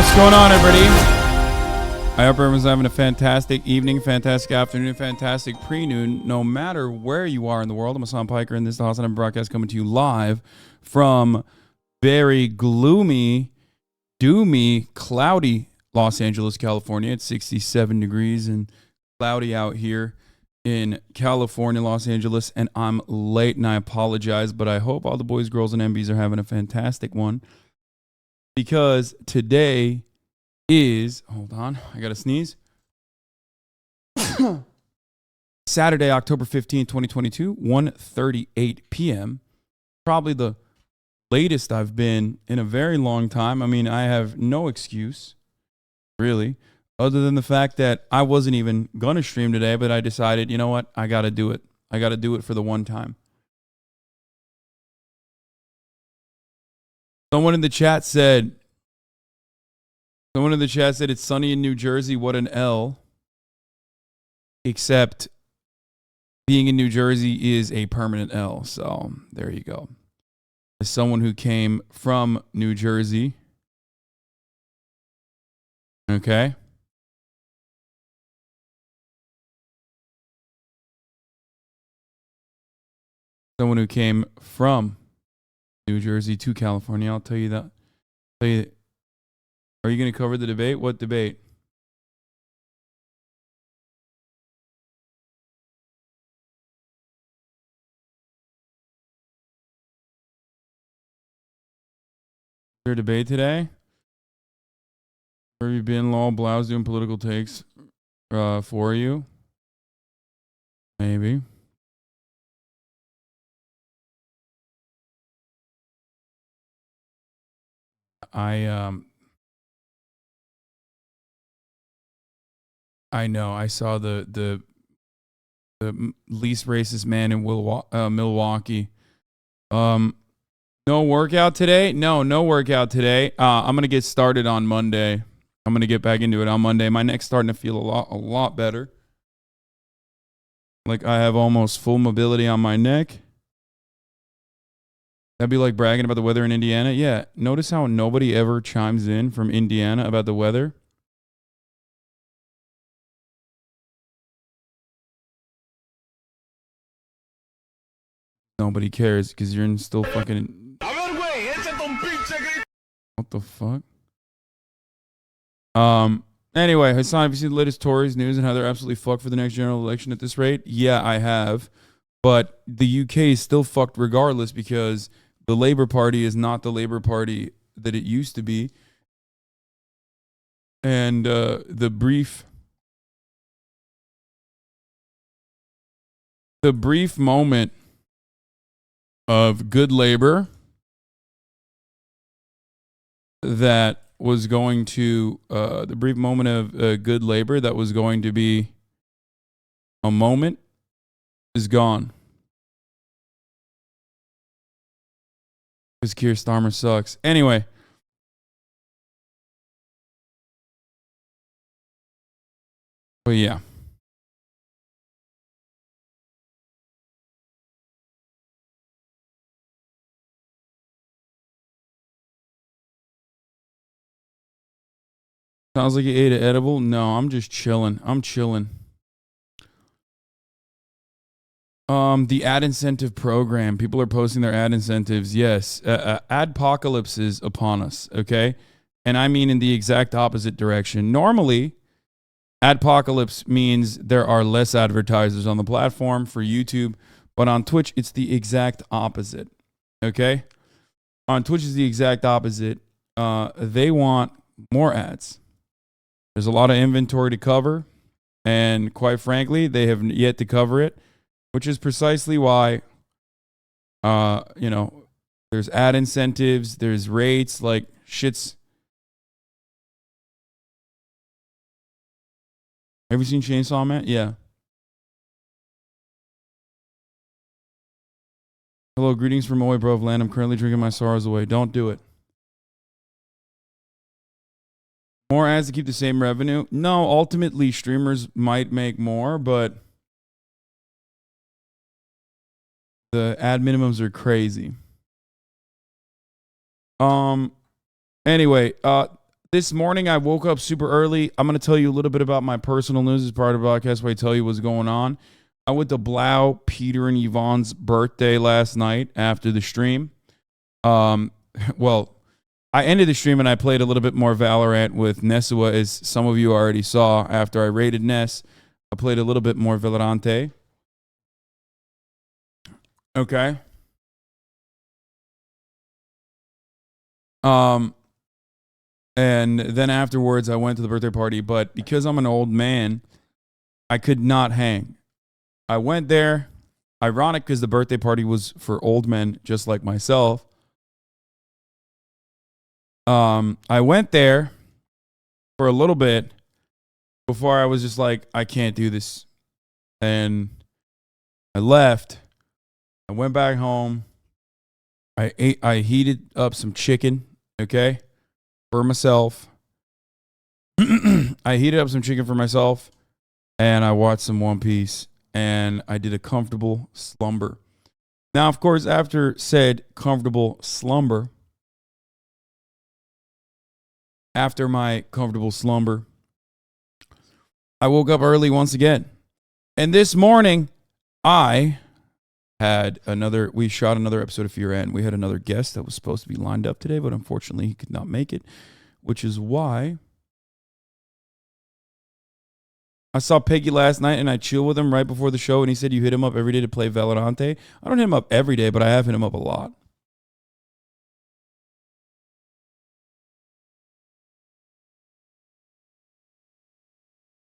What's going on, everybody? I hope everyone's having a fantastic evening, fantastic afternoon, fantastic pre-noon, no matter where you are in the world. I'm Hassan Piker, and this is the HasanAbi broadcast coming to you live from very gloomy, doomy, cloudy Los Angeles, California. It's 67 degrees and cloudy out here in California, Los Angeles, and I'm late, and I apologize, but I hope all the boys, girls, and MBs are having a fantastic one, because today is, hold on, I gotta sneeze, Saturday, October 15th, 2022, 1:38 p.m., probably the latest I've been in a very long time. I mean, I have no excuse, really, other than the fact that I wasn't even going to stream today, but I decided, you know what, I got to do it. I got to do it for the one time. Someone in the chat said, it's sunny in New Jersey. What an L. Except being in New Jersey is a permanent L. So there you go. As someone who came from New Jersey. Okay. Someone who came from New Jersey to California. I'll tell you that. Are you going to cover the debate? What debate? Is there a debate today? Where have you been, Lol? Blouse doing political takes for you? Maybe. I know. I saw the least racist man in Milwaukee. No workout today? No workout today. I'm gonna get started on Monday. I'm gonna get back into it on Monday. My neck's starting to feel a lot better. Like I have almost full mobility on my neck. That'd be like bragging about the weather in Indiana. Yeah. Notice how nobody ever chimes in from Indiana about the weather. Nobody cares because you're in still fucking. What the fuck? Anyway, Hassan, have you seen the latest Tories news and how they're absolutely fucked for the next general election at this rate? Yeah, I have. But the UK is still fucked regardless because the Labour Party is not the Labour Party that it used to be. And the brief moment of good Labour that was going to the brief moment of good Labour that was going to be a moment is gone. Because Keir Starmer sucks. Anyway. But yeah. Sounds like you ate an edible. No, I'm just chilling. I'm chilling. The ad incentive program. People are posting their ad incentives. Yes. Adpocalypse is upon us. Okay. And I mean in the exact opposite direction. Normally, adpocalypse means there are less advertisers on the platform for YouTube. But on Twitch, it's the exact opposite. Okay. On Twitch is the exact opposite. They want more ads. There's a lot of inventory to cover, and quite frankly, they have yet to cover it, which is precisely why, there's ad incentives, there's rates, like shit's. Have you seen Chainsaw Man? Yeah. Hello, greetings from Moy Brove Land. I'm currently drinking my sorrows away. Don't do it. More ads to keep the same revenue? No, ultimately streamers might make more, but the ad minimums are crazy. Anyway, This morning, I woke up super early. I'm going to tell you a little bit about my personal news as part of the podcast where I tell you what's going on. I went to Blau, Peter, and Yvonne's birthday last night after the stream. Well, I ended the stream and I played a little bit more Valorant with Nesua, as some of you already saw. After I raided Ness, I played a little bit more Valorante. Okay. And then afterwards, I went to the birthday party. But because I'm an old man, I could not hang. I went there. Ironic because the birthday party was for old men just like myself. I went there for a little bit before I was just like, I can't do this. And I left. I went back home. I heated up some chicken, okay, for myself. I heated up some chicken for myself, and I watched some One Piece, and I did a comfortable slumber. Now, of course, after said comfortable slumber, after my comfortable slumber, I woke up early once again. And this morning, we shot another episode of Fear and we had another guest that was supposed to be lined up today, but unfortunately he could not make it, which is why I saw Peggy last night and I chilled with him right before the show, and he said you hit him up every day to play Valorante. I don't hit him up every day, but I have hit him up a lot.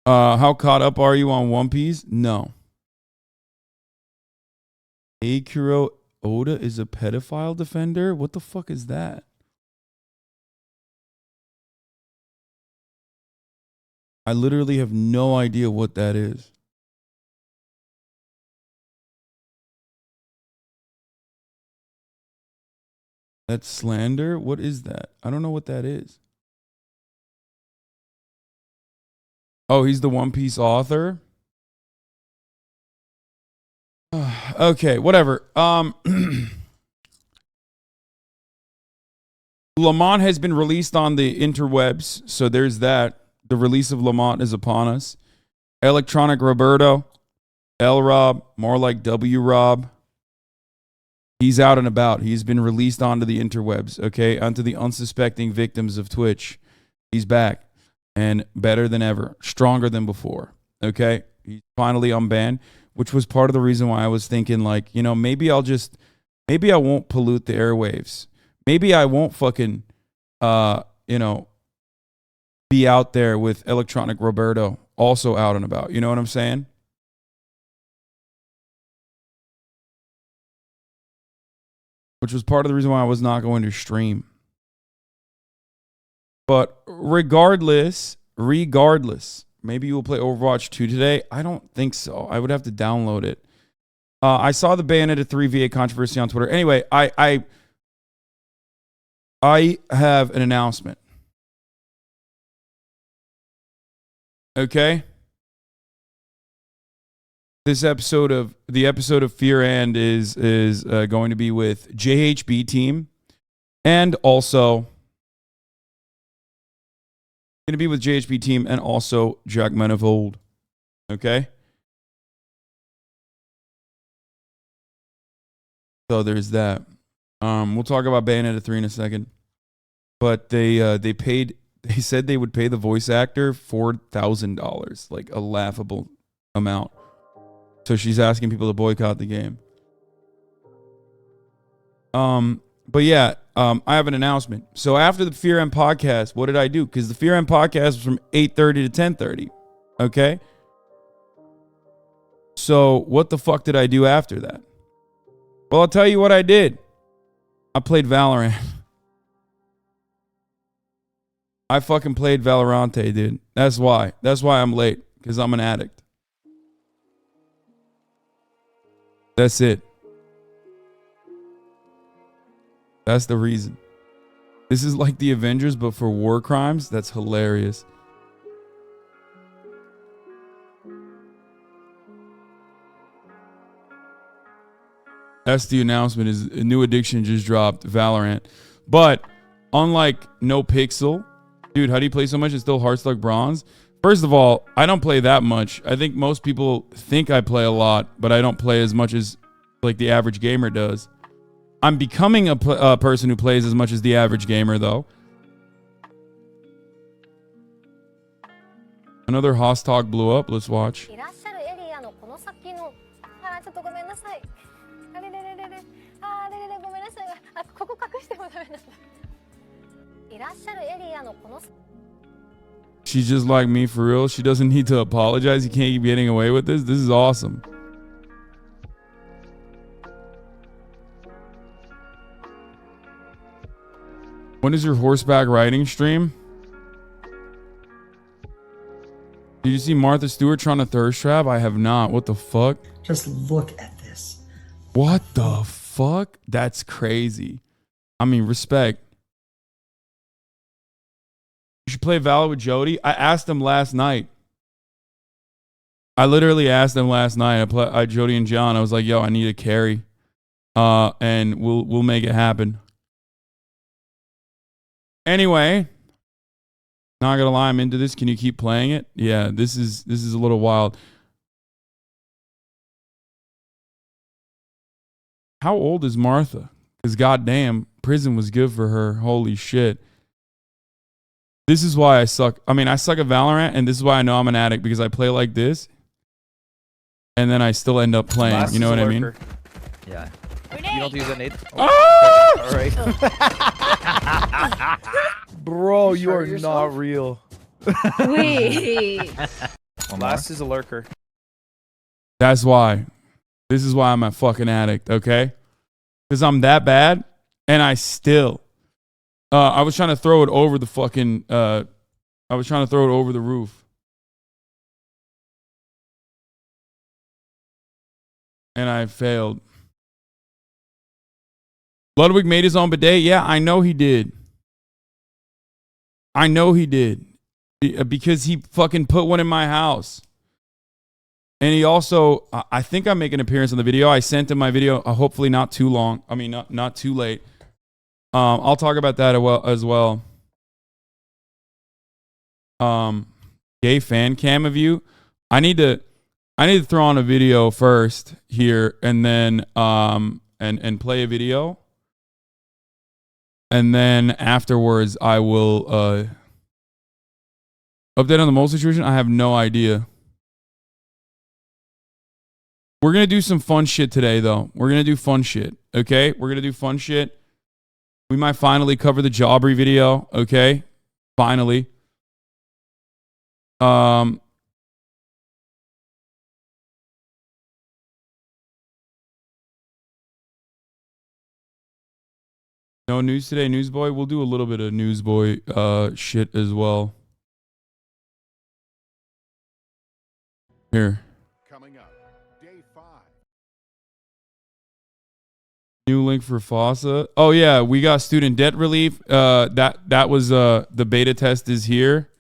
How caught up are you on One Piece? No. Akiro Oda is a pedophile defender? What the fuck is that? I literally have no idea what that is. That's slander? What is that? I don't know what that is. Oh, he's the One Piece author? Okay, whatever. Lamont has been released on the interwebs, so there's that. The release of Lamont is upon us. Electronic Roberto, L Rob, more like W Rob. He's out and about. He's been released onto the interwebs, okay, onto the unsuspecting victims of Twitch. He's back and better than ever, stronger than before, okay? He's finally unbanned, which was part of the reason why I was thinking, like, maybe I won't pollute the airwaves. Maybe I won't fucking, be out there with Electronic Roberto also out and about. You know what I'm saying? Which was part of the reason why I was not going to stream. But regardless, maybe you will play Overwatch 2 today. I don't think so. I would have to download it. I saw the Bayonetta 3 VA controversy on Twitter. Anyway, I have an announcement. Okay? The episode of Fear and is going to be with JHB team, and also going to be with JHB team and also Jack Manifold. Okay? So there's that. We'll talk about Bayonetta 3 in a second. But they said they would pay the voice actor $4,000, like a laughable amount. So she's asking people to boycott the game. But yeah, I have an announcement. So after the Fear M podcast, what did I do? Because the Fear M podcast was from 8:30 to 10:30. Okay? So what the fuck did I do after that? Well, I'll tell you what I did. I played Valorant. I fucking played Valorante, dude. That's why. That's why I'm late. Because I'm an addict. That's it. That's the reason. This is like the Avengers, but for war crimes. That's hilarious. That's the announcement. Is a new addiction just dropped, Valorant. But unlike No Pixel, Dude, how do you play so much? It's still Heartstuck Bronze. First of all, I don't play that much. I think most people think I play a lot, but I don't play as much as like the average gamer does. I'm becoming a person who plays as much as the average gamer, though. Another Hostog blew up. Let's watch. She's just like me for real. She doesn't need to apologize. You can't keep getting away with this. This is awesome. When is your horseback riding stream? Did you see Martha Stewart trying to thirst trap? I have not. What the fuck? Just look at this. What the fuck? That's crazy. I mean, respect. You should play Valor with Jody. I asked him last night. I literally asked him last night. I Jody and John. I was like, yo, I need a carry. And we'll make it happen. Anyway. Not gonna lie, I'm into this. Can you keep playing it? Yeah, this is a little wild. How old is Martha? Because goddamn, prison was good for her. Holy shit. This is why I suck. I mean, I suck at Valorant, and this is why I know I'm an addict, because I play like this, and then I still end up playing. Last you know what I mean? Yeah. You don't use a nade? Oh, all right. Bro, you are not real. Wait. Last is a lurker. That's why. This is why I'm a fucking addict, okay? Because I'm that bad, and I still... I was trying to throw it over the fucking... I was trying to throw it over the roof. And I failed. Ludwig made his own bidet? Yeah, I know he did. I know he did. Because he fucking put one in my house. And he also... I think I make an appearance on the video. I sent him my video, hopefully not too long. I mean, not too late. I'll talk about that as well. Gay fan cam of you. I need to throw on a video first here, and then and play a video, and then afterwards I will update on the mole situation. I have no idea. We're gonna do some fun shit today, though. We're gonna do fun shit. Okay, we're gonna do fun shit. We might finally cover the Jawbreed video, okay? Finally. No news today, Newsboy. We'll do a little bit of Newsboy shit as well. Here. Coming up, day 5. New link for FOSSA. Oh yeah, we got student debt relief. That was the beta test is here.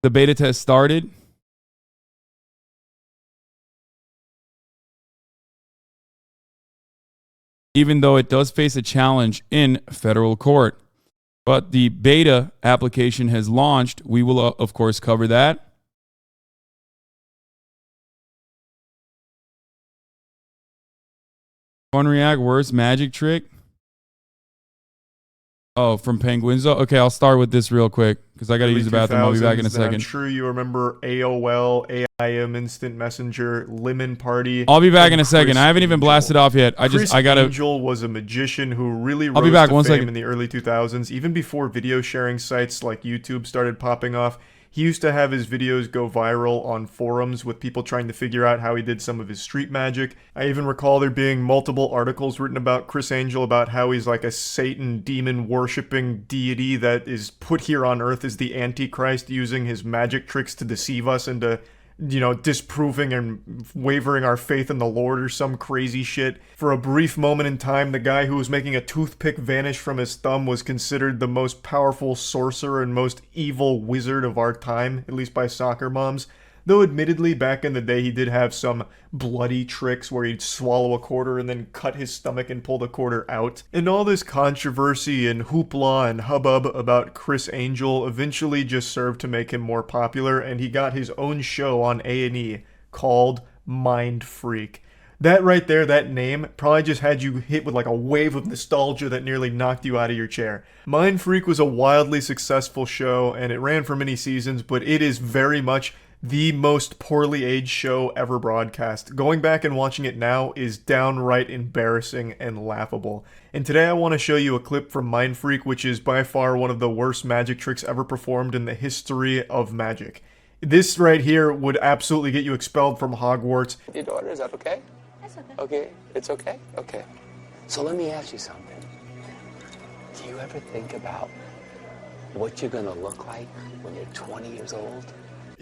The beta test started. Even though it does face a challenge in federal court. But the beta application has launched. We will of course cover that. Fun react, worst magic trick. Oh, from Penguinzo. Okay, I'll start with this real quick because I got to use the bathroom. I'll be back in a second. I'm sure you remember AOL, AIM, Instant Messenger, Lemon Party. I'll be back in a second. Criss I haven't even blasted off yet. I gotta. Angel was a magician who really I'll be rose back to one fame second. in the early 2000s, even before video sharing sites like YouTube started popping off. He used to have his videos go viral on forums with people trying to figure out how he did some of his street magic. I even recall there being multiple articles written about Criss Angel about how he's like a Satan demon worshipping deity that is put here on Earth as the Antichrist, using his magic tricks to deceive us into, disproving and wavering our faith in the Lord or some crazy shit. For a brief moment in time, the guy who was making a toothpick vanish from his thumb was considered the most powerful sorcerer and most evil wizard of our time, at least by soccer moms. Though admittedly, back in the day, he did have some bloody tricks where he'd swallow a quarter and then cut his stomach and pull the quarter out. And all this controversy and hoopla and hubbub about Criss Angel eventually just served to make him more popular, and he got his own show on A&E called Mindfreak. That right there, that name, probably just had you hit with like a wave of nostalgia that nearly knocked you out of your chair. Mindfreak was a wildly successful show, and it ran for many seasons, but it is very much the most poorly aged show ever broadcast. Going back and watching it now is downright embarrassing and laughable. And today I want to show you a clip from Mindfreak, which is by far one of the worst magic tricks ever performed in the history of magic. This right here would absolutely get you expelled from Hogwarts. Your daughter, is that okay? That's okay. Okay, it's okay? Okay. So let me ask you something. Do you ever think about what you're gonna look like when you're 20 years old?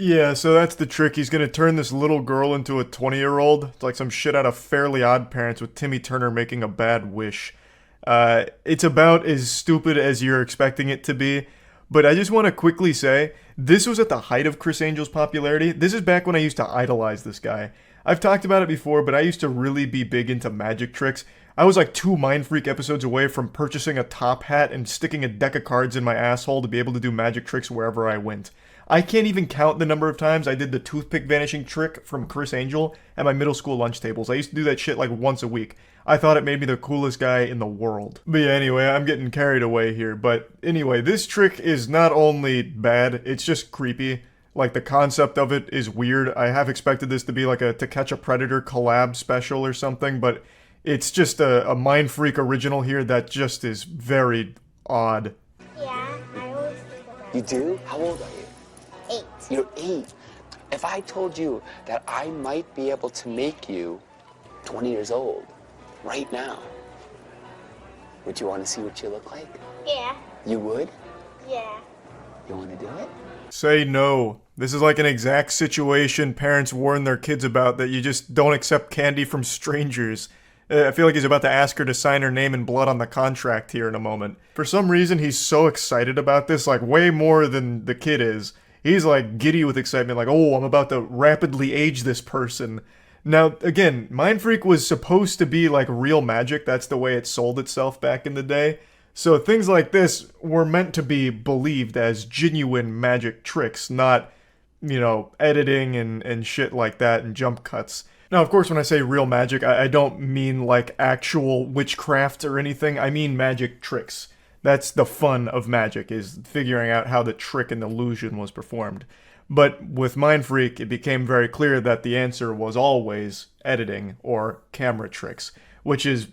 Yeah, so that's the trick. He's gonna turn this little girl into a 20-year-old. It's like some shit out of Fairly Odd Parents with Timmy Turner making a bad wish. It's about as stupid as you're expecting it to be. But I just want to quickly say, this was at the height of Criss Angel's popularity. This is back when I used to idolize this guy. I've talked about it before, but I used to really be big into magic tricks. I was like 2 Mindfreak episodes away from purchasing a top hat and sticking a deck of cards in my asshole to be able to do magic tricks wherever I went. I can't even count the number of times I did the toothpick vanishing trick from Criss Angel at my middle school lunch tables. I used to do that shit like once a week. I thought it made me the coolest guy in the world. But yeah, anyway, I'm getting carried away here. But anyway, this trick is not only bad, it's just creepy. Like, the concept of it is weird. I have expected this to be like a To Catch a Predator collab special or something, but it's just a Mindfreak original here that just is very odd. Yeah, I always think about You do? How old are you? 8. You're 8. If I told you that I might be able to make you 20 years old right now, would you want to see what you look like? Yeah. You would? Yeah. You want to do it? Say no. This is like an exact situation parents warn their kids about, that you just don't accept candy from strangers. I feel like he's about to ask her to sign her name in blood on the contract here in a moment. For some reason, he's so excited about this, like way more than the kid is. He's like giddy with excitement, like, oh, I'm about to rapidly age this person. Now, again, Mindfreak was supposed to be like real magic. That's the way it sold itself back in the day. So things like this were meant to be believed as genuine magic tricks, not, you know, editing and shit like that and jump cuts. Now, of course, when I say real magic, I don't mean like actual witchcraft or anything. I mean magic tricks. That's the fun of magic, is figuring out how the trick and illusion was performed. But with Mindfreak, it became very clear that the answer was always editing or camera tricks, which is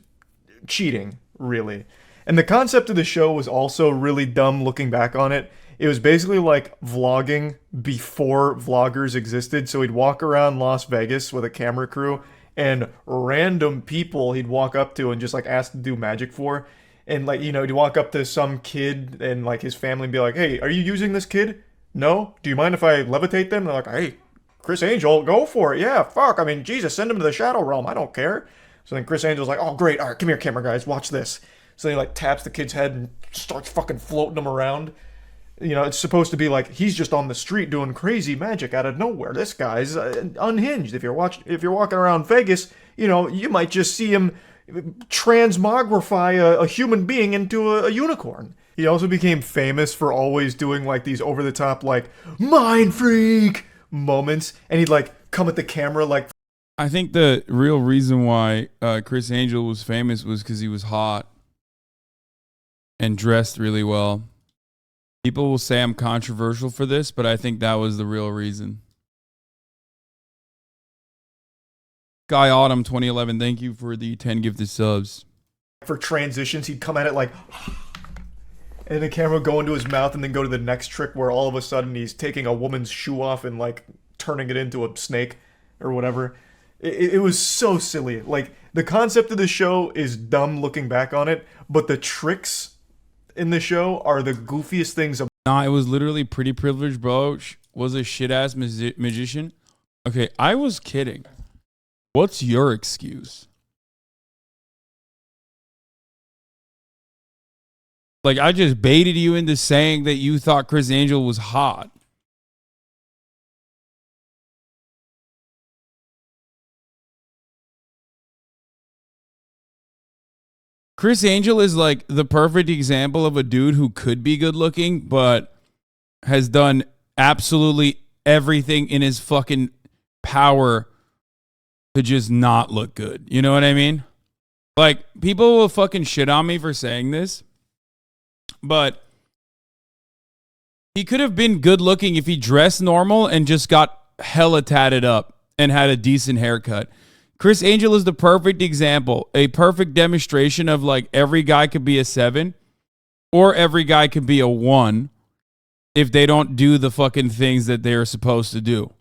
cheating, really. And the concept of the show was also really dumb looking back on it. It was basically like vlogging before vloggers existed. So he'd walk around Las Vegas with a camera crew, and random people he'd walk up to and just like ask to do magic for. And like, you know, he'd walk up to some kid and like his family and be like, hey, are you using this kid? No? Do you mind if I levitate them? They're like, hey, Criss Angel, go for it. Yeah, fuck. I mean, Jesus, send him to the Shadow Realm. I don't care. So then Criss Angel's like, oh, great. All right, come here, camera guys. Watch this. So he like taps the kid's head and starts fucking floating him around. You know, it's supposed to be like he's just on the street doing crazy magic out of nowhere. This guy's unhinged. If you're walking around Vegas, you know, you might just see him transmogrify a human being into a unicorn. He also became famous for always doing like these over-the-top like Mindfreak moments, and he'd like come at the camera like. I think the real reason why Criss Angel was famous was because he was hot and dressed really well. People will say I'm controversial for this, but I think that was the real reason. Guy Autumn 2011, thank you for the 10 gifted subs. For transitions, he'd come at it like, and the camera would go into his mouth and then go to the next trick where all of a sudden he's taking a woman's shoe off and like turning it into a snake or whatever. It was so silly. Like, the concept of the show is dumb looking back on it, but the tricks in the show are the goofiest things. Nah, it was literally Pretty Privileged, bro. Was a shit-ass magician. Okay, I was kidding. What's your excuse? Like, I just baited you into saying that you thought Criss Angel was hot. Criss Angel is like the perfect example of a dude who could be good looking, but has done absolutely everything in his fucking power to just not look good. You know what I mean? Like, people will fucking shit on me for saying this, but he could have been good looking if he dressed normal and just got hella tatted up and had a decent haircut. Criss Angel is the perfect example, a perfect demonstration of like every guy could be a 7 or every guy could be a 1 if they don't do the fucking things that they're supposed to do.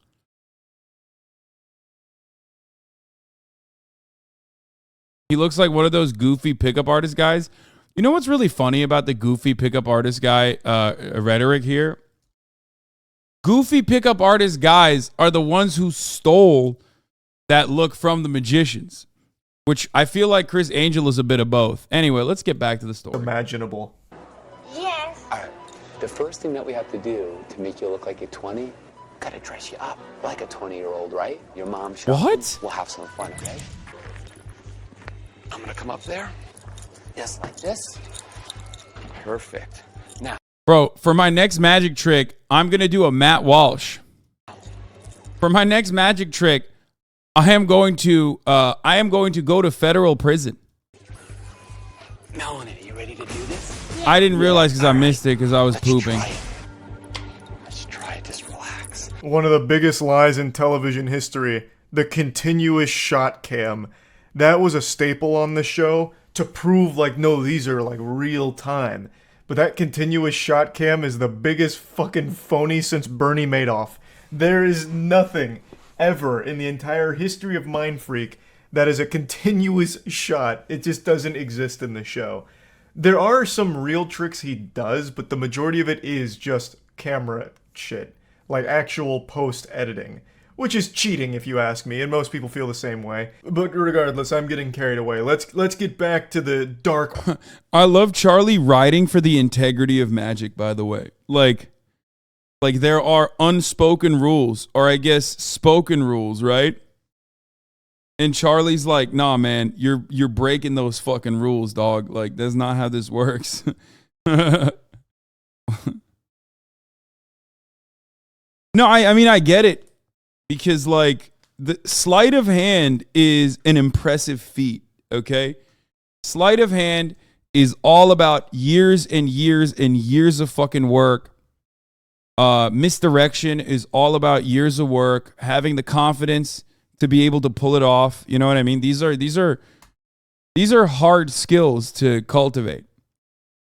He looks like one of those goofy pickup artist guys. You know what's really funny about the goofy pickup artist guy rhetoric here? Goofy pickup artist guys are the ones who stole that look from the magicians, which I feel like Criss Angel is a bit of both. Anyway, let's get back to the story. Imaginable. Yes. All right. The first thing that we have to do to make you look like you're 20, gotta dress you up like a 20-year-old, right? Your mom shows. What? We'll have some fun, okay? I'm gonna come up there, just like this. Perfect. Now, Bro, for my next magic trick, I'm going to do a Matt Walsh. For my next magic trick, I am going to go to federal prison. Melanie, are you ready to do this? I didn't realize because I missed it because I was pooping. Let's try it. Just relax. One of the biggest lies in television history, the continuous shot cam. That was a staple on the show to prove like, no, these are like real time. But that continuous shot cam is the biggest fucking phony since Bernie Madoff. There is nothing ever in the entire history of Mindfreak that is a continuous shot. It just doesn't exist in the show. There are some real tricks he does, but the majority of it is just camera shit. Like actual post-editing. Which is cheating if you ask me, and most people feel the same way. But regardless, I'm getting carried away. Let's get back to the dark. I love Charlie writing for the integrity of magic, by the way. Like there are unspoken rules, or I guess spoken rules, right? And Charlie's like, nah, man, you're breaking those fucking rules, dog. Like, that's not how this works. No, I mean, I get it. Because, like, the sleight of hand is an impressive feat, okay? Sleight of hand is all about years and years and years of fucking work. Misdirection is all about years of work, having the confidence to be able to pull it off. You know what I mean? These are hard skills to cultivate.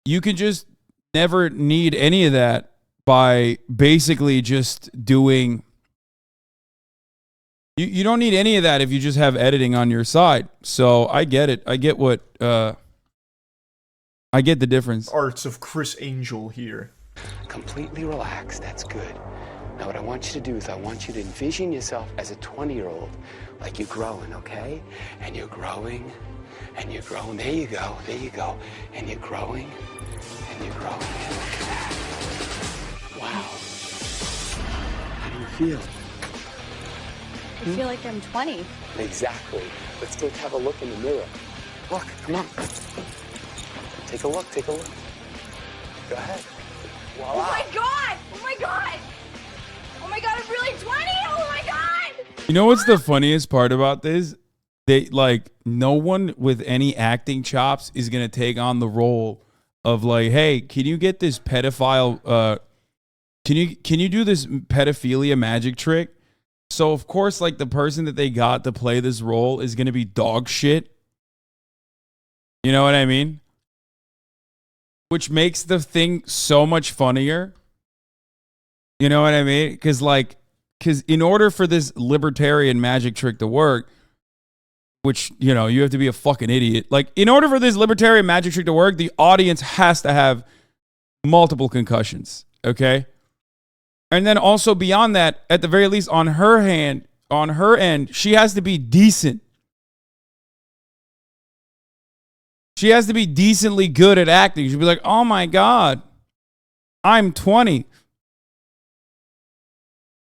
You can just never need any of that by basically just doing... You don't need any of that if you just have editing on your side. So I get it. I get what I get the difference. Arts of Criss Angel here. Completely relaxed. That's good. Now what I want you to do is I want you to envision yourself as a 20-year-old. Like you're growing, okay? And you're growing. And you're growing. There you go. There you go. And you're growing. And you're growing. And look at that. Wow. How do you feel? I feel like I'm 20. Exactly. Let's go have a look in the mirror. Look, come on. Take a look, take a look. Go ahead. Voila. Oh my god! Oh my god! Oh my god, I'm really 20! Oh my god! You know what's the funniest part about this? They like no one with any acting chops is gonna take on the role of like, hey, can you get this pedophile can you do this pedophilia magic trick? So, of course, like, the person that they got to play this role is going to be dog shit. You know what I mean? Which makes the thing so much funnier. You know what I mean? Because in order for this libertarian magic trick to work, which, you know, you have to be a fucking idiot. Like, in order for this libertarian magic trick to work, the audience has to have multiple concussions, okay? And then also beyond that, at the very least, on her end, she has to be decent. She has to be decently good at acting. She'll be like, oh my God, I'm 20.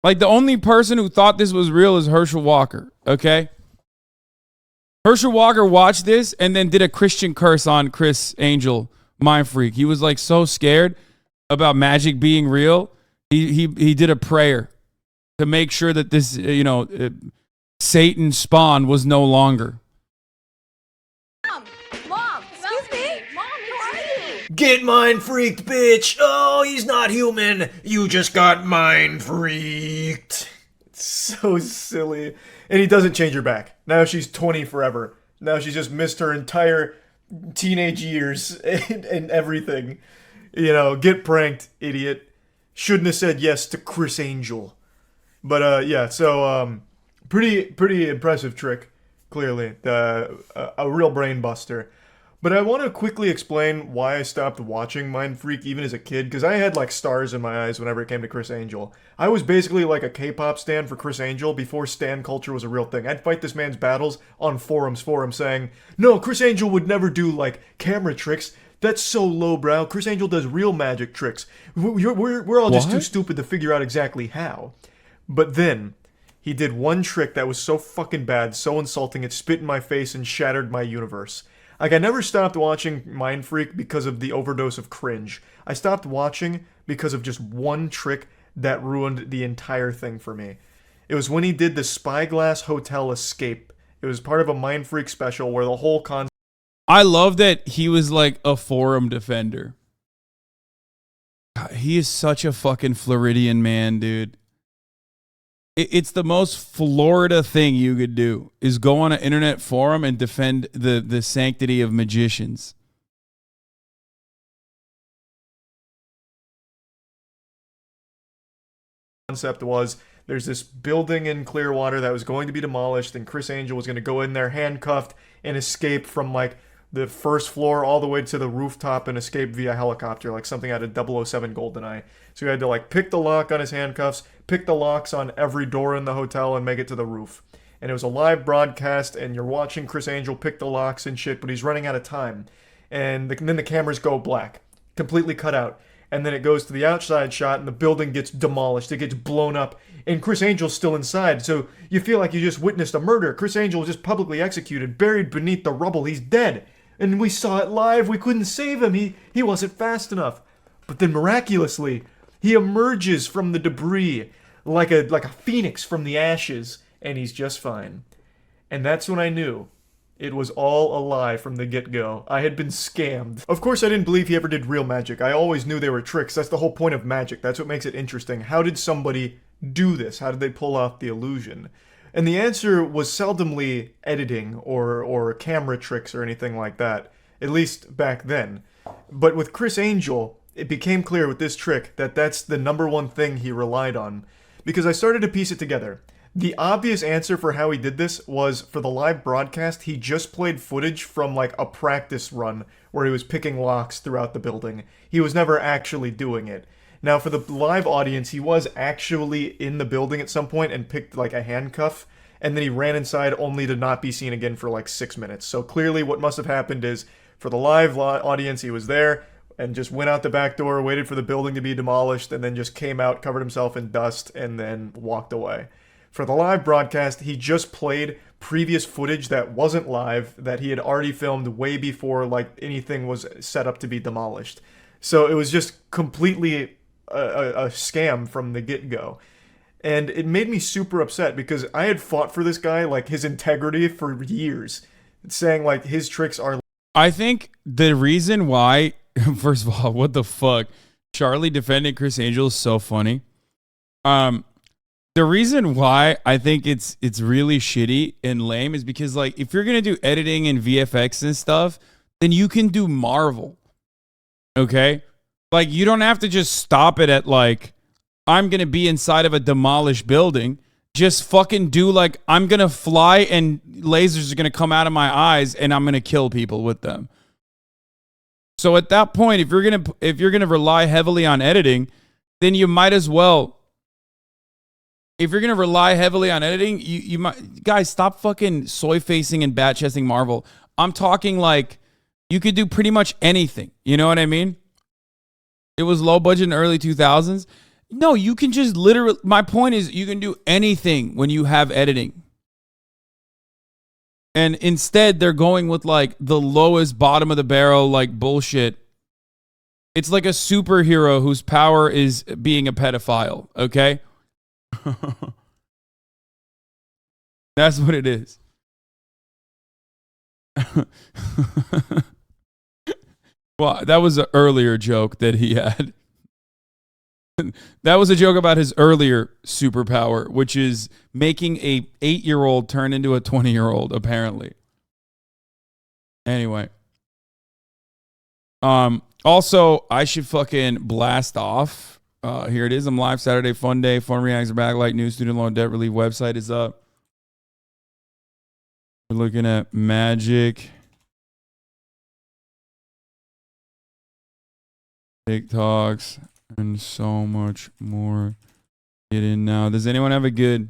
Like, the only person who thought this was real is Herschel Walker, okay? Herschel Walker watched this and then did a Christian curse on Criss Angel, Mindfreak. He was like so scared about magic being real. He did a prayer to make sure that this, Satan's spawn was no longer. Mom, excuse me. Mom, who are you? Get mind freaked, bitch! Oh, he's not human! You just got mind freaked! It's so silly. And he doesn't change her back. Now she's 20 forever. Now she's just missed her entire teenage years and everything. Get pranked, idiot. Shouldn't have said yes to Criss Angel. But so pretty impressive trick, clearly. A real brain buster. But I want to quickly explain why I stopped watching Mindfreak even as a kid, because I had like stars in my eyes whenever it came to Criss Angel. I was basically like a K-pop stan for Criss Angel before stan culture was a real thing. I'd fight this man's battles on forums for him saying, no, Criss Angel would never do like camera tricks. That's so lowbrow. Criss Angel does real magic tricks. We're all just too stupid to figure out exactly how. But then he did one trick that was so fucking bad, so insulting, it spit in my face and shattered my universe. Like, I never stopped watching Mindfreak because of the overdose of cringe. I stopped watching because of just one trick that ruined the entire thing for me. It was when he did the Spyglass Hotel escape. It was part of a Mindfreak special where the whole concept... I love that he was like a forum defender. God, he is such a fucking Floridian man, dude. It's the most Florida thing you could do, is go on an internet forum and defend the sanctity of magicians. Concept was, there's this building in Clearwater that was going to be demolished, and Criss Angel was going to go in there handcuffed and escape from like the first floor all the way to the rooftop and escape via helicopter, like something out of 007 GoldenEye. So he had to like pick the lock on his handcuffs, pick the locks on every door in the hotel, and make it to the roof. And it was a live broadcast, and you're watching Criss Angel pick the locks and shit, but he's running out of time. And then the cameras go black, completely cut out. And then it goes to the outside shot, and the building gets demolished. It gets blown up, and Criss Angel's still inside. So you feel like you just witnessed a murder. Criss Angel was just publicly executed, buried beneath the rubble. He's dead. And we saw it live. We couldn't save him. He wasn't fast enough. But then miraculously, he emerges from the debris like a phoenix from the ashes, and he's just fine. And that's when I knew it was all a lie from the get-go. I had been scammed. Of course, I didn't believe he ever did real magic. I always knew they were tricks. That's the whole point of magic. That's what makes it interesting. How did somebody do this? How did they pull off the illusion? And the answer was seldomly editing or camera tricks or anything like that, at least back then. But with Criss Angel, it became clear with this trick that that's the number one thing he relied on, because I started to piece it together. The obvious answer for how he did this was, for the live broadcast, he just played footage from like a practice run where he was picking locks throughout the building. He was never actually doing it. Now, for the live audience, he was actually in the building at some point and picked like a handcuff, and then he ran inside only to not be seen again for like 6 minutes. So clearly what must have happened is, for the live audience, he was there and just went out the back door, waited for the building to be demolished, and then just came out, covered himself in dust, and then walked away. For the live broadcast, he just played previous footage that wasn't live, that he had already filmed way before like anything was set up to be demolished. So it was just completely a scam from the get-go. And it made me super upset because I had fought for this guy, like his integrity, for years, saying like his tricks are... I think the reason why, first of all, what the fuck? Charlie defending Criss Angel is so funny. The reason why I think it's really shitty and lame is because, like, if you're going to do editing and VFX and stuff, then you can do Marvel. Okay? Like, you don't have to just stop it at, like, I'm going to be inside of a demolished building. Just fucking do, like, I'm going to fly and lasers are going to come out of my eyes and I'm going to kill people with them. So at that point, if you're going to rely heavily on editing, then you might as well... If you're going to rely heavily on editing, you might... Guys, stop fucking soy-facing and bat-chesting Marvel. I'm talking like you could do pretty much anything. You know what I mean? It was low budget in the early 2000s. No, you can just literally... My point is you can do anything when you have editing. And instead, they're going with like the lowest bottom of the barrel, like bullshit. It's like a superhero whose power is being a pedophile, okay? That's what it is. Well, that was an earlier joke that he had. That was a joke about his earlier superpower, which is making a 8-year-old turn into a 20-year-old, apparently. Anyway. Also, I should fucking blast off. Here it is. I'm live Saturday, fun day. Fun reacts are backlight. New student loan debt relief website is up. We're looking at magic. TikToks. And so much more. Get in now. Does anyone have a good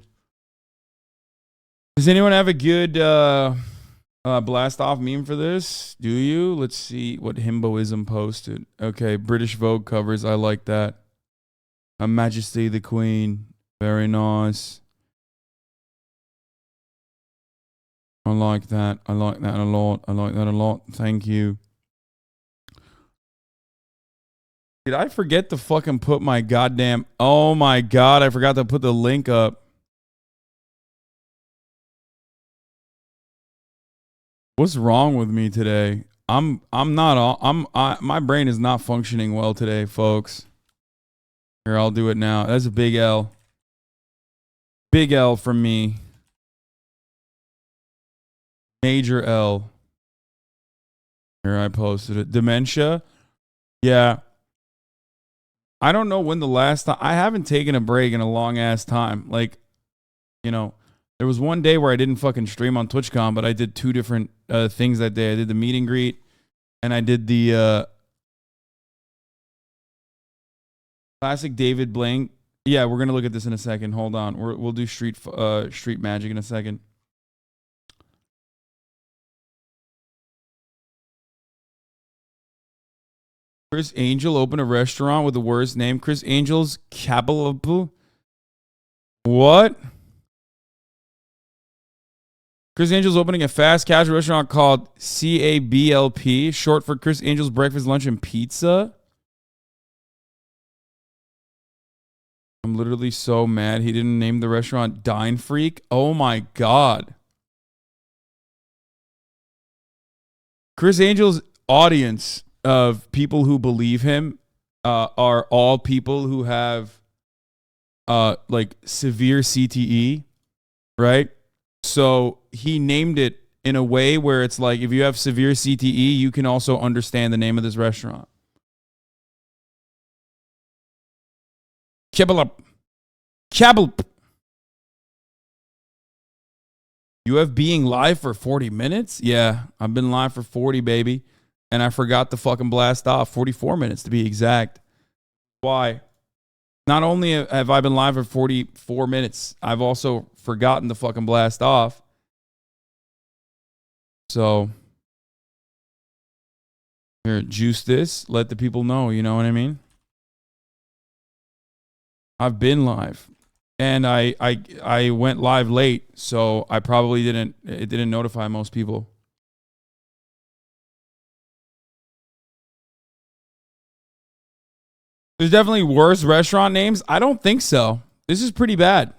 blast off meme for this? Do you? Let's see what Himboism posted. Okay, British Vogue covers. I like that. Her Majesty the Queen. Very nice. I like that. I like that a lot. I like that a lot. Thank you. Did I forget to fucking put my goddamn... Oh my god, I forgot to put the link up. What's wrong with me today? My brain is not functioning well today, folks. Here, I'll do it now. That's a big L. Big L from me. Major L. Here, I posted it. Dementia? Yeah. I don't know when the last time... I haven't taken a break in a long-ass time. Like, you know, there was one day where I didn't fucking stream on TwitchCon, but I did 2 different things that day. I did the meet and greet, and I did the classic David Blain. Yeah, we're going to look at this in a second. Hold on. We'll do street magic in a second. Criss Angel opened a restaurant with the worst name. Criss Angel's Cabal. What? Criss Angel's opening a fast casual restaurant called CABLP, short for Criss Angel's Breakfast, Lunch, and Pizza. I'm literally so mad he didn't name the restaurant Mindfreak. Oh my god. Criss Angel's audience of people who believe him are all people who have like severe CTE, right? So he named it in a way where it's like, if you have severe CTE, you can also understand the name of this restaurant. Kibble. You have being live for 40 minutes? Yeah, I've been live for 40, baby. And I forgot to fucking blast off. 44 minutes to be exact. Why? Not only have I been live for 44 minutes, I've also forgotten to fucking blast off. So, here, juice this. Let the people know, you know what I mean? I've been live. And I went live late, so I probably it didn't notify most people. There's definitely worse restaurant names. I don't think so. This is pretty bad.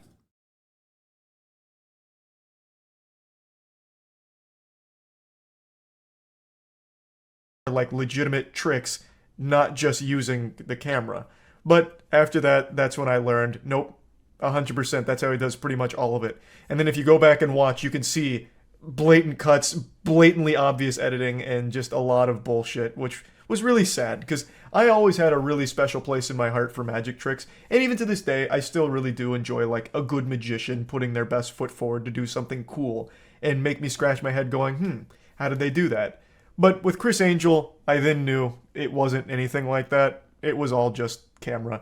Like legitimate tricks, not just using the camera. But after that, that's when I learned, nope, 100%. That's how he does pretty much all of it. And then if you go back and watch, you can see blatant cuts, blatantly obvious editing, and just a lot of bullshit, which was really sad because I always had a really special place in my heart for magic tricks, and even to this day, I still really do enjoy like a good magician putting their best foot forward to do something cool and make me scratch my head going, how did they do that? But with Criss Angel, I then knew it wasn't anything like that. It was all just camera.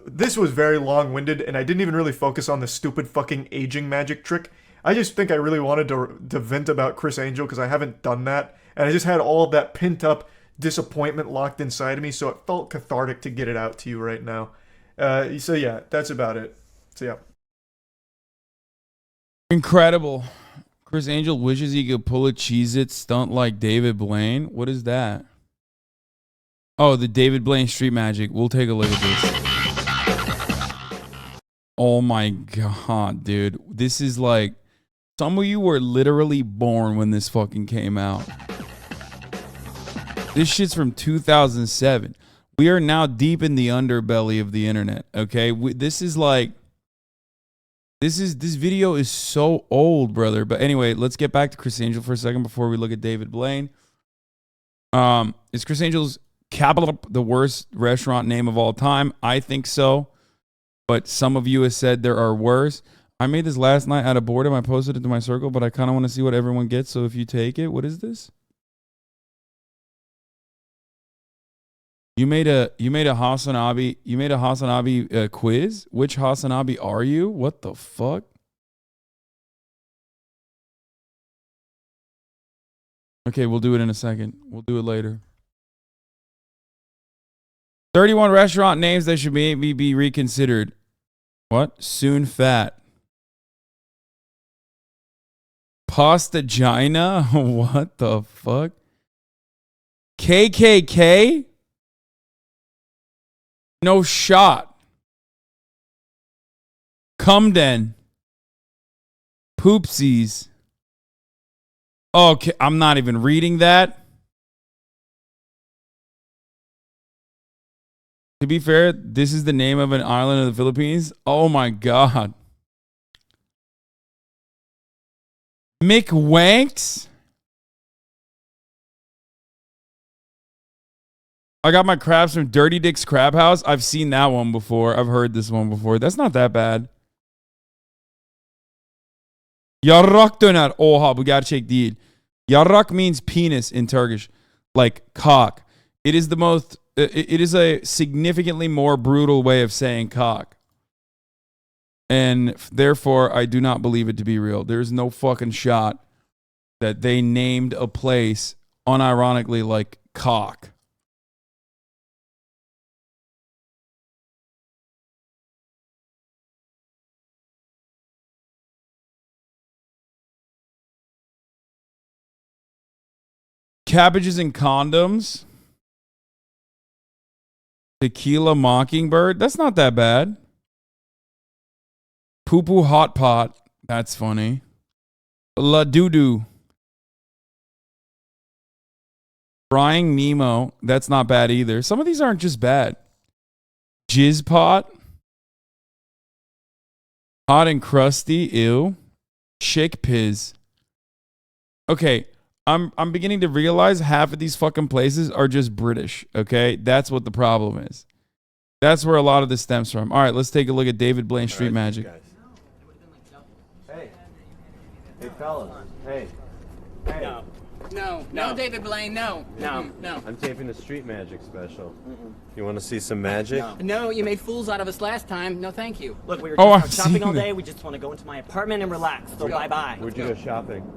This was very long-winded, and I didn't even really focus on the stupid fucking aging magic trick. I just think I really wanted to vent about Criss Angel because I haven't done that, and I just had all of that pent-up disappointment locked inside of me, so it felt cathartic to get it out to you right now. So yeah, that's about it. So yeah. Incredible. Criss Angel wishes he could pull a Cheez-It stunt like David Blain. What is that? Oh, the David Blain Street Magic. We'll take a look at this. Oh my god, dude. This is like... Some of you were literally born when this fucking came out. This shit's from 2007. We are now deep in the underbelly of the internet, okay? This is like... This video is so old, brother. But anyway, let's get back to Criss Angel for a second before we look at David Blain. Is Criss Angel's Capital the worst restaurant name of all time? I think so. But some of you have said there are worse. I made this last night out of boredom. I posted it to my circle, but I kind of want to see what everyone gets. So if you take it, what is this? You made a HasanAbi quiz. Which HasanAbi are you? What the fuck? Okay, we'll do it in a second. We'll do it later. 31 restaurant names that should maybe be reconsidered. What? Soon Fat. Pastagina? What the fuck? KKK? No shot. Cumden. Poopsies. Okay, I'm not even reading that. To be fair, this is the name of an island of the Philippines. Oh my god. McWanks? I got my crabs from Dirty Dick's Crab House. I've seen that one before. I've heard this one before. That's not that bad. Yarrak döner. Oha, bu gerçek değil. Yarrak means penis in Turkish, like cock. It is the most. It is a significantly more brutal way of saying cock, and therefore I do not believe it to be real. There is no fucking shot that they named a place unironically like cock. Cabbages and condoms. Tequila Mockingbird. That's not that bad. Poo Poo Hot Pot. That's funny. La Doo-Doo. Frying Nemo. That's not bad either. Some of these aren't just bad. Jizz Pot. Hot and Crusty. Ew. Chick Piz. Okay. I'm beginning to realize half of these fucking places are just British, okay? That's what the problem is. That's where a lot of this stems from. All right, let's take a look at David Blain Street Magic. Hey. Hey, fellas. Hey. Hey. No, David Blain, no. No. I'm taping the Street Magic special. You want to see some magic? No, you made fools out of us last time. No, thank you. Look, we were just out shopping all day. We just want to go into my apartment and relax. So bye-bye. Where'd you go shopping?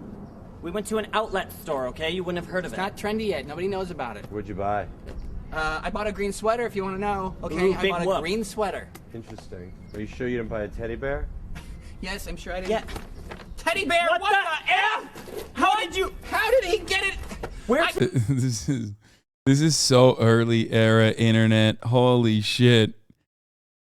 We went to an outlet store, okay? You wouldn't have heard of it. It's not trendy yet. Nobody knows about it. What'd you buy? I bought a green sweater, if you want to know. Okay, Ooh, I bought a green sweater. Interesting. Are you sure you didn't buy a teddy bear? Yes, I'm sure I did. Yeah. Teddy bear, what the F? How did he get it? Where? This is so early era internet. Holy shit.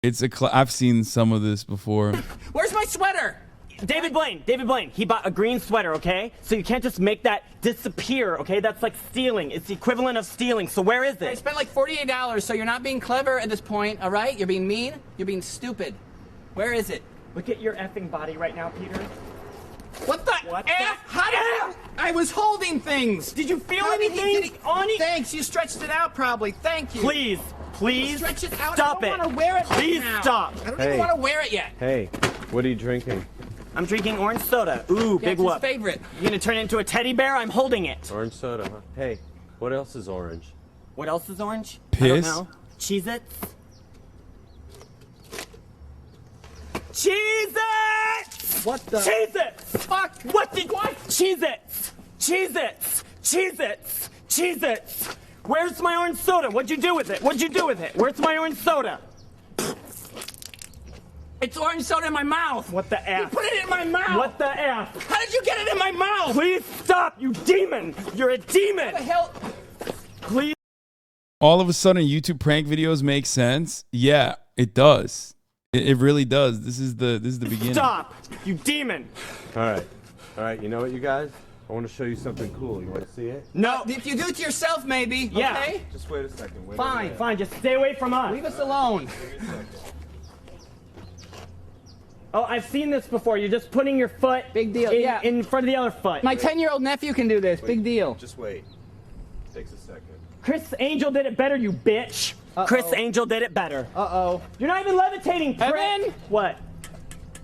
It's I've seen some of this before. Where's my sweater? David Blain, he bought a green sweater, okay? So you can't just make that disappear, okay? That's like stealing. It's the equivalent of stealing. So where is it? I spent like $48, so you're not being clever at this point, all right? You're being mean. You're being stupid. Where is it? Look at your effing body right now, Peter. What the F? How did I was holding things. Did you feel anything on it? Thanks, you stretched it out probably. Thank you. Please, stretch it out. Stop it. I don't want to wear it Please now. stop. I don't even want to wear it yet. Hey, what are you drinking? I'm drinking orange soda. Ooh, big whoop. His favorite. You're gonna turn it into a teddy bear? I'm holding it. Orange soda, huh? Hey, what else is orange? What else is orange? Piss? I don't know. Cheez-Its? Cheez-Its! What the? Cheez-Its! Fuck! What? Cheez-Its! Cheez-Its! Cheez-Its! Cheez-Its! Where's my orange soda? What'd you do with it? Where's my orange soda? It's orange soda in my mouth. What the F? You put it in my mouth. What the F? How did you get it in my mouth? Please stop, you demon! You're a demon! What the hell? Please. All of a sudden, YouTube prank videos make sense. Yeah, it does. It really does. This is the beginning. Stop, you demon! All right. You know what, you guys? I want to show you something cool. You want to see it? No. If you do it to yourself, maybe. Yeah. Okay? Just wait a second. Wait Fine. Fine, just stay away from us. Leave us alone. Oh, I've seen this before. You're just putting your foot Big deal. in front of the other foot. My 10-year-old nephew can do this. Big deal. Just wait. Takes a second. Chris Angel did it better, you bitch. Chris Angel did it better. Uh-oh. You're not even levitating, prick. Evan? What?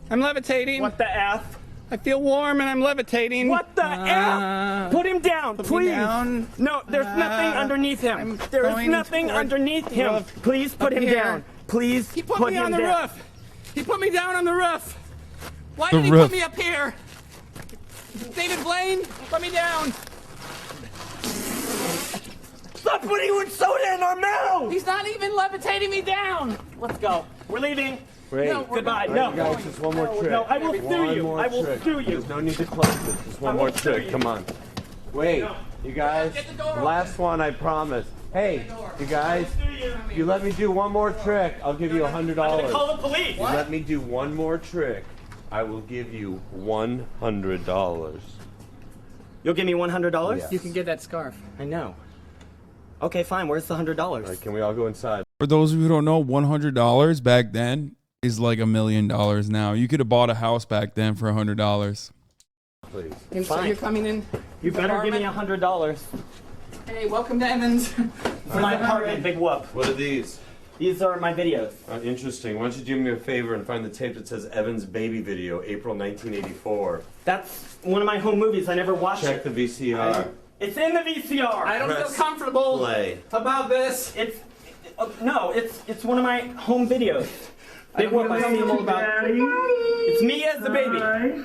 I'm levitating. What the F? I feel warm and I'm levitating. What the F? Put him down, please. Me down. No, there's nothing underneath him. There is nothing toward underneath the him. roof. Please put Up him here. down. Please He put me him on the down. roof. He put me down on the roof. Why The did he roof. put me up here? David Blain, put me down. Stop putting orange soda in our mouth! He's not even levitating me down. Let's go. We're leaving. Wait. No, we're Goodbye. All No. right, you guys, just one more trick. No, I will sue One you. more I will trick. sue you. There's no need to close it. Just one I more will sue trick. you. Come on. Wait, No. you guys. Get the door open. Last one, I promise. Hey, you guys. If you let me do one more trick, I'll give you $100. I'm gonna call the police. If you let me do one more trick, I will give you $100. You'll give me $100? Yes. You can get that scarf. I know. Okay, fine. Where's the $100? All right, can we all go inside? For those of you who don't know, $100 back then is like $1 million now. You could have bought a house back then for $100. Please. And so Fine. you're coming in. You better give me $100 Hey, welcome to Evans. for my apartment, big whoop. What are these? These are my videos. Interesting. Why don't you do me a favor and find the tape that says Evan's Baby Video, April 1984. That's one of my home movies. I never watched Check it. the VCR. It's in the VCR. I don't feel Press comfortable play. about this. No, it's one of my home videos. I don't feel comfortable about. It's me as the baby. Hi,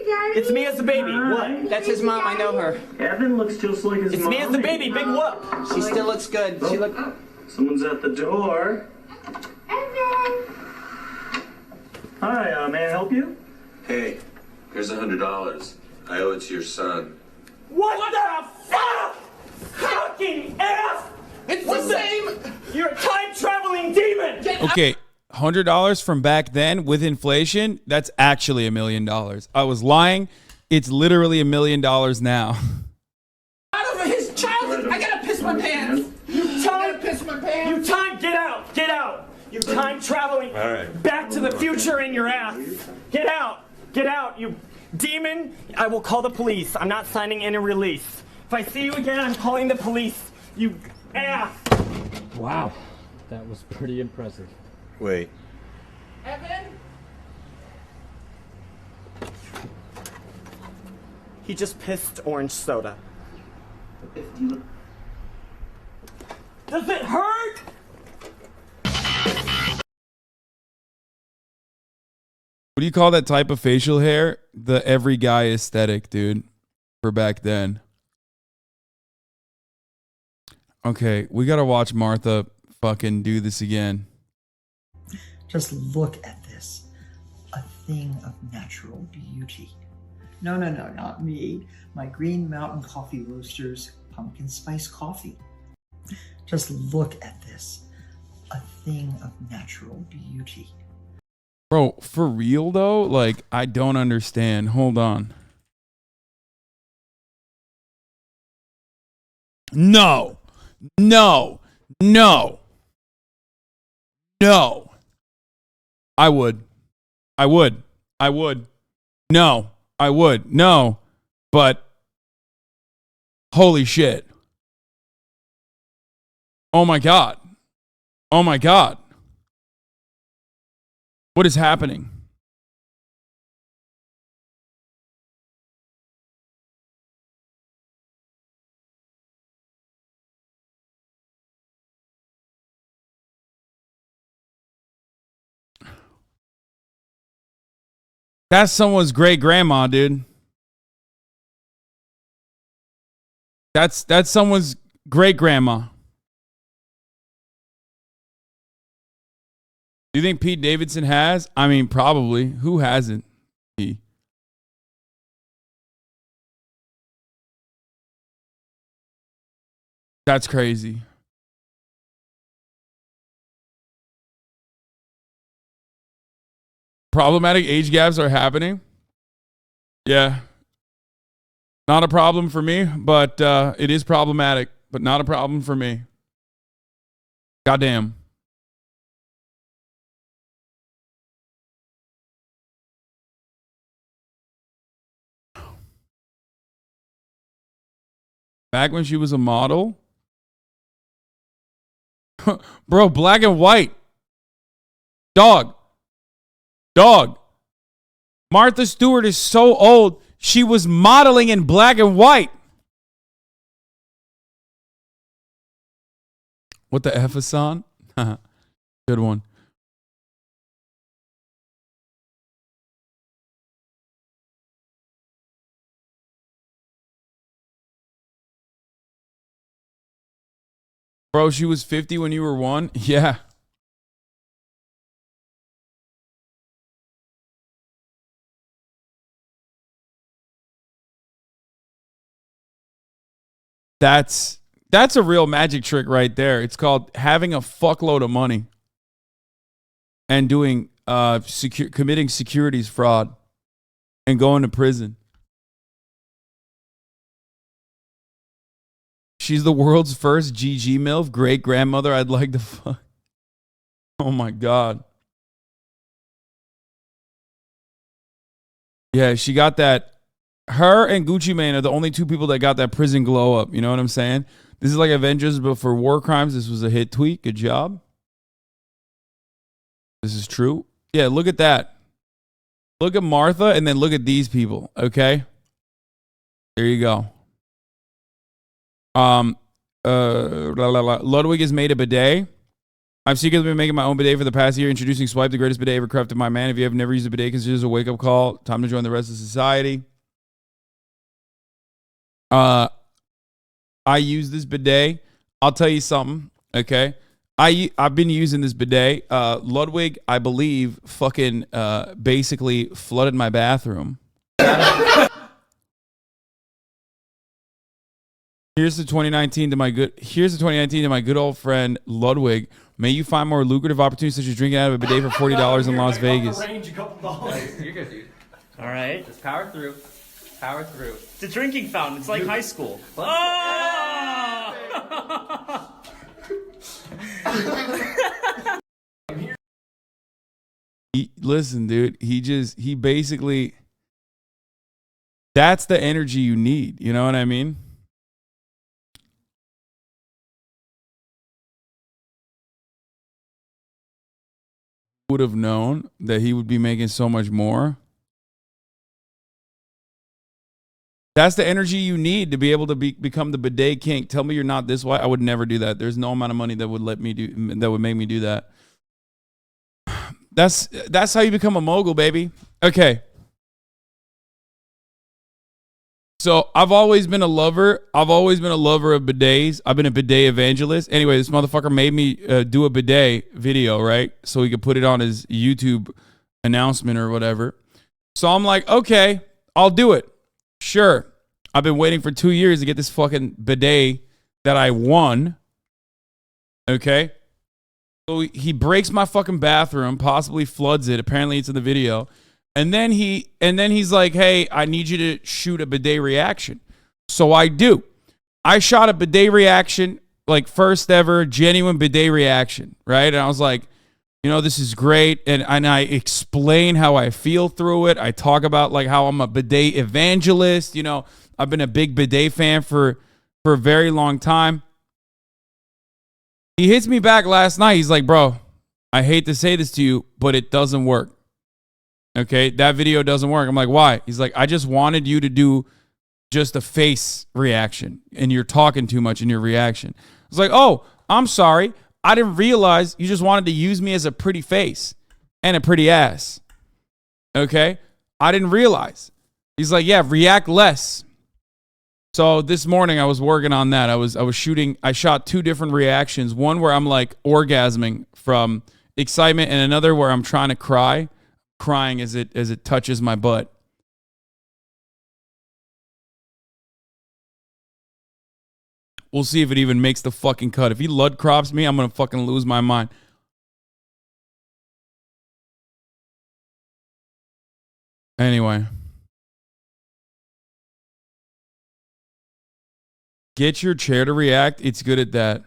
Daddy. It's me as the baby. What? That's his mom. I know her. Evan looks just like his It's mom. me as the baby. Big whoop. She still looks good. She look. Someone's at the door. Evan. Hi, may I help you? Hey, here's $100. I owe it to your son. What the fuck? Fucking F! It's the same. You're a time-traveling demon! Okay, $100 from back then with inflation, that's actually $1 million. I was lying. It's literally $1 million now. Out of his childhood. I gotta piss my pants. You time, Piss my pants. you time, get out, get out! You time-traveling, All right. back to the future in your ass! Get out, you demon! I will call the police. I'm not signing any release. If I see you again, I'm calling the police. You ass! Wow, that was pretty impressive. Wait. Evan. He just pissed orange soda. Does it hurt? What do you call that type of facial hair? The every guy aesthetic, dude, for back then. Okay, we gotta watch Martha fucking do this again. Just look at this. A thing of natural beauty. No, not me. My Green Mountain Coffee Roasters pumpkin spice coffee. Just look at this. A thing of natural beauty. Bro, for real though? Like, I don't understand. Hold on. No. No. No. No. I would. I would. I would. No. I would. No. But holy shit. Oh my God. Oh my God. What is happening? That's someone's great grandma, dude. That's someone's great grandma. Do you think Pete Davidson has? I mean, probably. Who hasn't? He. That's crazy. Problematic age gaps are happening. Yeah. Not a problem for me, but it is problematic, but not a problem for me. Goddamn. Back when she was a model? Bro, black and white. Dog. Martha Stewart is so old, she was modeling in black and white. What the F, Hasan? Good one. Bro, she was 50 when you were 1? Yeah. That's a real magic trick right there. It's called having a fuckload of money and doing committing securities fraud and going to prison. She's the world's first GG MILF, great grandmother I'd like to fuck. Oh my God. Yeah, she got that. Her and Gucci Mane are the only two people that got that prison glow up. You know what I'm saying? This is like Avengers, but for war crimes, this was a hit tweet. Good job. This is true. Yeah, look at that. Look at Martha and then look at these people. Okay? There you go. Ludwig has made a bidet. I've secretly been making my own bidet for the past year, introducing Swipe, the greatest bidet ever crafted by man. If you have never used a bidet, consider this a wake-up call. Time to join the rest of society. I use this bidet. I'll tell you something, okay? I've been using this bidet. Ludwig, I believe, fucking basically flooded my bathroom. Here's the 2019 to my good old friend Ludwig. May you find more lucrative opportunities such as drinking out of a bidet for $40 in Las Vegas. You're good, dude. All right. Just power through. Power through. It's a drinking fountain. It's like high school. Oh! Listen, dude. He basically. That's the energy you need. You know what I mean? Would have known that he would be making so much more. That's the energy you need to be able to become the bidet king. Tell me you're not this way. I would never do that. There's no amount of money that would make me do that. That's how you become a mogul, baby. Okay. So I've always been a lover. I've always been a lover of bidets. I've been a bidet evangelist. Anyway, this motherfucker made me do a bidet video, right? So he could put it on his YouTube announcement or whatever. So I'm like, okay, I'll do it. Sure. I've been waiting for 2 years to get this fucking bidet that I won. Okay. So he breaks my fucking bathroom, possibly floods it. Apparently it's in the video. And then he's like, hey, I need you to shoot a bidet reaction. So I do. I shot a bidet reaction, like first ever genuine bidet reaction, right? And I was like, you know, this is great. And I explain how I feel through it. I talk about like how I'm a bidet evangelist. You know, I've been a big bidet fan for a very long time. He hits me back last night. He's like, bro, I hate to say this to you, but it doesn't work. Okay, that video doesn't work. I'm like, why? He's like, I just wanted you to do just a face reaction, and you're talking too much in your reaction. I was like, oh, I'm sorry. I didn't realize you just wanted to use me as a pretty face and a pretty ass. Okay, I didn't realize. He's like, yeah, react less. So this morning I was working on that. I shot 2 different reactions. One where I'm like orgasming from excitement, and another where I'm trying to crying as it touches my butt. We'll see if it even makes the fucking cut. If he Lud crops me, I'm gonna fucking lose my mind. Anyway. Get your chair to react. It's good at that.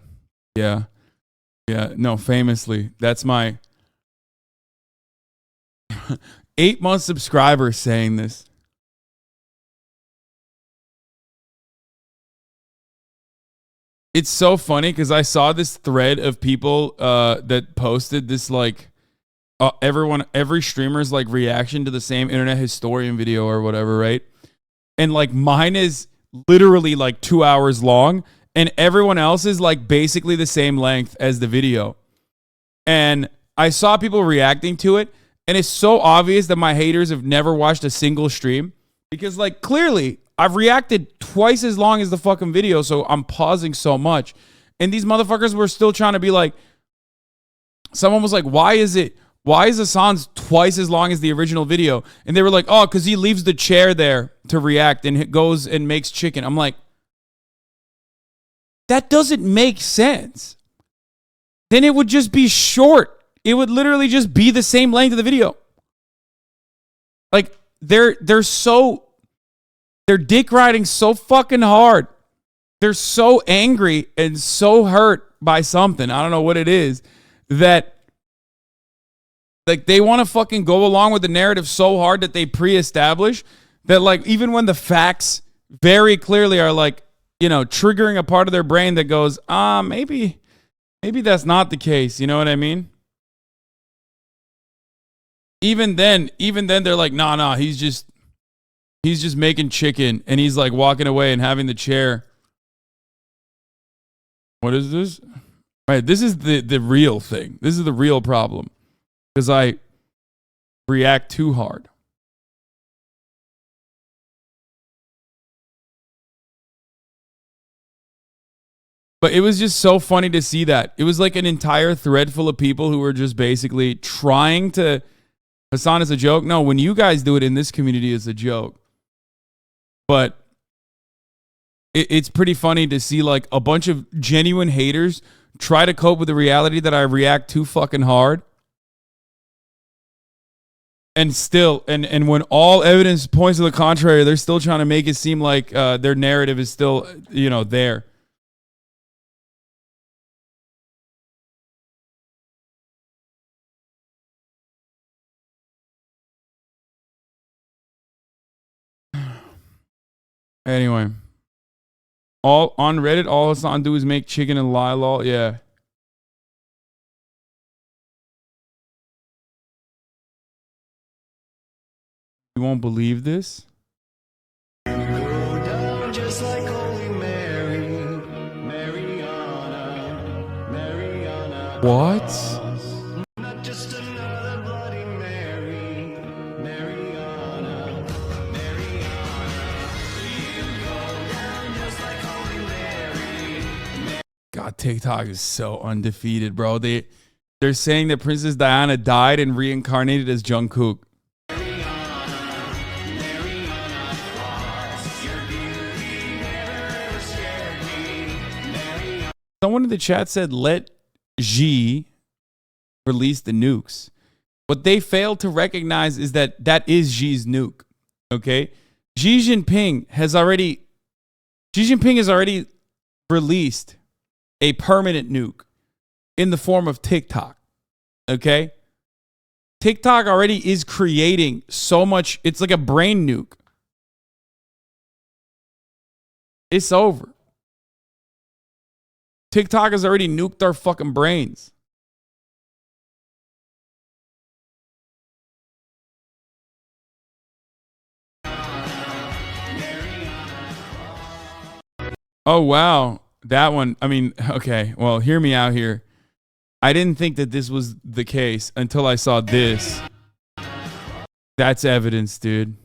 Yeah. Yeah. No, famously. That's my 8-month subscriber saying this. It's so funny because I saw this thread of people that posted this like every streamer's like reaction to the same internet historian video or whatever, right? And like mine is literally like 2 hours long, and everyone else is like basically the same length as the video. And I saw people reacting to it, and it's so obvious that my haters have never watched a single stream because like clearly I've reacted twice as long as the fucking video, so I'm pausing so much. And these motherfuckers were still trying to be like, someone was like, why is Hasan's twice as long as the original video? And they were like, oh, because he leaves the chair there to react and it goes and makes chicken. I'm like, that doesn't make sense. Then it would just be short. It would literally just be the same length of the video. Like, they're dick riding so fucking hard. They're so angry and so hurt by something. I don't know what it is that like they want to fucking go along with the narrative so hard that they pre-establish that like even when the facts very clearly are like, you know, triggering a part of their brain that goes, maybe that's not the case. You know what I mean? Even then they're like, nah, he's just making chicken, and he's like walking away and having the chair. What is this? Right, this is the real thing. This is the real problem. Because I react too hard. But it was just so funny to see that. It was like an entire thread full of people who were just basically trying to... Hasan is a joke. No, when you guys do it in this community, it's a joke. But it's pretty funny to see like a bunch of genuine haters try to cope with the reality that I react too fucking hard. And still, and when all evidence points to the contrary, they're still trying to make it seem like their narrative is still, you know, there. Anyway, all on Reddit, all Hasan do is make chicken and lie, lol. Yeah. You won't believe this? What? God, TikTok is so undefeated, bro. They're saying that Princess Diana died and reincarnated as Jungkook. Someone in the chat said, let Xi release the nukes. What they failed to recognize is that that is Xi's nuke. Okay? Xi Jinping has already released a permanent nuke in the form of TikTok. Okay? TikTok already is creating so much. It's like a brain nuke. It's over. TikTok has already nuked our fucking brains. Oh, wow. That one, I mean, okay. Well, hear me out here. I didn't think that this was the case until I saw this. That's evidence, dude.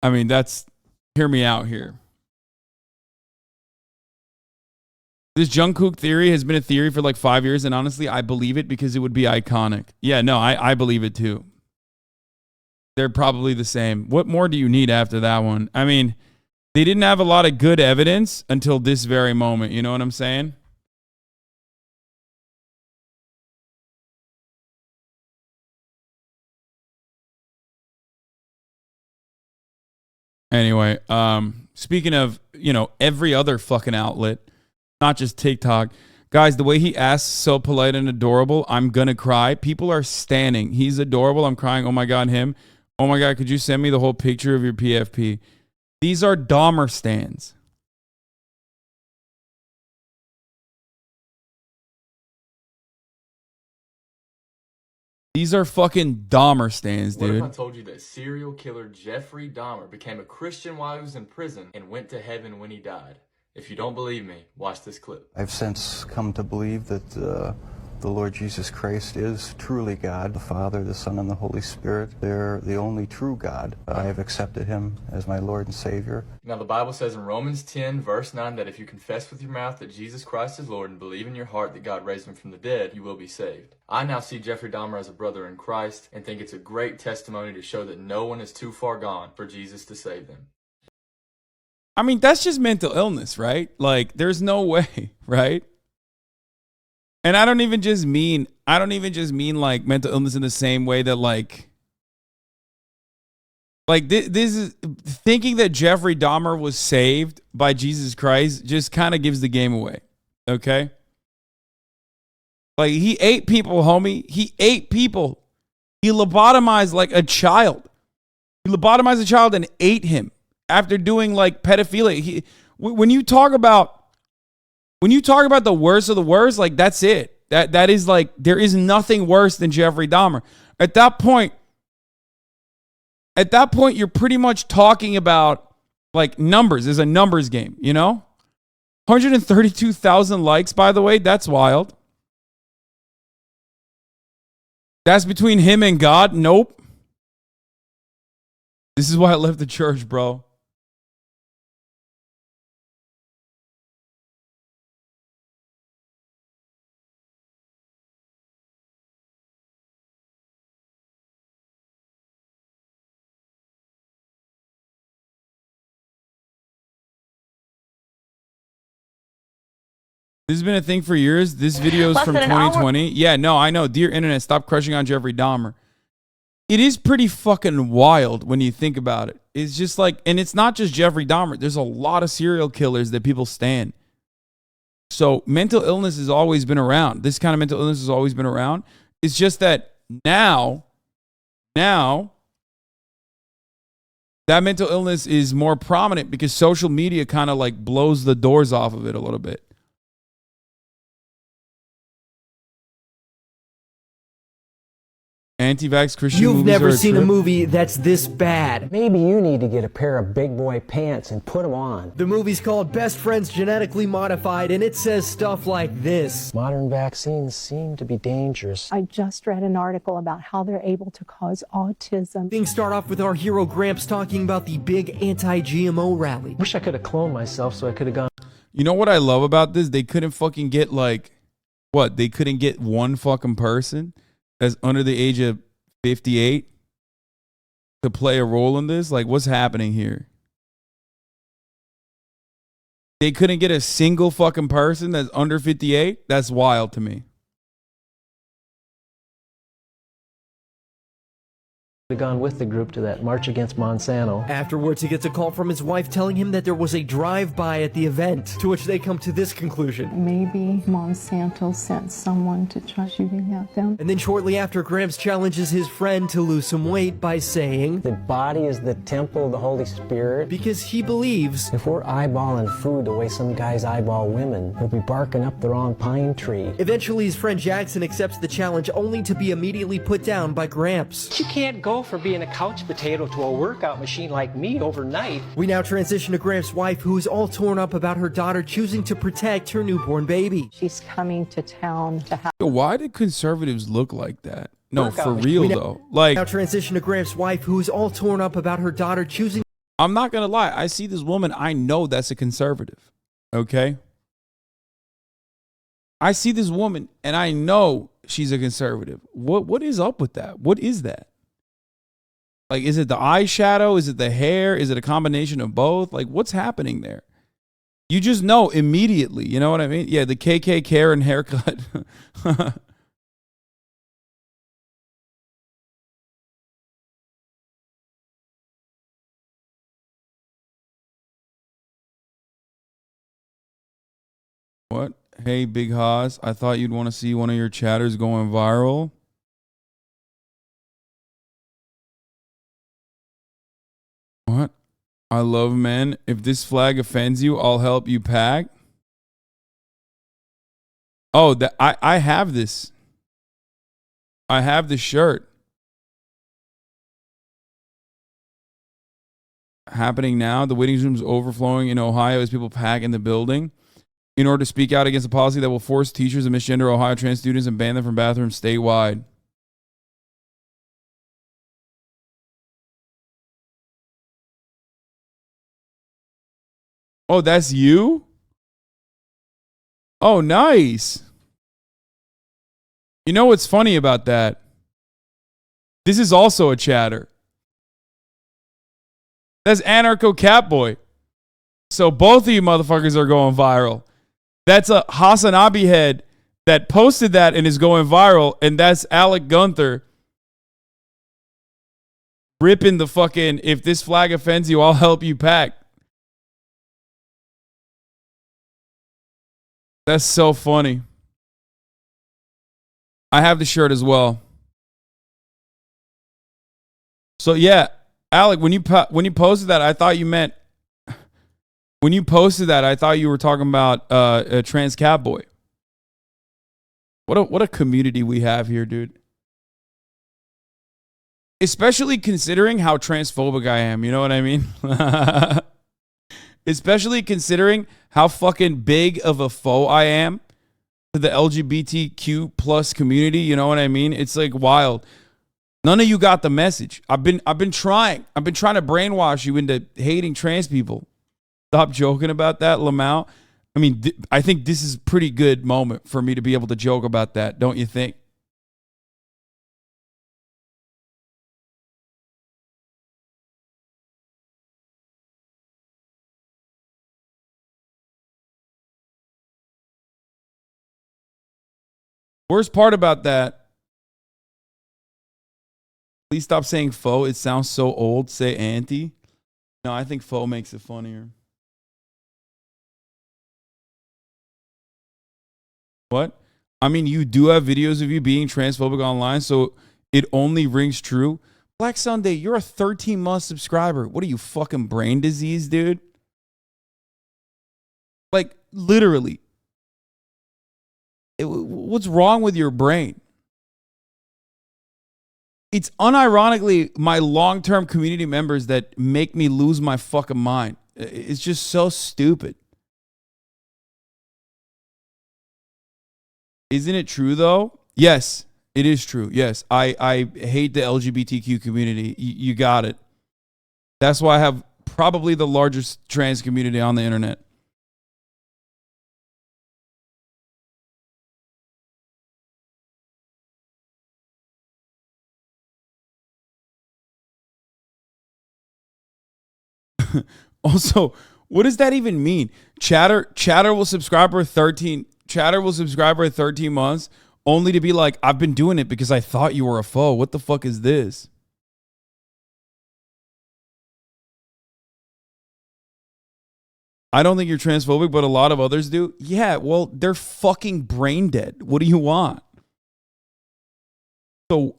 I mean, hear me out here. This Jungkook theory has been a theory for like 5 years, and honestly, I believe it because it would be iconic. Yeah, no, I believe it too. They're probably the same. What more do you need after that one? I mean, they didn't have a lot of good evidence until this very moment. You know what I'm saying? Anyway, speaking of, you know, every other fucking outlet, not just TikTok. Guys, the way he asks, so polite and adorable, I'm gonna cry. People are standing. He's adorable. I'm crying. Oh my God, him. Oh my God, could you send me the whole picture of your PFP? These are Dahmer Stans. These are fucking Dahmer Stans, dude. What if I told you that serial killer Jeffrey Dahmer became a Christian while he was in prison and went to heaven when he died? If you don't believe me, watch this clip. I've since come to believe that the Lord Jesus Christ is truly God, the Father, the Son, and the Holy Spirit. They're the only true God. I have accepted him as my Lord and Savior. Now, the Bible says in Romans 10, verse 9, that if you confess with your mouth that Jesus Christ is Lord and believe in your heart that God raised him from the dead, you will be saved. I now see Jeffrey Dahmer as a brother in Christ and think it's a great testimony to show that no one is too far gone for Jesus to save them. I mean, that's just mental illness, right? Like, there's no way, right? And I don't even just mean like mental illness in the same way that like this is thinking that Jeffrey Dahmer was saved by Jesus Christ just kind of gives the game away. Okay? Like, he ate people, homie. He ate people. He lobotomized like a child. He lobotomized a child and ate him after doing like pedophilia. When you talk about the worst of the worst, like, that's it. That is like, there is nothing worse than Jeffrey Dahmer. At that point, you're pretty much talking about like numbers. It's a numbers game, you know? 132,000 likes, by the way. That's wild. That's between him and God? Nope. This is why I left the church, bro. This has been a thing for years. This video is from 2020. Yeah, no, I know. Dear internet, stop crushing on Jeffrey Dahmer. It is pretty fucking wild when you think about it. It's just like, and it's not just Jeffrey Dahmer. There's a lot of serial killers that people stan. So mental illness has always been around. This kind of mental illness has always been around. It's just that now that mental illness is more prominent because social media kind of like blows the doors off of it a little bit. Anti-vax Christian You've movies never are a seen a trip. movie that's this bad. Maybe you need to get a pair of big boy pants and put them on. The movie's called Best Friends Genetically Modified, and it says stuff like this. Modern vaccines seem to be dangerous. I just read an article about how they're able to cause autism. Things start off with our hero Gramps talking about the big anti-GMO rally. Wish I could have cloned myself so I could have gone. You know what I love about this? They couldn't fucking get like, what? They couldn't get one fucking person that's under the age of 58 to play a role in this? Like, what's happening here? They couldn't get a single fucking person that's under 58? That's wild to me. Gone with the group to that march against Monsanto. Afterwards, he gets a call from his wife telling him that there was a drive-by at the event, to which they come to this conclusion. Maybe Monsanto sent someone to try shooting at them. And then shortly after, Gramps challenges his friend to lose some weight by saying, The body is the temple of the Holy Spirit. Because he believes, if we're eyeballing food the way some guys eyeball women, we'll be barking up the wrong pine tree. Eventually, his friend Jackson accepts the challenge, only to be immediately put down by Gramps. You can't go for being a couch potato to a workout machine like me overnight. We now transition to Gramps' wife, who is all torn up about her daughter choosing to protect her newborn baby. She's coming to town to have... Why did conservatives look like that? No, for real though. Like, now transition to Gramps' wife, who is all torn up about her daughter choosing... I'm not gonna lie. I see this woman. I know that's a conservative. Okay? I see this woman and I know she's a conservative. What is up with that? What is that? Like, is it the eyeshadow? Is it the hair? Is it a combination of both? Like, what's happening there? You just know immediately. You know what I mean? Yeah, the KK Karen haircut. What? Hey, Big Haas, I thought you'd want to see one of your chatters going viral. What? I love men. If this flag offends you, I'll help you pack. Oh, I have this. I have this shirt. Happening now. The waiting room's overflowing in Ohio as people pack in the building. In order to speak out against a policy that will force teachers and misgender Ohio trans students and ban them from bathrooms statewide. Oh, that's you? Oh, nice. You know what's funny about that? This is also a chatter. That's Anarcho Catboy. So both of you motherfuckers are going viral. That's a HasanAbi head that posted that and is going viral. And that's Alec Gunther ripping the fucking, if this flag offends you, I'll help you pack. That's so funny. I have the shirt as well. So yeah, Alec, when you posted that, I thought you meant, when you posted that, I thought you were talking about a trans catboy. What a community we have here, dude. Especially considering how transphobic I am, you know what I mean? Especially considering how fucking big of a foe I am to the LGBTQ plus community, you know what I mean? It's like wild. None of you got the message. I've been trying to brainwash you into hating trans people. Stop joking about that, Lamau. I mean, I think this is a pretty good moment for me to be able to joke about that, don't you think? Worst part about that, please stop saying faux. It sounds so old. Say anti. No, I think faux makes it funnier. What? I mean, you do have videos of you being transphobic online, so it only rings true. Black Sunday, you're a 13-month subscriber. What are you, fucking brain disease, dude? Like, literally. What's wrong with your brain? It's unironically my long-term community members that make me lose my fucking mind. It's just so stupid. Isn't it true, though? Yes, it is true. Yes, I hate the LGBTQ community. You got it. That's why I have probably the largest trans community on the internet. Also, what does that even mean? Chatter will subscribe for 13 months only to be like, I've been doing it because I thought you were a foe. What the fuck is this? I don't think you're transphobic, but a lot of others do. Yeah, well, they're fucking brain dead. What do you want? So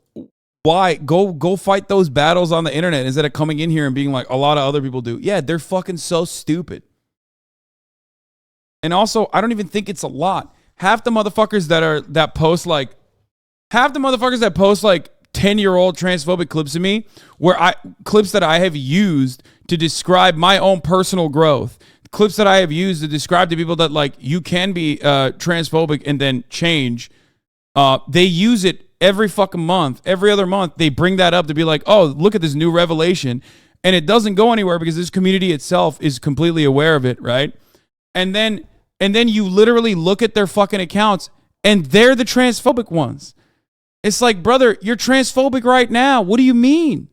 why go fight those battles on the internet instead of coming in here and being like a lot of other people do? Yeah, they're fucking so stupid. And also, I don't even think it's a lot. Half the motherfuckers that post like 10-year-old transphobic clips of me, clips that I have used to describe my own personal growth, clips that I have used to describe to people that like you can be transphobic and then change. They use it every fucking month, every other month. They bring that up to be like, oh, look at this new revelation, and it doesn't go anywhere because this community itself is completely aware of it, right? And then And then you literally look at their fucking accounts and they're the transphobic ones. It's like, brother, you're transphobic right now. What do you mean?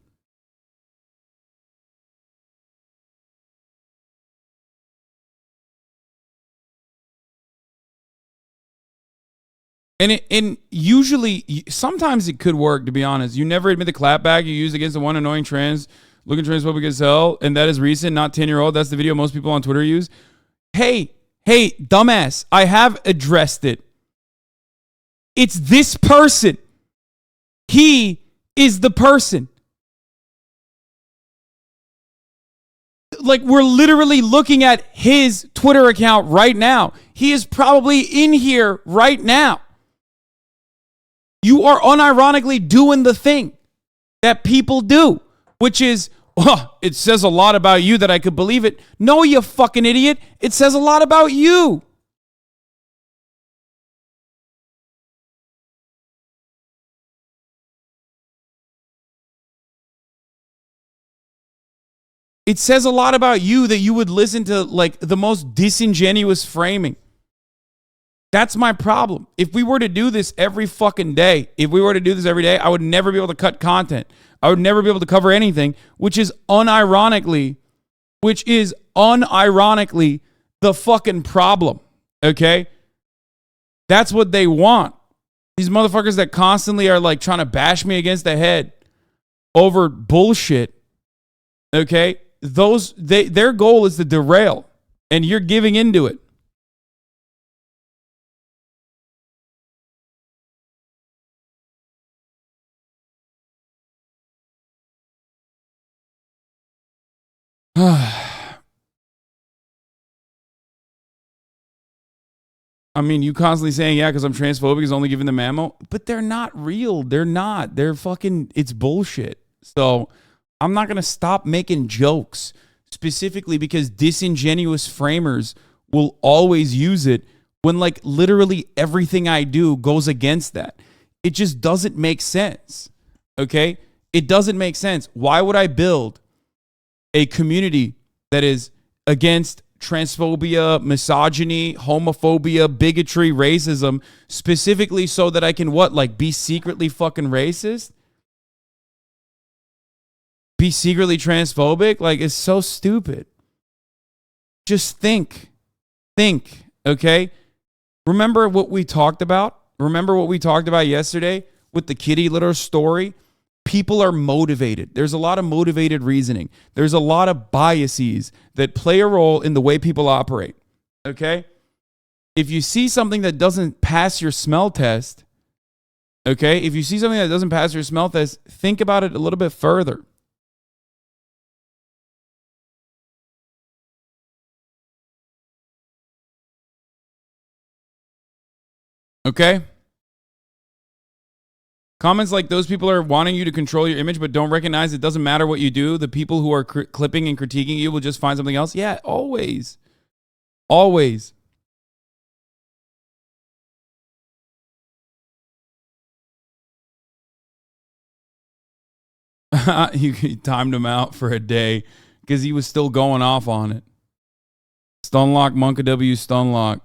And usually, sometimes it could work, to be honest. You never admit the clapback you used against the one annoying trans, looking transphobic as hell, and that is recent, not 10-year-old. That's the video most people on Twitter use. Hey, dumbass, I have addressed it. It's this person. He is the person. Like, we're literally looking at his Twitter account right now. He is probably in here right now. You are unironically doing the thing that people do, which is, it says a lot about you that I could believe it. No, you fucking idiot. It says a lot about you. It says a lot about you that you would listen to like the most disingenuous framing. That's my problem. If we were to do this every fucking day, I would never be able to cut content. I would never be able to cover anything, which is unironically the fucking problem. Okay? That's what they want. These motherfuckers that constantly are like trying to bash me against the head over bullshit. Okay? Their goal is to derail, and you're giving into it. I mean, you constantly saying, yeah, because I'm transphobic is only giving them ammo, but they're not real. They're not. They're fucking, it's bullshit. So I'm not going to stop making jokes specifically because disingenuous framers will always use it when like literally everything I do goes against that. It just doesn't make sense. Okay? It doesn't make sense. Why would I build a community that is against transphobia, misogyny, homophobia, bigotry, racism, specifically so that I can be secretly fucking racist? Be secretly transphobic? Like, it's so stupid. Just think, okay? Remember what we talked about? Remember what we talked about yesterday with the kitty litter story? People are motivated. There's a lot of motivated reasoning. There's a lot of biases that play a role in the way people operate. Okay? If you see something that doesn't pass your smell test, okay? If you see something that doesn't pass your smell test, think about it a little bit further. Okay? Comments like those people are wanting you to control your image but don't recognize it doesn't matter what you do. The people who are clipping and critiquing you will just find something else. Yeah, always. Always. You timed him out for a day because he was still going off on it. Stunlock, Monka W, Stunlock.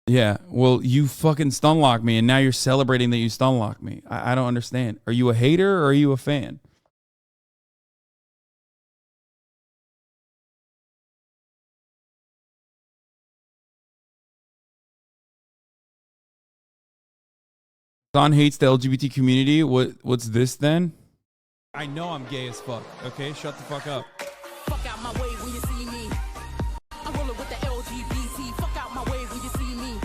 Yeah, well, you fucking stunlocked me, and now you're celebrating that you stunlocked me. I don't understand. Are you a hater or are you a fan? Don hates the LGBT community. What's this then? I know I'm gay as fuck. Okay, shut the fuck up. Fuck out my way when you see me. I'm rolling with the LGBT. Fuck out my way when you see me.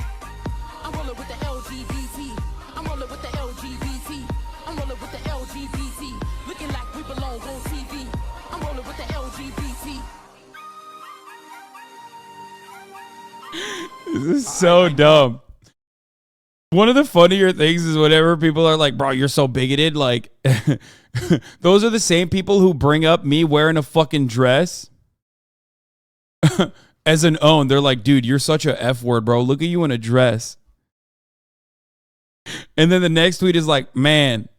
I'm rolling with the LGBT. I'm rolling with the LGBT. I'm rolling with the LGBT. Looking like we belong on TV. I'm rolling with the LGBT. This is so dumb. One of the funnier things is whenever people are like, bro, you're so bigoted. Like, those are the same people who bring up me wearing a fucking dress as an own. They're like, dude, you're such a F word, bro. Look at you in a dress. And then the next tweet is like, man.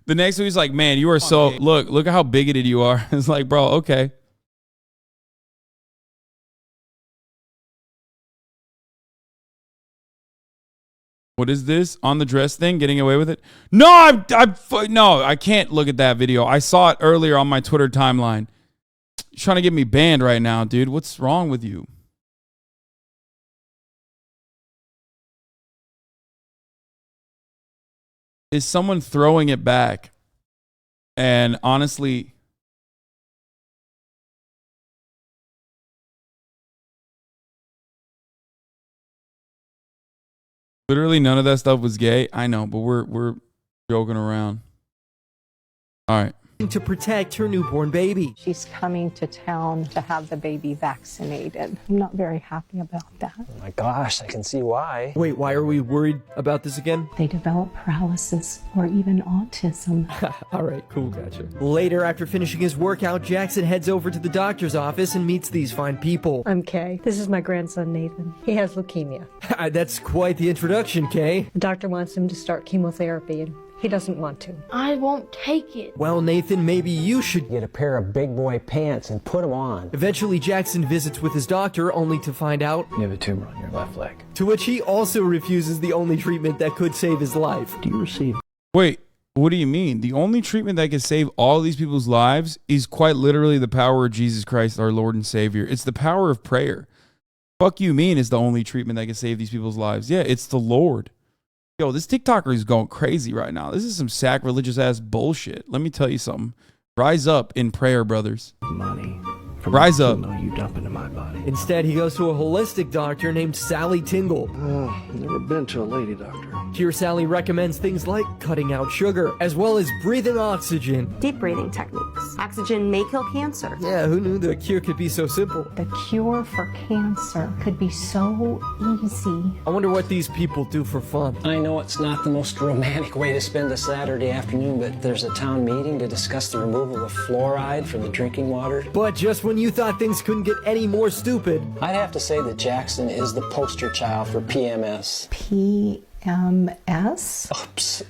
The next tweet is like, man, you are so, look at how bigoted you are. It's like, bro, okay. What is this? On the dress thing? Getting away with it? No, no, I can't look at that video. I saw it earlier on my Twitter timeline. You're trying to get me banned right now, dude. What's wrong with you? Is someone throwing it back? And honestly, literally none of that stuff was gay. I know, but we're joking around. All right. To protect her newborn baby. She's coming to town to have the baby vaccinated. I'm not very happy about that. Oh my gosh, I can see why. Wait, why are we worried about this again? They develop paralysis or even autism. All right, cool, gotcha. Later, after finishing his workout, Jackson heads over to the doctor's office and meets these fine people. I'm Kay. This is my grandson, Nathan. He has leukemia. That's quite the introduction, Kay. The doctor wants him to start chemotherapy, and he doesn't want to. I won't take it. Well, Nathan, maybe you should Get a pair of big boy pants and put them on. Eventually, Jackson visits with his doctor, only to find out You have a tumor on your left leg. to which he also refuses the only treatment that could save his life. Do you receive? Wait, what do you mean? The only treatment that can save all these people's lives is quite literally the power of Jesus Christ, our Lord and Savior. It's the power of prayer. Fuck you mean is the only treatment that can save these people's lives? Yeah, it's the Lord. Yo, this TikToker is going crazy right now. This is some sacrilegious ass bullshit. Let me tell you something. Rise up in prayer, brothers. Money. Rise up. You dump into my body. Instead, he goes to a holistic doctor named Sally Tingle. Never been to a lady doctor. Here, Sally recommends things like cutting out sugar, as well as breathing oxygen. Deep breathing techniques. Oxygen may kill cancer. Yeah, who knew the cure could be so simple? The cure for cancer could be so easy. I wonder what these people do for fun. I know it's not the most romantic way to spend a Saturday afternoon, but there's a town meeting to discuss the removal of fluoride from the drinking water. But just when you thought things couldn't get any more stupid, I'd have to say that Jackson is the poster child for PMS. PMS? Oops.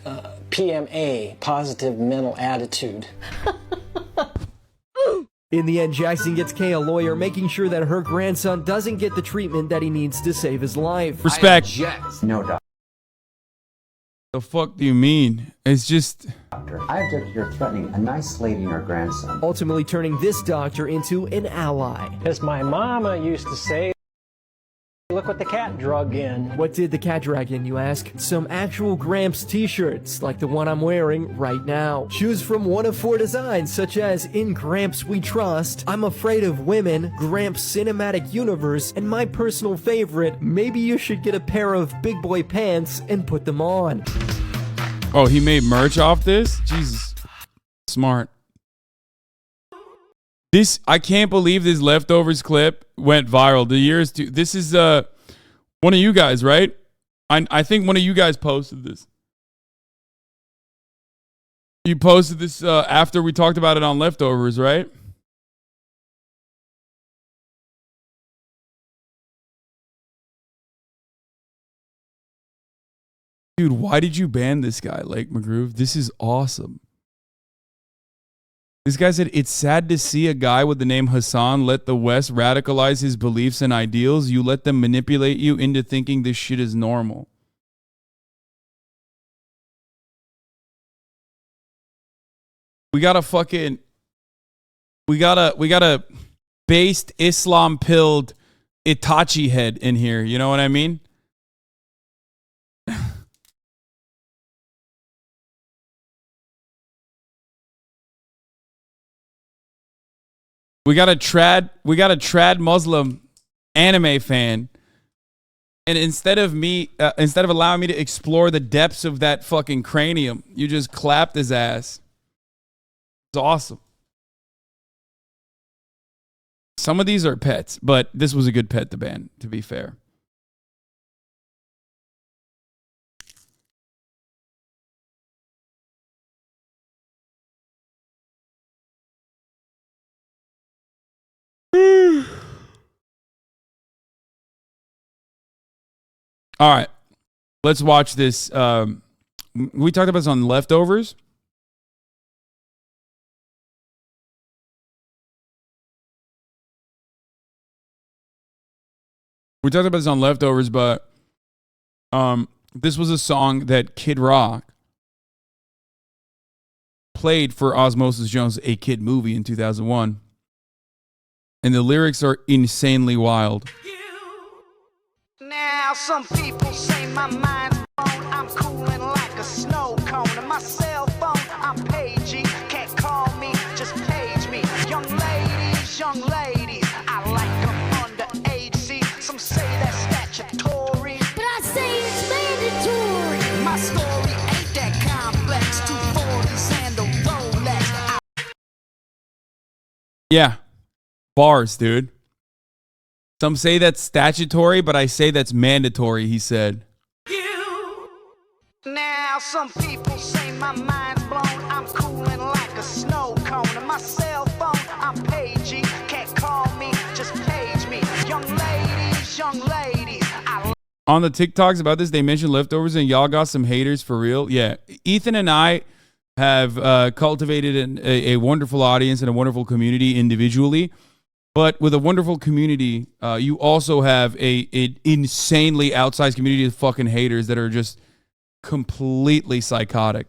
PMA, positive mental attitude. in the end, Jackson gets Kay a lawyer, making sure that her grandson doesn't get the treatment that he needs to save his life. Respect. No, doctor. The fuck do you mean? It's just... I object to your threatening a nice lady and her grandson. Ultimately turning this doctor into an ally. As my mama used to say, look what the cat drug in. What did the cat drag in, you ask? Some actual Gramps t-shirts, like the one I'm wearing right now. Choose from one of 4 designs, such as In Gramps We Trust, I'm Afraid of Women, Gramps Cinematic Universe, and my personal favorite, maybe you should get a pair of big boy pants and put them on. Oh, he made merch off this? Jesus. Smart. I can't believe this leftovers clip went viral. This is one of you guys, right? I think one of you guys posted this. You posted this after we talked about it on leftovers, right? Dude, why did you ban this guy, Lake McGroove? This is awesome. This guy said, it's sad to see a guy with the name Hasan let the West radicalize his beliefs and ideals. You let them manipulate you into thinking this shit is normal. We got a based Islam pilled Itachi head in here. You know what I mean? We got a trad Muslim anime fan, and instead of allowing me to explore the depths of that fucking cranium, you just clapped his ass. It's awesome. Some of these are pets, but this was a good pet to ban, to be fair. All right, let's watch this. We talked about this on leftovers. We talked about this on leftovers, but this was a song that Kid Rock played for Osmosis Jones, A Kid movie in 2001. And the lyrics are insanely wild. Now some people say my mind's blown. I'm cooling like a snow cone. And my cell phone, I'm pagey. Can't call me, just page me. Young ladies, I like them underage. See, some say that's statutory, but I say it's mandatory. My story ain't that complex. 240s and a Rolex. Yeah. Bars, dude. Some say that's statutory, but I say that's mandatory, he said. Now some people say my mind's blown. I'm cooling like a snow cone. And my cell phone, I'm pagey. Can't call me, just page me. Young ladies, On the TikToks about this, they mentioned leftovers, and y'all got some haters for real. Yeah, Ethan and I have cultivated a wonderful audience and a wonderful community individually. But with a wonderful community, you also have an insanely outsized community of fucking haters that are just completely psychotic.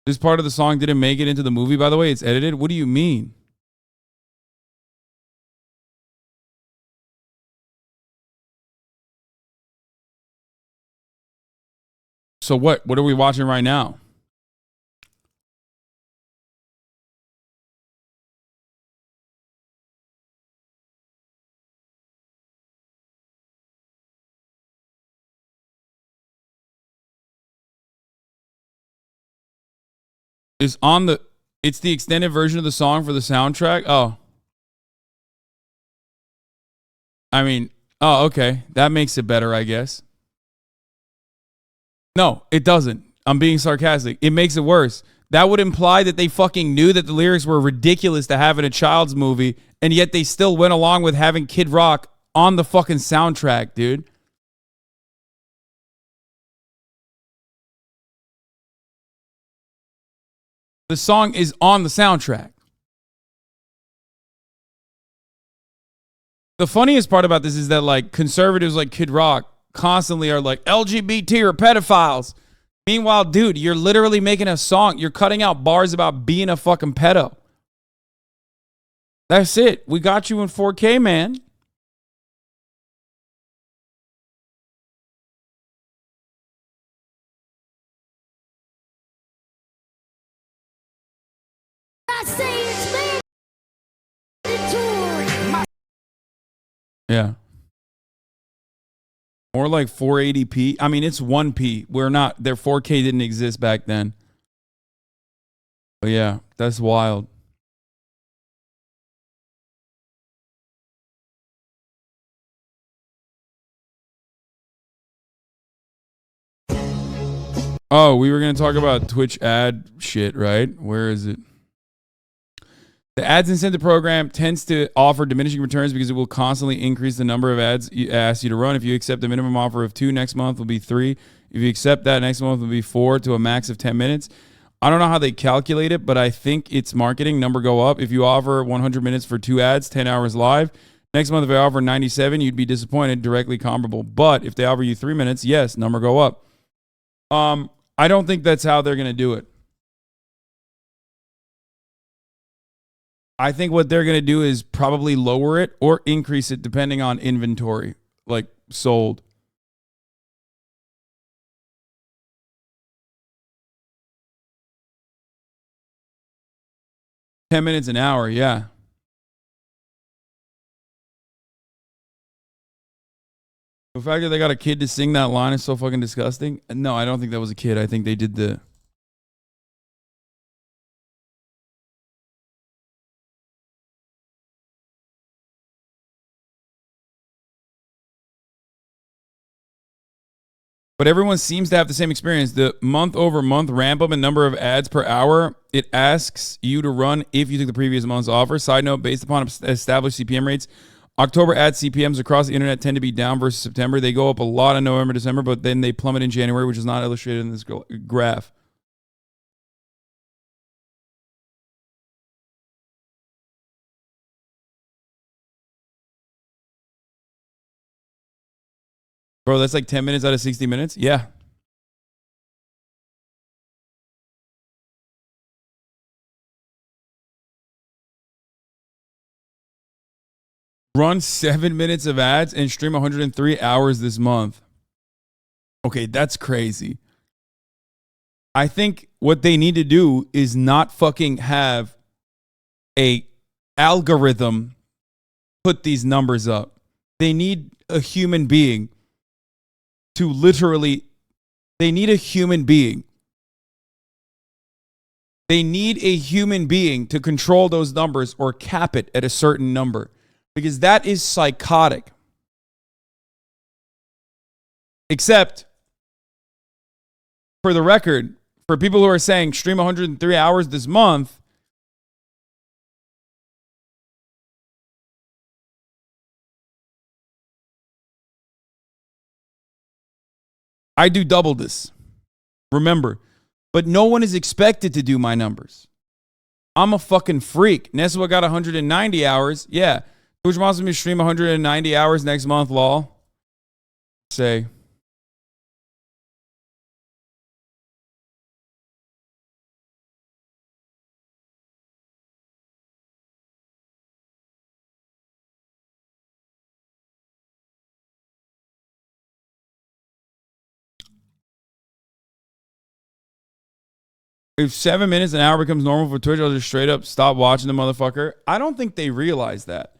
This part of the song didn't make it into the movie, by the way. It's edited. What do you mean? So what? What are we watching right now? It's the extended version of the song for the soundtrack. Oh. I mean, oh, okay. That makes it better, I guess. No, it doesn't. I'm being sarcastic. It makes it worse. That would imply that they fucking knew that the lyrics were ridiculous to have in a child's movie, and yet they still went along with having Kid Rock on the fucking soundtrack, dude. The song is on the soundtrack. The funniest part about this is that, like, conservatives like Kid Rock constantly are like, LGBT or pedophiles. Meanwhile, dude, you're literally making a song. You're cutting out bars about being a fucking pedo. That's it. We got you in 4K, man. Yeah. More like 480p. I mean, it's 1p. Their 4K didn't exist back then. But yeah, that's wild. Oh, we were going to talk about Twitch ad shit, right? Where is it? The ads incentive program tends to offer diminishing returns because it will constantly increase the number of ads it asks you to run. If you accept a minimum offer of 2, next month will be 3. If you accept that, next month will be 4 to a max of 10 minutes. I don't know how they calculate it, but I think it's marketing. Number go up. If you offer 100 minutes for 2 ads, 10 hours live. Next month, if I offer 97, you'd be disappointed, directly comparable. But if they offer you 3 minutes, yes, number go up. I don't think that's how they're going to do it. I think what they're going to do is probably lower it or increase it depending on inventory, like sold. $10 an hour, yeah. The fact that they got a kid to sing that line is so fucking disgusting. No, I don't think that was a kid. I think they did the... But everyone seems to have the same experience. The month-over-month ramp-up in number of ads per hour, it asks you to run if you took the previous month's offer. Side note, based upon established CPM rates, October ad CPMs across the internet tend to be down versus September. They go up a lot in November, December, but then they plummet in January, which is not illustrated in this graph. Bro, that's like 10 minutes out of 60 minutes? Yeah. Run 7 minutes of ads and stream 103 hours this month. Okay, that's crazy. I think what they need to do is not fucking have a algorithm put these numbers up. They need a human being to literally, they need a human being. They need a human being to control those numbers or cap it at a certain number, because that is psychotic. Except, for the record, for people who are saying stream 103 hours this month, I do double this. Remember, but no one is expected to do my numbers. I'm a fucking freak. Neswa got 190 hours. Yeah. Twitch wants me to stream 190 hours next month, lol. Say. If 7 minutes an hour becomes normal for Twitch, I'll just straight up stop watching the motherfucker. I don't think they realize that.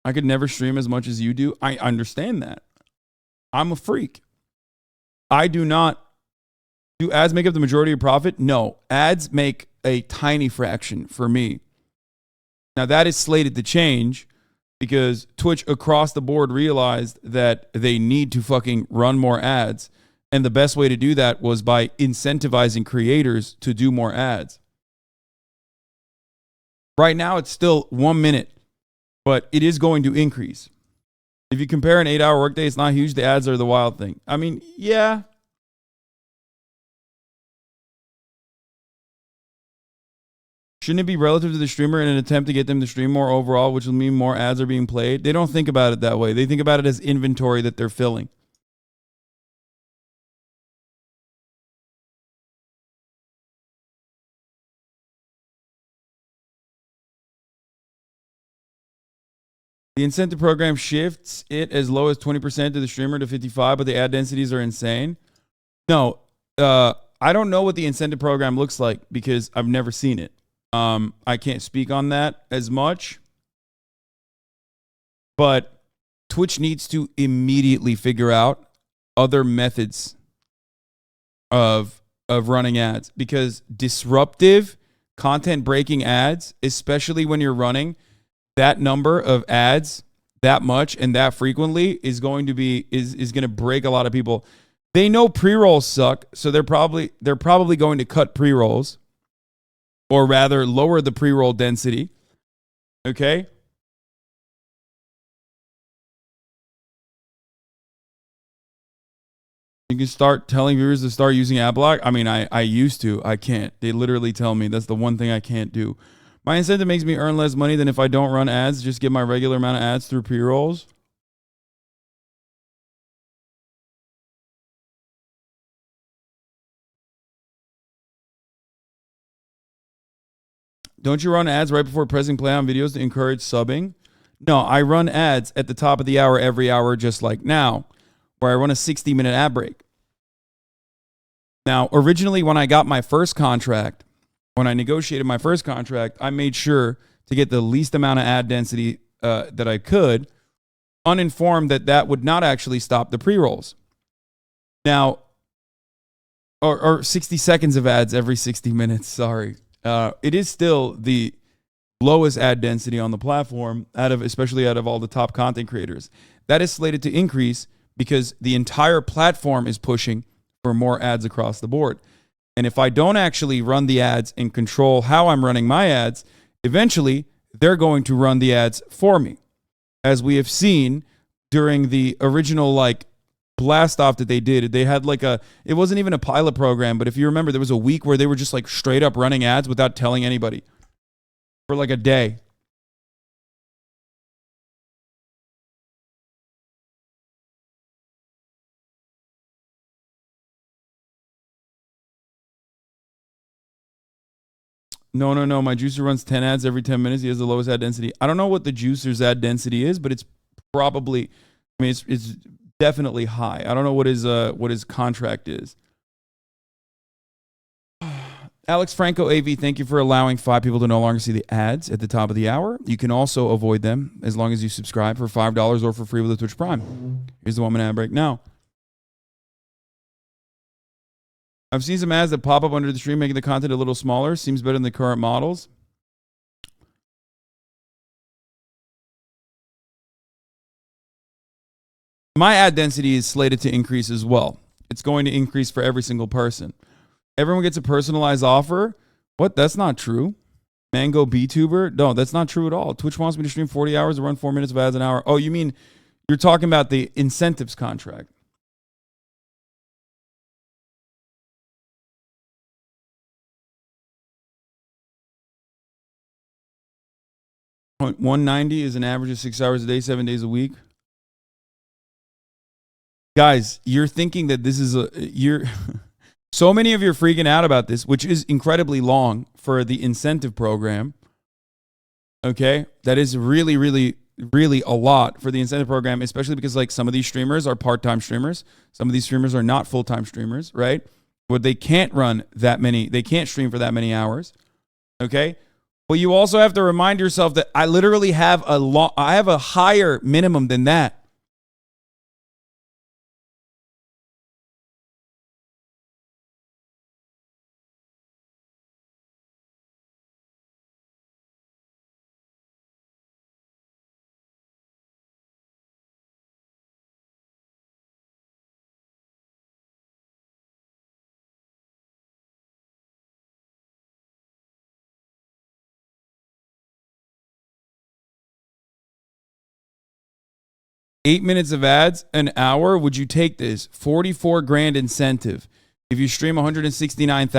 I could never stream as much as you do. I understand that. I'm a freak. I do not. Do ads make up the majority of profit? No. Ads make a tiny fraction for me. Now that is slated to change because Twitch across the board realized that they need to fucking run more ads. And the best way to do that was by incentivizing creators to do more ads. Right now, it's still 1 minute, but it is going to increase. If you compare an 8-hour workday, it's not huge. The ads are the wild thing. I mean, yeah. Shouldn't it be relative to the streamer in an attempt to get them to stream more overall, which will mean more ads are being played? They don't think about it that way. They think about it as inventory that they're filling. The incentive program shifts it as low as 20% to the streamer to 55%, but the ad densities are insane. No, I don't know what the incentive program looks like because I've never seen it. I can't speak on that as much. But Twitch needs to immediately figure out other methods of running ads, because disruptive content breaking ads, especially when you're running that number of ads that much and that frequently, is going to be is going to break a lot of people. They know pre-rolls suck, so they're probably going to cut pre-rolls, or rather lower the pre-roll density. Okay? You can start telling viewers to start using ad block. I mean, I used to. I can't. They literally tell me that's the one thing I can't do. My incentive makes me earn less money than if I don't run ads, just get my regular amount of ads through pre-rolls. Don't you run ads right before pressing play on videos to encourage subbing? No, I run ads at the top of the hour every hour, just like now, where I run a 60-minute ad break. Now, originally when I got my first contract, when I negotiated my first contract, I made sure to get the least amount of ad density that I could, uninformed that that would not actually stop the pre-rolls. Now, or 60 seconds of ads every 60 minutes, sorry. It is still the lowest ad density on the platform, especially out of all the top content creators. That is slated to increase because the entire platform is pushing for more ads across the board. And if I don't actually run the ads and control how I'm running my ads, eventually they're going to run the ads for me. As we have seen during the original blast off that they did, they had it wasn't even a pilot program, but if you remember, there was a week where they were just straight up running ads without telling anybody for a day. No. My juicer runs 10 ads every 10 minutes. He has the lowest ad density. I don't know what the juicer's ad density is, but it's probably, I mean, it's definitely high. I don't know what his contract is. Alex Franco AV, thank you for allowing 5 people to no longer see the ads at the top of the hour. You can also avoid them as long as you subscribe for $5 or for free with a Twitch Prime. Here's the 1 minute ad break now. I've seen some ads that pop up under the stream, making the content a little smaller. Seems better than the current models. My ad density is slated to increase as well. It's going to increase for every single person. Everyone gets a personalized offer. What? That's not true. Mango BTuber? No, that's not true at all. Twitch wants me to stream 40 hours to run 4 minutes of ads an hour. Oh, you mean you're talking about the incentives contract? $190 is an average of 6 hours a day, 7 days a week. Guys, you're thinking that this is so many of you are freaking out about this, which is incredibly long for the incentive program. Okay, that is really, really, really a lot for the incentive program, especially because like some of these streamers are part-time streamers. Some of these streamers are not full-time streamers, right? But they can't run that many. They can't stream for that many hours. Okay. But you also have to remind yourself that I literally have I have a higher minimum than that. $8 minutes of ads an hour. Would you take this? 44 grand incentive. If you stream 169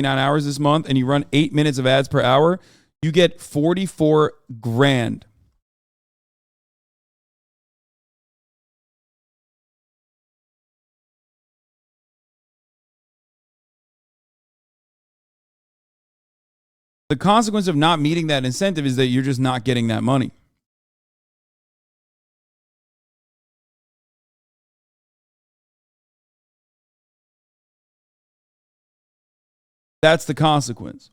hours this month and you run 8 minutes of ads per hour, you get 44 grand. The consequence of not meeting that incentive is that you're just not getting that money. That's the consequence.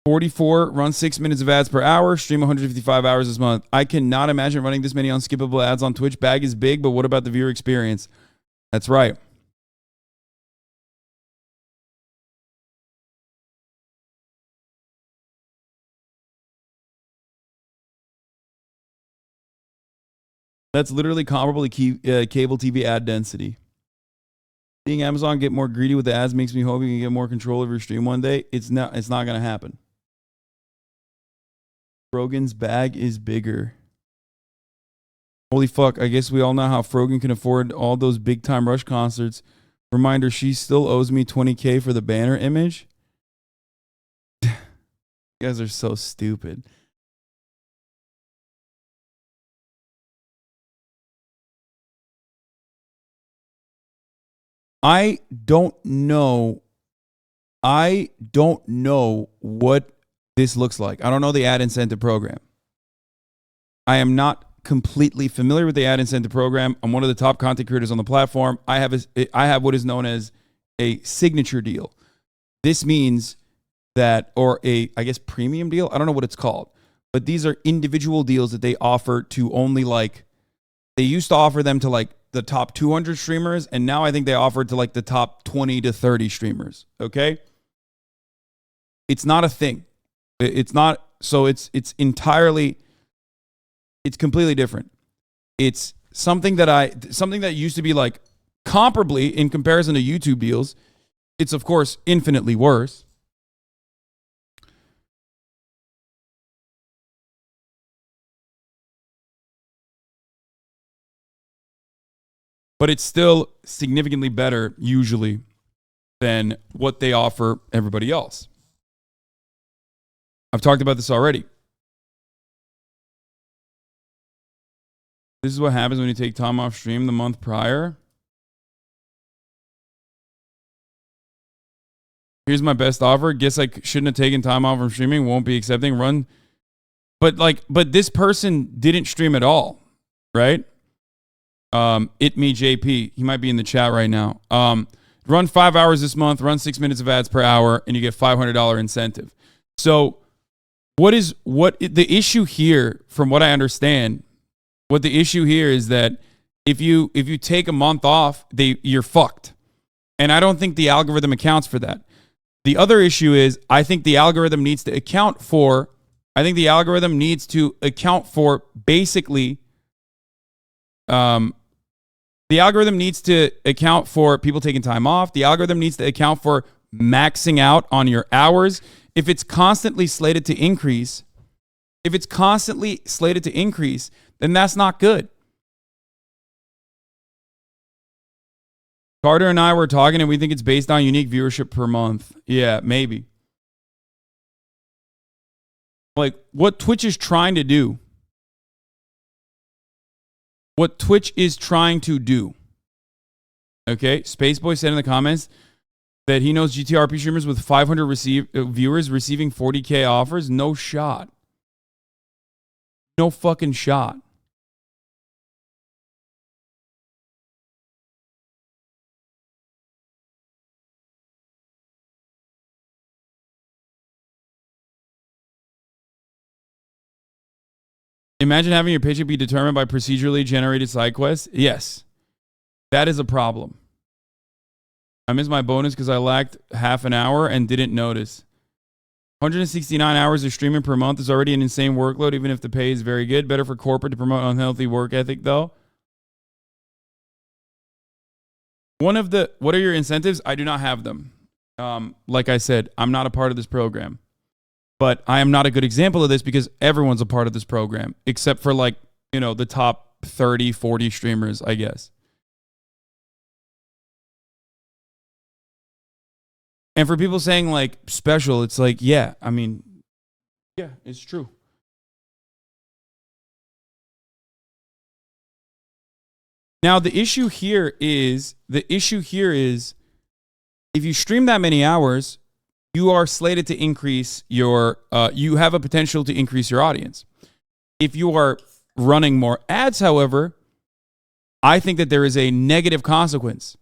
Run 6 minutes of ads per hour, stream 155 hours this month. I cannot imagine running this many unskippable ads on Twitch. Bag is big, but what about the viewer experience? That's right. That's literally comparable to cable TV ad density. Seeing Amazon get more greedy with the ads makes me hope you can get more control over your stream one day. It's not going to happen. Frogan's bag is bigger. Holy fuck, I guess we all know how Frogan can afford all those big time Rush concerts. Reminder, she still owes me $20K for the banner image. You guys are so stupid. I don't know what this looks like. I don't know the ad incentive program. I am not completely familiar with the ad incentive program. I'm one of the top content creators on the platform. I have what is known as a signature deal. This means that, or I guess premium deal. I don't know what it's called, but these are individual deals that they offer to only they used to offer them to the top 200 streamers, and now I think they offer it to the top 20 to 30 streamers. Okay, it's not a thing. It's not. So it's entirely. It's completely different. It's something that used to be comparably in comparison to YouTube deals. It's of course infinitely worse. But it's still significantly better, usually, than what they offer everybody else. I've talked about this already. This is what happens when you take time off stream the month prior. Here's my best offer. Guess I shouldn't have taken time off from streaming. Won't be accepting. Run. But this person didn't stream at all, right? It me JP. He might be in the chat right now. Run 5 hours this month. Run 6 minutes of ads per hour, and you get $500 incentive. So, what the issue here? From what I understand, what the issue here is that if you take a month off, you're fucked, and I don't think the algorithm accounts for that. The other issue is I think the algorithm needs to account for. I think the algorithm needs to account for basically. The algorithm needs to account for people taking time off. The algorithm needs to account for maxing out on your hours. If it's constantly slated to increase, then that's not good. Carter and I were talking, and we think it's based on unique viewership per month. Yeah, maybe. Like, what Twitch is trying to do. Okay, Spaceboy said in the comments that he knows GTRP streamers with 500 viewers receiving 40K offers. No shot. No fucking shot. Imagine having your paycheck be determined by procedurally generated side quests. Yes, that is a problem. I missed my bonus because I lacked half an hour and didn't notice. 169 hours of streaming per month is already an insane workload, even if the pay is very good. Better for corporate to promote unhealthy work ethic, though. What are your incentives? I do not have them. Like I said, I'm not a part of this program. But I am not a good example of this because everyone's a part of this program, except for the top 30, 40 streamers, I guess. And for people saying special, it's yeah, it's true. Now, the issue here is if you stream that many hours, you are slated to increase you have a potential to increase your audience. If you are running more ads, however, I think that there is a negative consequence.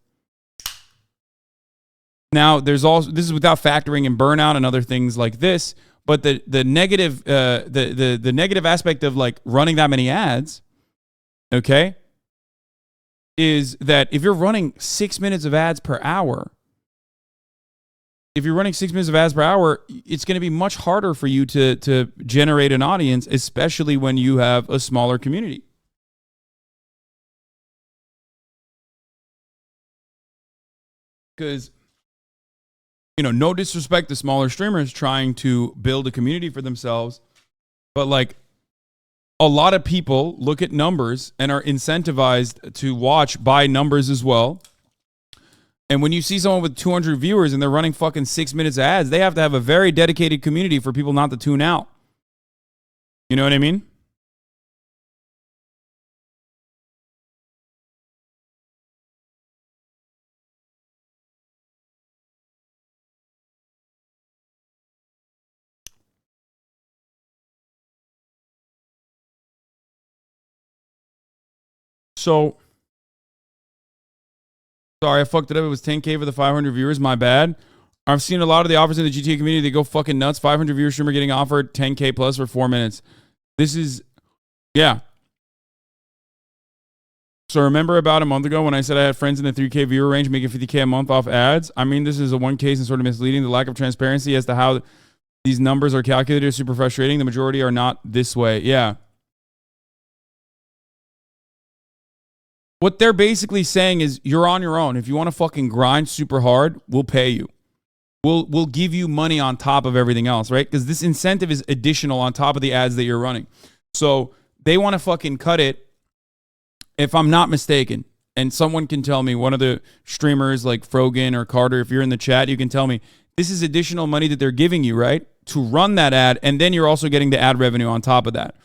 Now, this is without factoring in burnout and other things like this, but the negative the negative aspect of running that many ads, okay, is that if you're running 6 minutes of ads per hour, it's going to be much harder for you to generate an audience, especially when you have a smaller community. Because, no disrespect to smaller streamers trying to build a community for themselves, but a lot of people look at numbers and are incentivized to watch by numbers as well. And when you see someone with 200 viewers and they're running fucking 6 minutes of ads, they have to have a very dedicated community for people not to tune out. You know what I mean? So, sorry, I fucked it up. It was 10K for the 500 viewers. My bad. I've seen a lot of the offers in the GTA community. They go fucking nuts. 500 viewer streamer getting offered 10K plus for 4 minutes. This is, yeah. So remember about a month ago when I said I had friends in the 3K viewer range making 50K a month off ads? I mean, this is a one case and sort of misleading. The lack of transparency as to how these numbers are calculated is super frustrating. The majority are not this way. Yeah. What they're basically saying is you're on your own. If you want to fucking grind super hard, we'll pay you. We'll give you money on top of everything else, right? Because this incentive is additional on top of the ads that you're running. So they want to fucking cut it, if I'm not mistaken. And someone can tell me, one of the streamers like Frogan or Carter, if you're in the chat, you can tell me, this is additional money that they're giving you, right? to run that ad, and then you're also getting the ad revenue on top of that,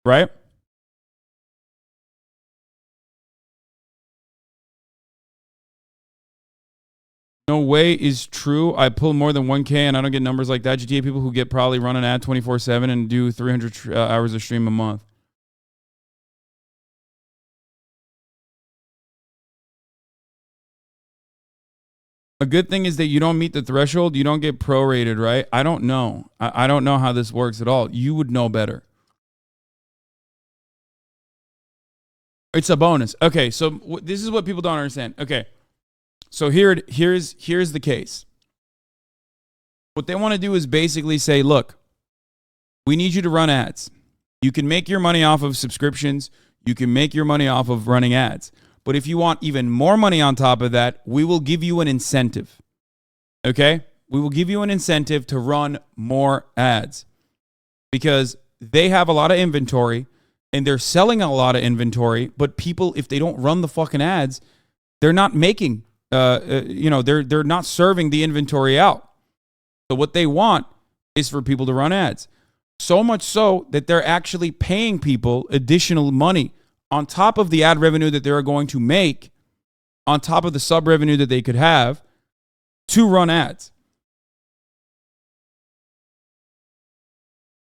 right? No way is true. I pull more than 1K and I don't get numbers like that. GTA people who get probably run an ad 24/7 and do 300 hours of stream a month. A good thing is that you don't meet the threshold. You don't get prorated, right? I don't know. I don't know how this works at all. You would know better. It's a bonus. Okay, so this is what people don't understand. Okay, so here's the case. What they want to do is basically say, look, we need you to run ads. You can make your money off of subscriptions. You can make your money off of running ads. But if you want even more money on top of that, we will give you an incentive. Okay? We will give you an incentive to run more ads because they have a lot of inventory and they're selling a lot of inventory, but people, if they don't run the fucking ads, they're not making, they're not serving the inventory out. So what they want is for people to run ads. So much so that they're actually paying people additional money on top of the ad revenue that they're going to make, on top of the sub revenue that they could have, to run ads.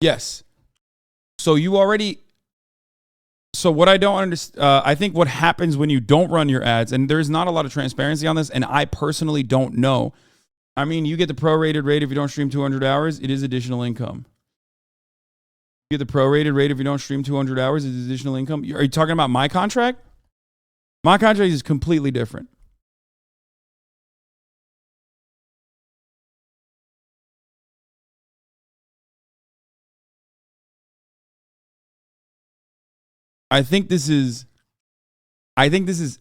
Yes. So what I don't understand, I think what happens when you don't run your ads, and there's not a lot of transparency on this, and I personally don't know. I mean, you get the prorated rate if you don't stream 200 hours, it is additional income. You get the prorated rate if you don't stream 200 hours, it's additional income. Are you talking about my contract? My contract is completely different. I think this is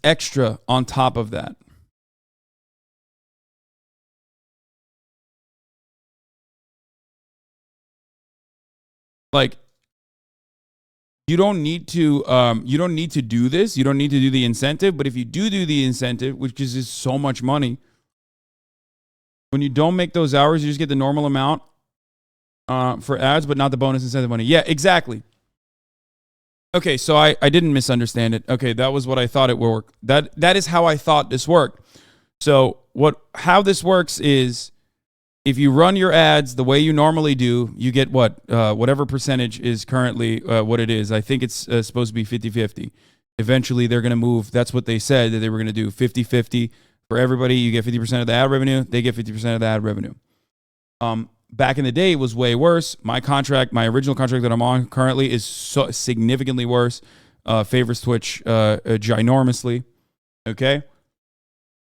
extra on top of that. Like, you don't need to do this. You don't need to do the incentive. But if you do the incentive, which is just so much money, when you don't make those hours, you just get the normal amount for ads, but not the bonus incentive money. Yeah, exactly. Okay, so I didn't misunderstand it. Okay, that was what I thought it would work. That is how I thought this worked. So how this works is, if you run your ads the way you normally do, you get whatever percentage is currently what it is. I think it's supposed to be 50-50. Eventually, they're going to move. That's what they said that they were going to do. 50-50 for everybody. You get 50% of the ad revenue. They get 50% of the ad revenue. Back in the day, it was way worse. My original contract that I'm on currently is so significantly worse. Favors Twitch ginormously. Okay?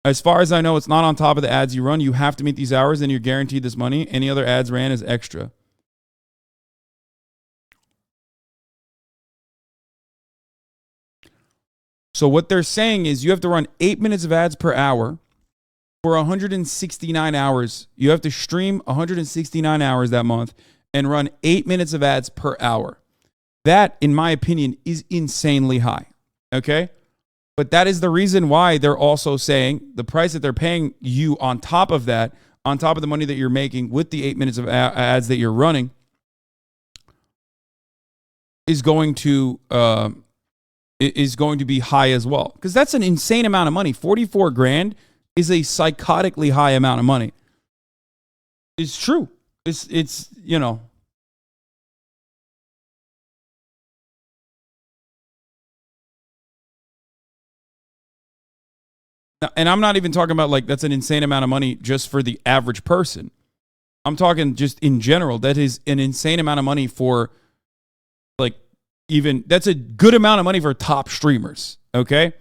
As far as I know, it's not on top of the ads you run. You have to meet these hours, and you're guaranteed this money. Any other ads ran is extra. So what they're saying is you have to run 8 minutes of ads per hour for 169 hours. You have to stream 169 hours that month and run 8 minutes of ads per hour. That, in my opinion, is insanely high. Okay? But that is the reason why they're also saying the price that they're paying you on top of that, on top of the money that you're making with the 8 minutes of ads that you're running, is going to be high as well. Because that's an insane amount of money. 44 grand is a psychotically high amount of money. It's true. It's you know. And I'm not even talking about like that's an insane amount of money just for the average person. I'm talking just in general. That is an insane amount of money for like that's a good amount of money for top streamers. Okay.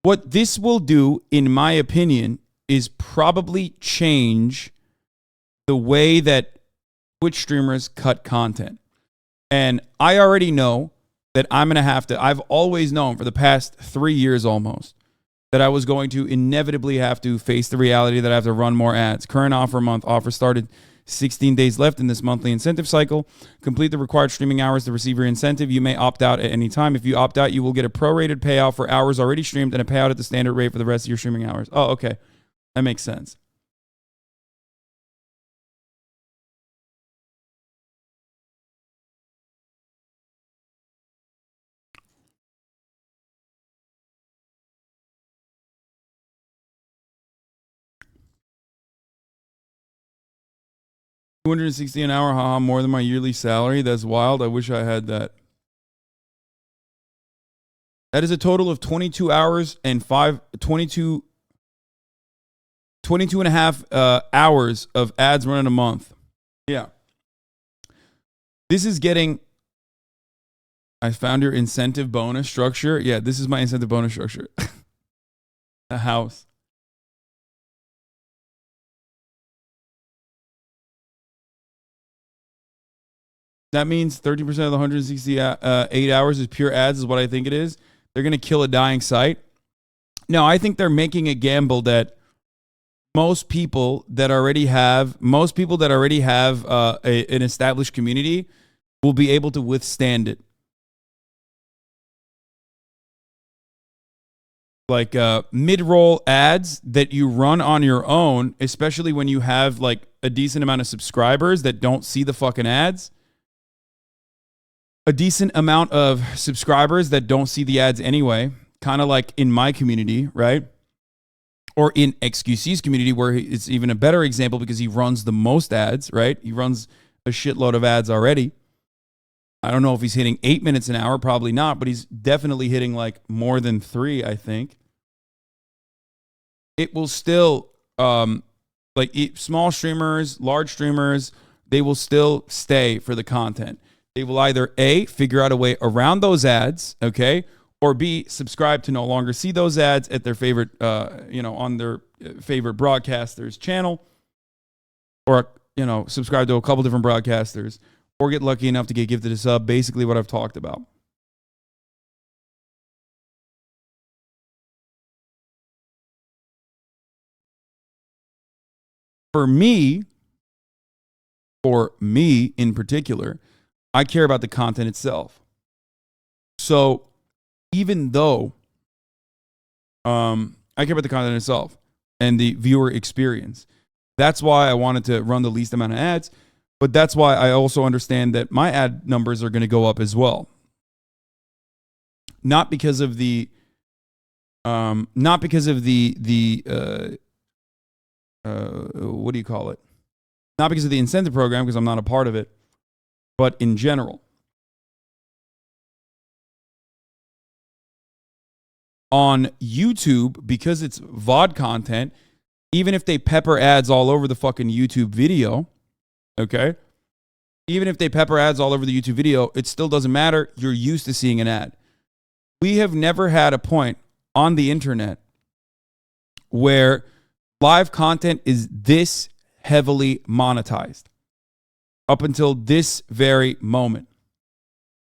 What this will do, in my opinion, is probably change the way that Twitch streamers cut content. And I already know that I'm going to have to, I've always known for the past 3 years almost, that I was going to inevitably have to face the reality that I have to run more ads. Current offer month, offer started 16 days left in this monthly incentive cycle. Complete the required streaming hours to receive your incentive. You may opt out at any time. If you opt out, you will get a prorated payout for hours already streamed and a payout at the standard rate for the rest of your streaming hours. Oh, okay. That makes sense. $260 an hour, haha, more than my yearly salary. That's wild. I wish I had that. That is a total of 22 hours and 22 and a half hours of ads running a month. Yeah. This is getting... I found your incentive bonus structure. Yeah, this is my incentive bonus structure. A house. That means 30% of the 168 hours is pure ads is what I think it is. They're going to kill a dying site. No, I think they're making a gamble that most people that already have an established community will be able to withstand it. Like mid-roll ads that you run on your own, especially when you have like a decent amount of subscribers that don't see the fucking ads. A decent amount of subscribers that don't see the ads anyway, kind of like in my community, right? Or in XQC's community, where it's even a better example because he runs the most ads, right? He runs a shitload of ads already. I don't know if he's hitting 8 minutes an hour, probably not, but he's definitely hitting like more than 3, I think. It will still, small streamers, large streamers, they will still stay for the content. They will either A, figure out a way around those ads, okay, or B, subscribe to no longer see those ads at their favorite, on their favorite broadcaster's channel, or, subscribe to a couple different broadcasters, or get lucky enough to get gifted a sub, basically what I've talked about. For me in particular, I care about the content itself. So even though I care about the content itself and the viewer experience, that's why I wanted to run the least amount of ads, but that's why I also understand that my ad numbers are going to go up as well. Not because of the what do you call it? Not because of the incentive program, because I'm not a part of it, but in general. On YouTube, because it's VOD content, even if they pepper ads all over the fucking YouTube video, okay? Even if they pepper ads all over the YouTube video, it still doesn't matter. You're used to seeing an ad. We have never had a point on the internet where live content is this heavily monetized up until this very moment.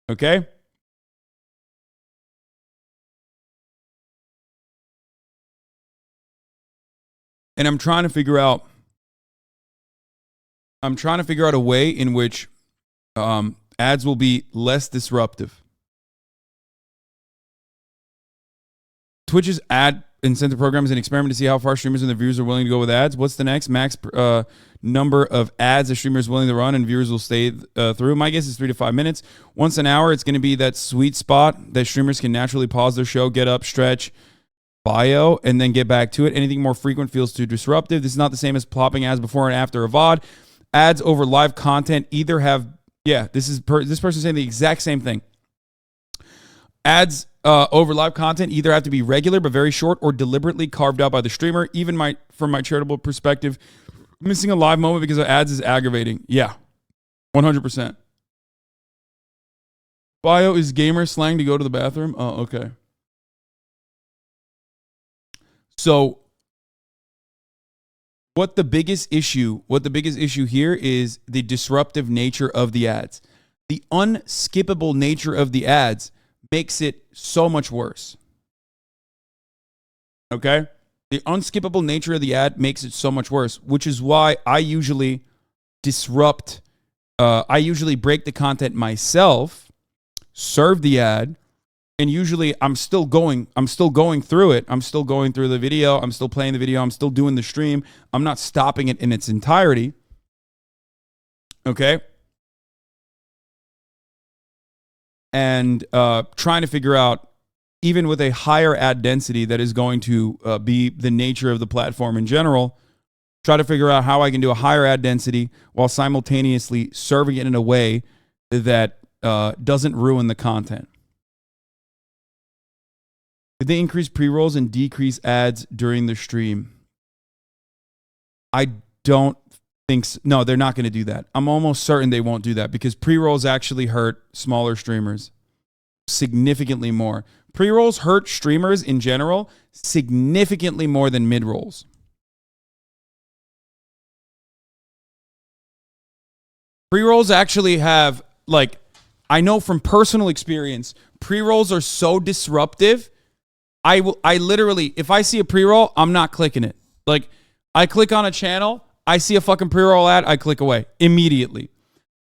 Okay? And I'm trying to figure out a way in which ads will be less disruptive. Twitch's ad incentive program is an experiment to see how far streamers and their viewers are willing to go with ads. What's the next max number of ads a streamer is willing to run and viewers will stay through? My guess is 3 to 5 minutes. Once an hour, it's going to be that sweet spot that streamers can naturally pause their show, get up, stretch, bio, and then get back to it. Anything more frequent feels too disruptive. This is not the same as plopping ads before and after a VOD. Ads over live content either have, this person saying the exact same thing. Ads over live content either have to be regular but very short or deliberately carved out by the streamer. Even from my charitable perspective, missing a live moment because of ads is aggravating. Yeah, 100%. Bio is gamer slang to go to the bathroom. Oh, okay. So what the biggest issue here is the disruptive nature of the ads. The unskippable nature of the ads makes it so much worse. Okay? The unskippable nature of the ad makes it so much worse, which is why I usually disrupt, I usually break the content myself, serve the ad, and usually I'm still going through it. I'm still going through the video. I'm still playing the video. I'm still doing the stream. I'm not stopping it in its entirety. Okay? And trying to figure out, even with a higher ad density that is going to be the nature of the platform in general, try to figure out how I can do a higher ad density while simultaneously serving it in a way that doesn't ruin the content. Did they increase pre-rolls and decrease ads during the stream? I don't think so. No, they're not going to do that. I'm almost certain they won't do that because pre-rolls actually hurt smaller streamers significantly more. Pre-rolls hurt streamers in general significantly more than mid-rolls. Pre-rolls actually have, like, I know from personal experience, pre-rolls are so disruptive. I literally, if I see a pre-roll, I'm not clicking it. Like, I click on a channel, I see a fucking pre-roll ad, I click away immediately.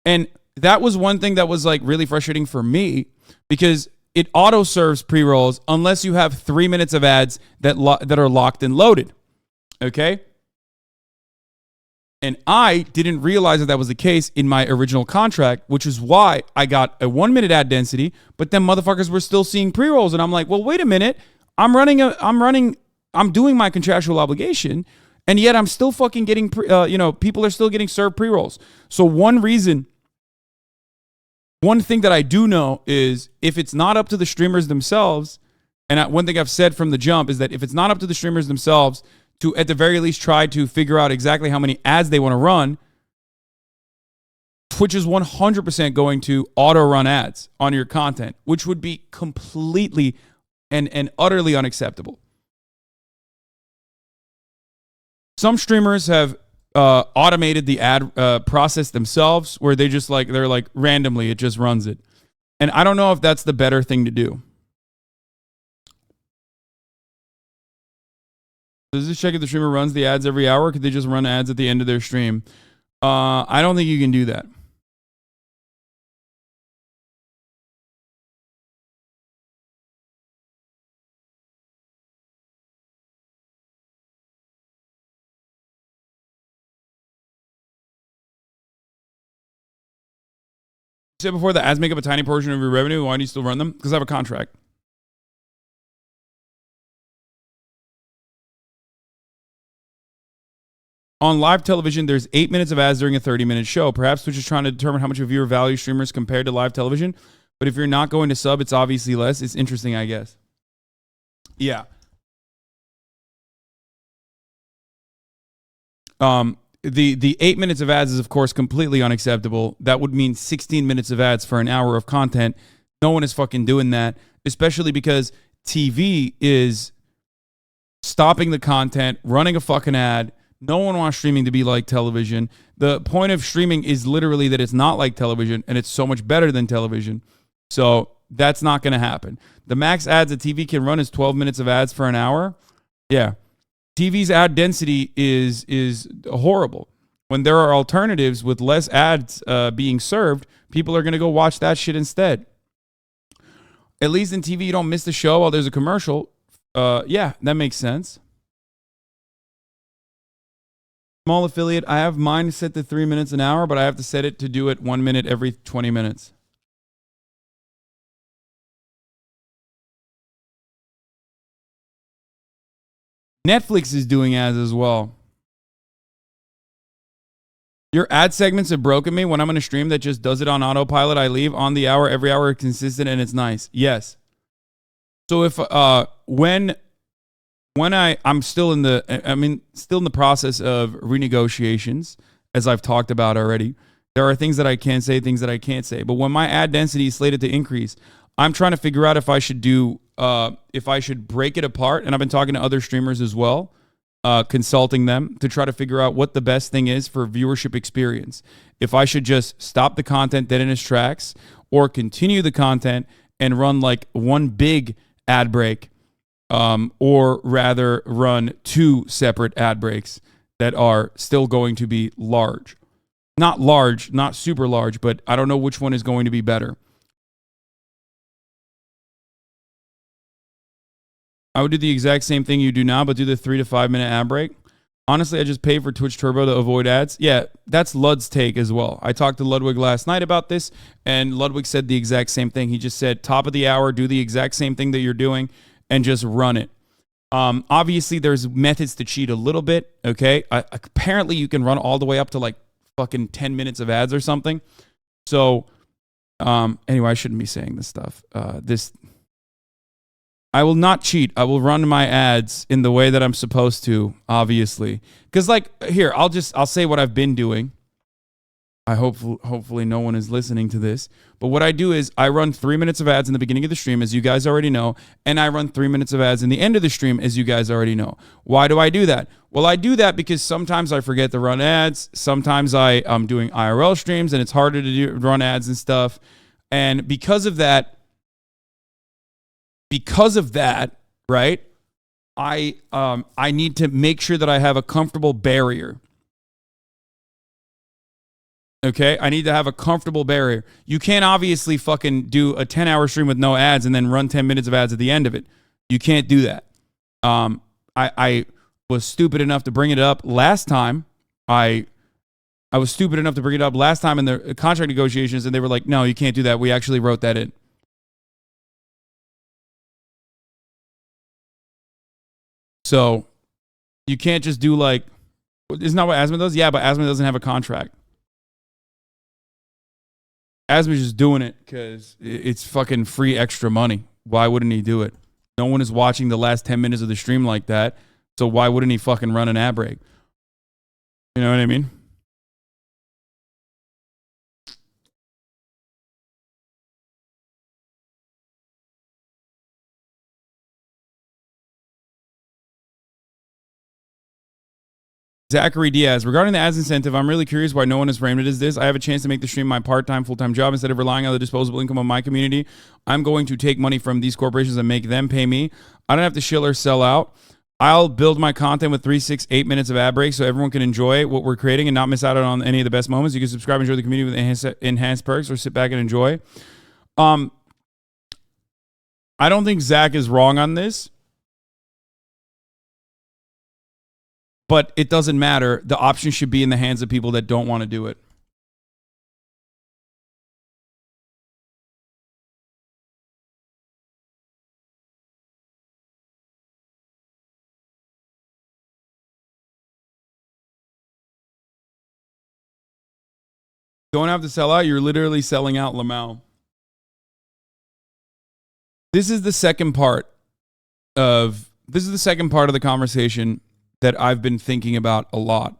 And that was one thing that was like really frustrating for me because it auto serves pre-rolls unless you have 3 minutes of ads that are locked and loaded. Okay? And I didn't realize that was the case in my original contract, which is why I got a 1 minute ad density, but then motherfuckers were still seeing pre-rolls. And I'm like, well, wait a minute. I'm doing my contractual obligation, and yet I'm still fucking getting, people are still getting served pre-rolls. So one thing that I do know is if it's not up to the streamers themselves, and one thing I've said from the jump is that if it's not up to the streamers themselves to, at the very least, try to figure out exactly how many ads they want to run, Twitch is 100% going to auto-run ads on your content, which would be completely and utterly unacceptable. Some streamers have automated the ad process themselves where they're like randomly, it just runs it. And I don't know if that's the better thing to do. Does this check if the streamer runs the ads every hour? Or could they just run ads at the end of their stream? I don't think you can do that. You said before the ads make up a tiny portion of your revenue. Why do you still run them? Because I have a contract. On live television, there's 8 minutes of ads during a 30-minute show. Perhaps Twitch is trying to determine how much of viewer value streamers compared to live television. But if you're not going to sub, it's obviously less. It's interesting, I guess. Yeah. The 8 minutes of ads is, of course, completely unacceptable. That would mean 16 minutes of ads for an hour of content. No one is fucking doing that, especially because TV is stopping the content, running a fucking ad. No one wants streaming to be like television. The point of streaming is literally that it's not like television, and it's so much better than television. So that's not going to happen. The max ads a TV can run is 12 minutes of ads for an hour. Yeah. TV's ad density is horrible. When there are alternatives with less ads being served, people are going to go watch that shit instead. At least in TV, you don't miss the show while there's a commercial. Yeah, that makes sense. Small affiliate. I have mine set to 3 minutes an hour, but I have to set it to do it 1 minute every 20 minutes. Netflix is doing ads as well. Your ad segments have broken me. When I'm in a stream that just does it on autopilot, I leave on the hour, every hour, consistent, and it's nice. Yes. So if when I'm still in the process of renegotiations, as I've talked about already. There are things that I can say, things that I can't say. But when my ad density is slated to increase, I'm trying to figure out if I should break it apart. And I've been talking to other streamers as well, consulting them to try to figure out what the best thing is for viewership experience. If I should just stop the content dead in its tracks or continue the content and run like one big ad break, or rather run two separate ad breaks that are still going to be large. Not large, not super large, but I don't know which one is going to be better. I would do the exact same thing you do now, but do the 3 to 5 minute ad break. Honestly, I just pay for Twitch Turbo to avoid ads. Yeah, that's Lud's take as well. I talked to Ludwig last night about this, and Ludwig said the exact same thing. He just said, top of the hour, do the exact same thing that you're doing, and just run it. Obviously, there's methods to cheat a little bit, okay? Apparently, you can run all the way up to like fucking 10 minutes of ads or something. So, anyway, I shouldn't be saying this stuff. I will not cheat. I will run my ads in the way that I'm supposed to, obviously. Because, like, here, I'll say what I've been doing. Hopefully no one is listening to this. But what I do is I run 3 minutes of ads in the beginning of the stream, as you guys already know, and I run 3 minutes of ads in the end of the stream, as you guys already know. Why do I do that? Well, I do that because sometimes I forget to run ads. Sometimes I'm doing IRL streams, and it's harder to run ads and stuff. And because of that, right, I need to make sure that I have a comfortable barrier. Okay, I need to have a comfortable barrier. You can't obviously fucking do a 10-hour stream with no ads and then run 10 minutes of ads at the end of it. You can't do that. I was stupid enough to bring it up last time. I was stupid enough to bring it up last time in the contract negotiations, and they were like, no, you can't do that. We actually wrote that in. So you can't just do like, isn't that what Asma does? Yeah, but Asma doesn't have a contract. Asma's just doing it because it's fucking free extra money. Why wouldn't he do it? No one is watching the last 10 minutes of the stream like that. So why wouldn't he fucking run an ad break? You know what I mean? Zachary Diaz, regarding the ads incentive, I'm really curious why no one has framed it as this. I have a chance to make the stream my part-time, full-time job. Instead of relying on the disposable income of my community, I'm going to take money from these corporations and make them pay me. I don't have to shill or sell out. I'll build my content with 3, 6, 8 minutes of ad breaks so everyone can enjoy what we're creating and not miss out on any of the best moments. You can subscribe and enjoy the community with enhanced perks, or sit back and enjoy. I don't think Zach is wrong on this. But it doesn't matter. The option should be in the hands of people that don't want to do it. Don't have to sell out. You're literally selling out Lamau. This is the second part of the conversation that I've been thinking about a lot.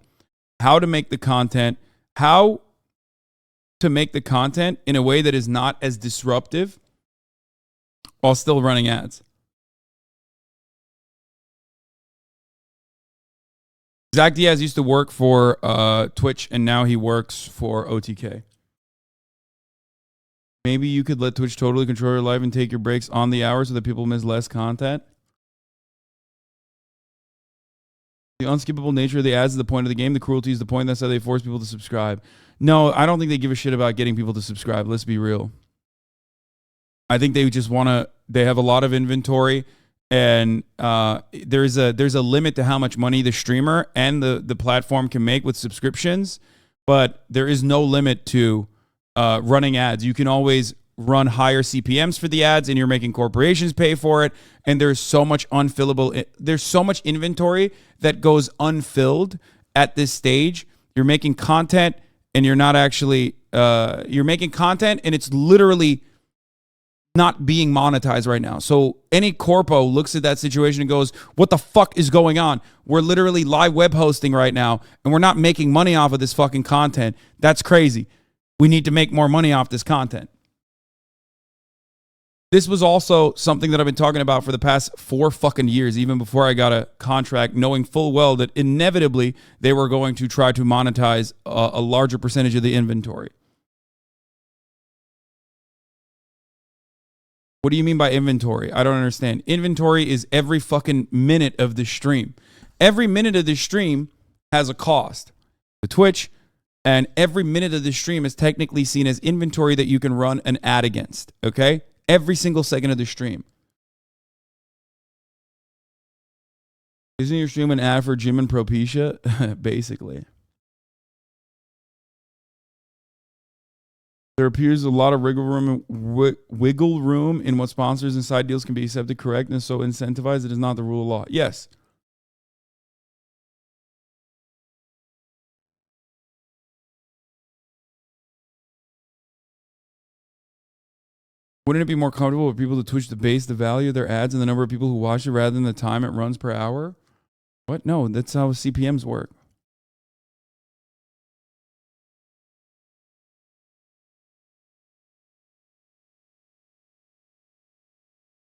How to make the content in a way that is not as disruptive while still running ads. Zach Diaz used to work for Twitch, and now he works for OTK. Maybe you could let Twitch totally control your life and take your breaks on the hour so that people miss less content. The unskippable nature of the ads is the point of the game. The cruelty is the point. That's how they force people to subscribe. No, I don't think they give a shit about getting people to subscribe. Let's be real. I think they just want to. They have a lot of inventory, and there's a limit to how much money the streamer and the platform can make with subscriptions. But there is no limit to running ads. You can always run higher CPMs for the ads, and you're making corporations pay for it. And there's so much there's so much inventory that goes unfilled at this stage. You're making content, and you're not actually you're making content, and it's literally not being monetized right now. So any corpo looks at that situation and goes, what the fuck is going on? We're literally live web hosting right now, and we're not making money off of this fucking content. That's crazy. We need to make more money off this content. This was also something that I've been talking about for the past 4 fucking years, even before I got a contract, knowing full well that inevitably they were going to try to monetize a larger percentage of the inventory. What do you mean by inventory? I don't understand. Inventory is every fucking minute of the stream. Every minute of the stream has a cost to Twitch, and every minute of the stream is technically seen as inventory that you can run an ad against, okay? Every single second of the stream. Isn't your stream an ad for Jim and Propecia? Basically. There appears a lot of wiggle room in what sponsors and side deals can be accepted, correct, and so incentivized. It is not the rule of law. Yes. Wouldn't it be more comfortable for people to Twitch to base the value of their ads and the number of people who watch it rather than the time it runs per hour? What? No, that's how CPMs work.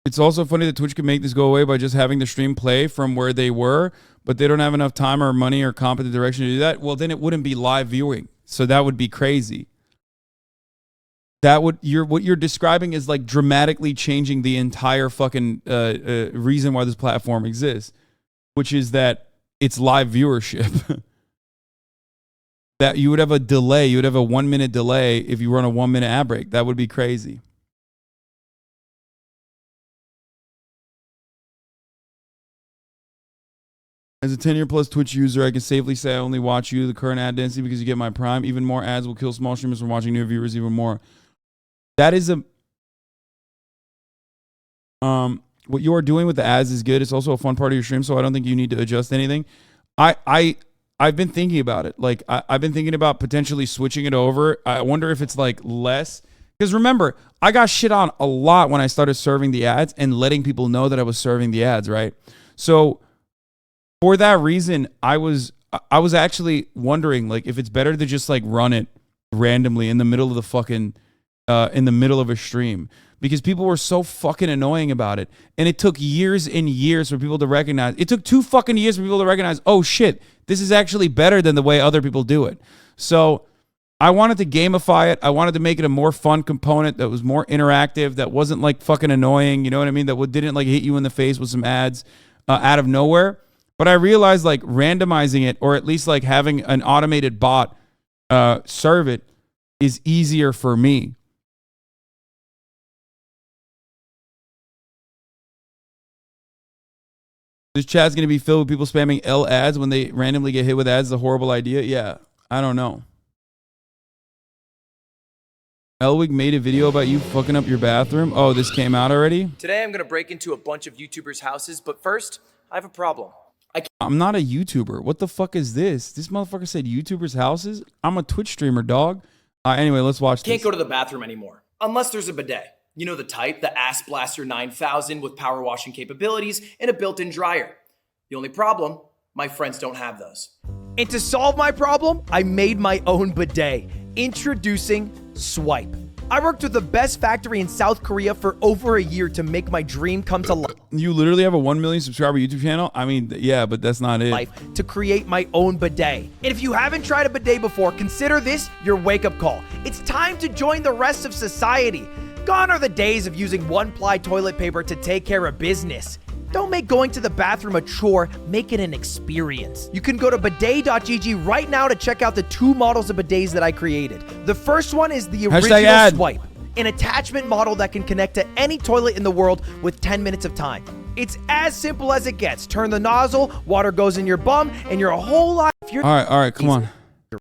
It's also funny that Twitch can make this go away by just having the stream play from where they were, but they don't have enough time or money or competent direction to do that. Well, then it wouldn't be live viewing. So that would be crazy. That would what you're describing is like dramatically changing the entire fucking reason why this platform exists, which is that it's live viewership. That you would have a delay. You would have a 1 minute delay if you run a 1 minute ad break. That would be crazy. As a 10-year plus Twitch user, I can safely say I only watch you, the current ad density, because you get my Prime. Even more ads will kill small streamers from watching new viewers even more. That is a... what you are doing with the ads is good. It's also a fun part of your stream, so I don't think you need to adjust anything. I've been thinking about it. Like, I've been thinking about potentially switching it over. I wonder if it's, like, less... Because remember, I got shit on a lot when I started serving the ads and letting people know that I was serving the ads, right? So... for that reason, I was actually wondering, like, if it's better to just like run it randomly in the middle of the fucking in the middle of a stream, because people were so fucking annoying about it, and it took years and years for people to recognize. It took 2 fucking years for people to recognize, oh shit, this is actually better than the way other people do it. So I wanted to gamify it. I wanted to make it a more fun component that was more interactive, that wasn't like fucking annoying. You know what I mean? That didn't like hit you in the face with some ads out of nowhere. But I realized like randomizing it, or at least like having an automated bot serve it, is easier for me. This chat's going to be filled with people spamming L ads when they randomly get hit with ads. Is a horrible idea. Yeah, I don't know. Elwig made a video about you fucking up your bathroom. Oh, this came out already? Today I'm going to break into a bunch of YouTubers' houses, but first, I have a problem. I'm not a YouTuber. What the fuck is this? This motherfucker said YouTubers' houses? I'm a Twitch streamer, dog. Anyway, let's watch this. Can't go to the bathroom anymore, unless there's a bidet. You know the type, the Ass Blaster 9000 with power washing capabilities and a built-in dryer. The only problem, my friends don't have those. And to solve my problem, I made my own bidet. Introducing Swipe. I worked with the best factory in South Korea for over a year to make my dream come to life. You literally have a 1 million subscriber YouTube channel? I mean, yeah, but that's not it. To create my own bidet. And if you haven't tried a bidet before, consider this your wake-up call. It's time to join the rest of society. Gone are the days of using one-ply toilet paper to take care of business. Don't make going to the bathroom a chore, make it an experience. You can go to bidet.gg right now to check out the 2 models of bidets that I created. The first one is the original Swipe, an attachment model that can connect to any toilet in the world with 10 minutes of time. It's as simple as it gets. Turn the nozzle, water goes in your bum, and your whole life... All right, come on.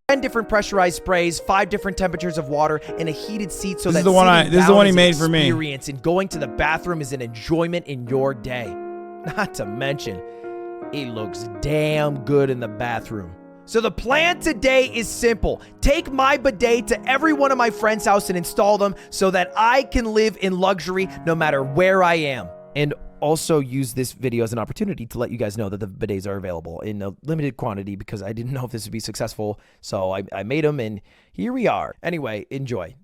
10 different pressurized sprays, 5 different temperatures of water, and a heated seat so this that this is the one he made for me. Experience and going to the bathroom is an enjoyment in your day. Not to mention, it looks damn good in the bathroom. So the plan today is simple. Take my bidet to every one of my friends' house and install them so that I can live in luxury no matter where I am. And also use this video as an opportunity to let you guys know that the bidets are available in a limited quantity because I didn't know if this would be successful. So I made them and here we are. Anyway, enjoy.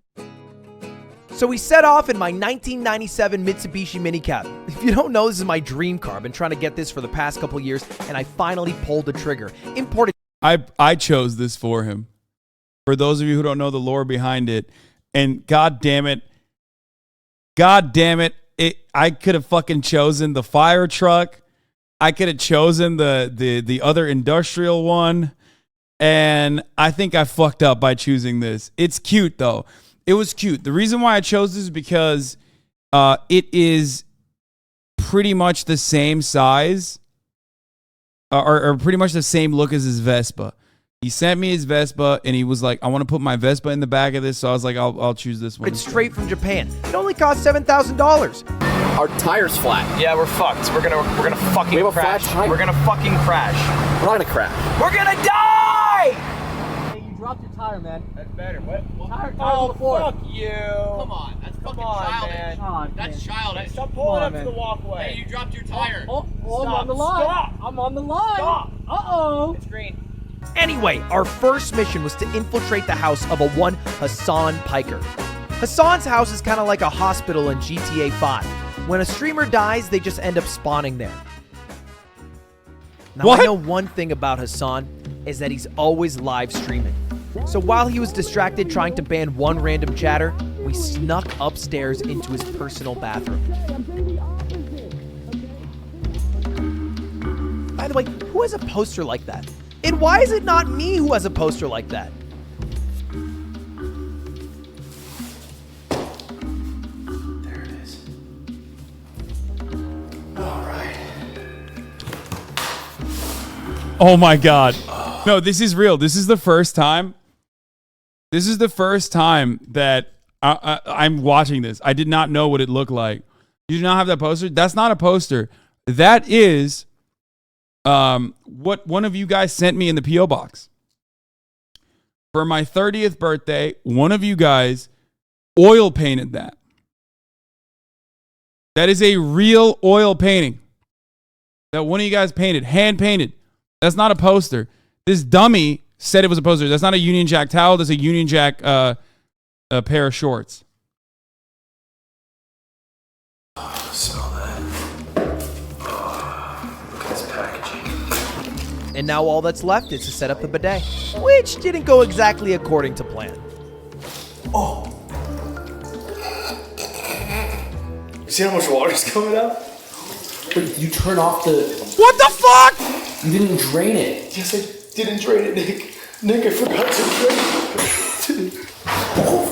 So we set off in my 1997 Mitsubishi minicab. If you don't know, this is my dream car. I've been trying to get this for the past couple years, and I finally pulled the trigger. Imported. I chose this for him. For those of you who don't know the lore behind it, and god damn it, I could have fucking chosen the fire truck. I could have chosen the other industrial one, and I think I fucked up by choosing this. It's cute though. It was cute. The reason why I chose this is because it is pretty much the same size or pretty much the same look as his Vespa. He sent me his Vespa, and he was like, I want to put my Vespa in the back of this, so I was like, I'll choose this one. It's straight from Japan. It only cost $7,000. Our tire's flat. Yeah, we're fucked. We're gonna fucking We have a crash. flat tire. We're gonna fucking crash. We're not gonna crash. We're gonna die! Hey, you dropped your tire, man. That's better. What? Tire's on the floor. Fuck you. Come on, that's fucking childish. man. That's childish. Stop pulling up man. to the walkway. Hey, you dropped your tire. I'm Stop. on the line. Stop. I'm on the line. Stop. Uh-oh. It's green. Anyway, our first mission was to infiltrate the house of a one Hasan Piker. Hasan's house is kind of like a hospital in GTA 5. When a streamer dies, they just end up spawning there. Now, What? I know one thing about Hasan is that he's always live streaming. So while he was distracted trying to ban one random chatter, we snuck upstairs into his personal bathroom. By the way, who has a poster like that? And why is it not me who has a poster like that? There it is. All right. Oh my God. No, this is real. This is the first time. This is the first time that I'm watching this. I did not know what it looked like. You do not have that poster? That's not a poster. That is what one of you guys sent me in the P.O. box. For my 30th birthday, one of you guys oil painted that. That is a real oil painting that one of you guys painted, hand painted. That's not a poster. This dummy said it was a poster. That's not a Union Jack towel. That's a Union Jack a pair of shorts. Smell that. Look at this packaging. And now all that's left is to set up the bidet, which didn't go exactly according to plan. Oh. You see how much water's coming out? Wait, you turn off the... What the fuck? You didn't drain it. Yes, I didn't drain it, Nick. Nick, I forgot to drain it.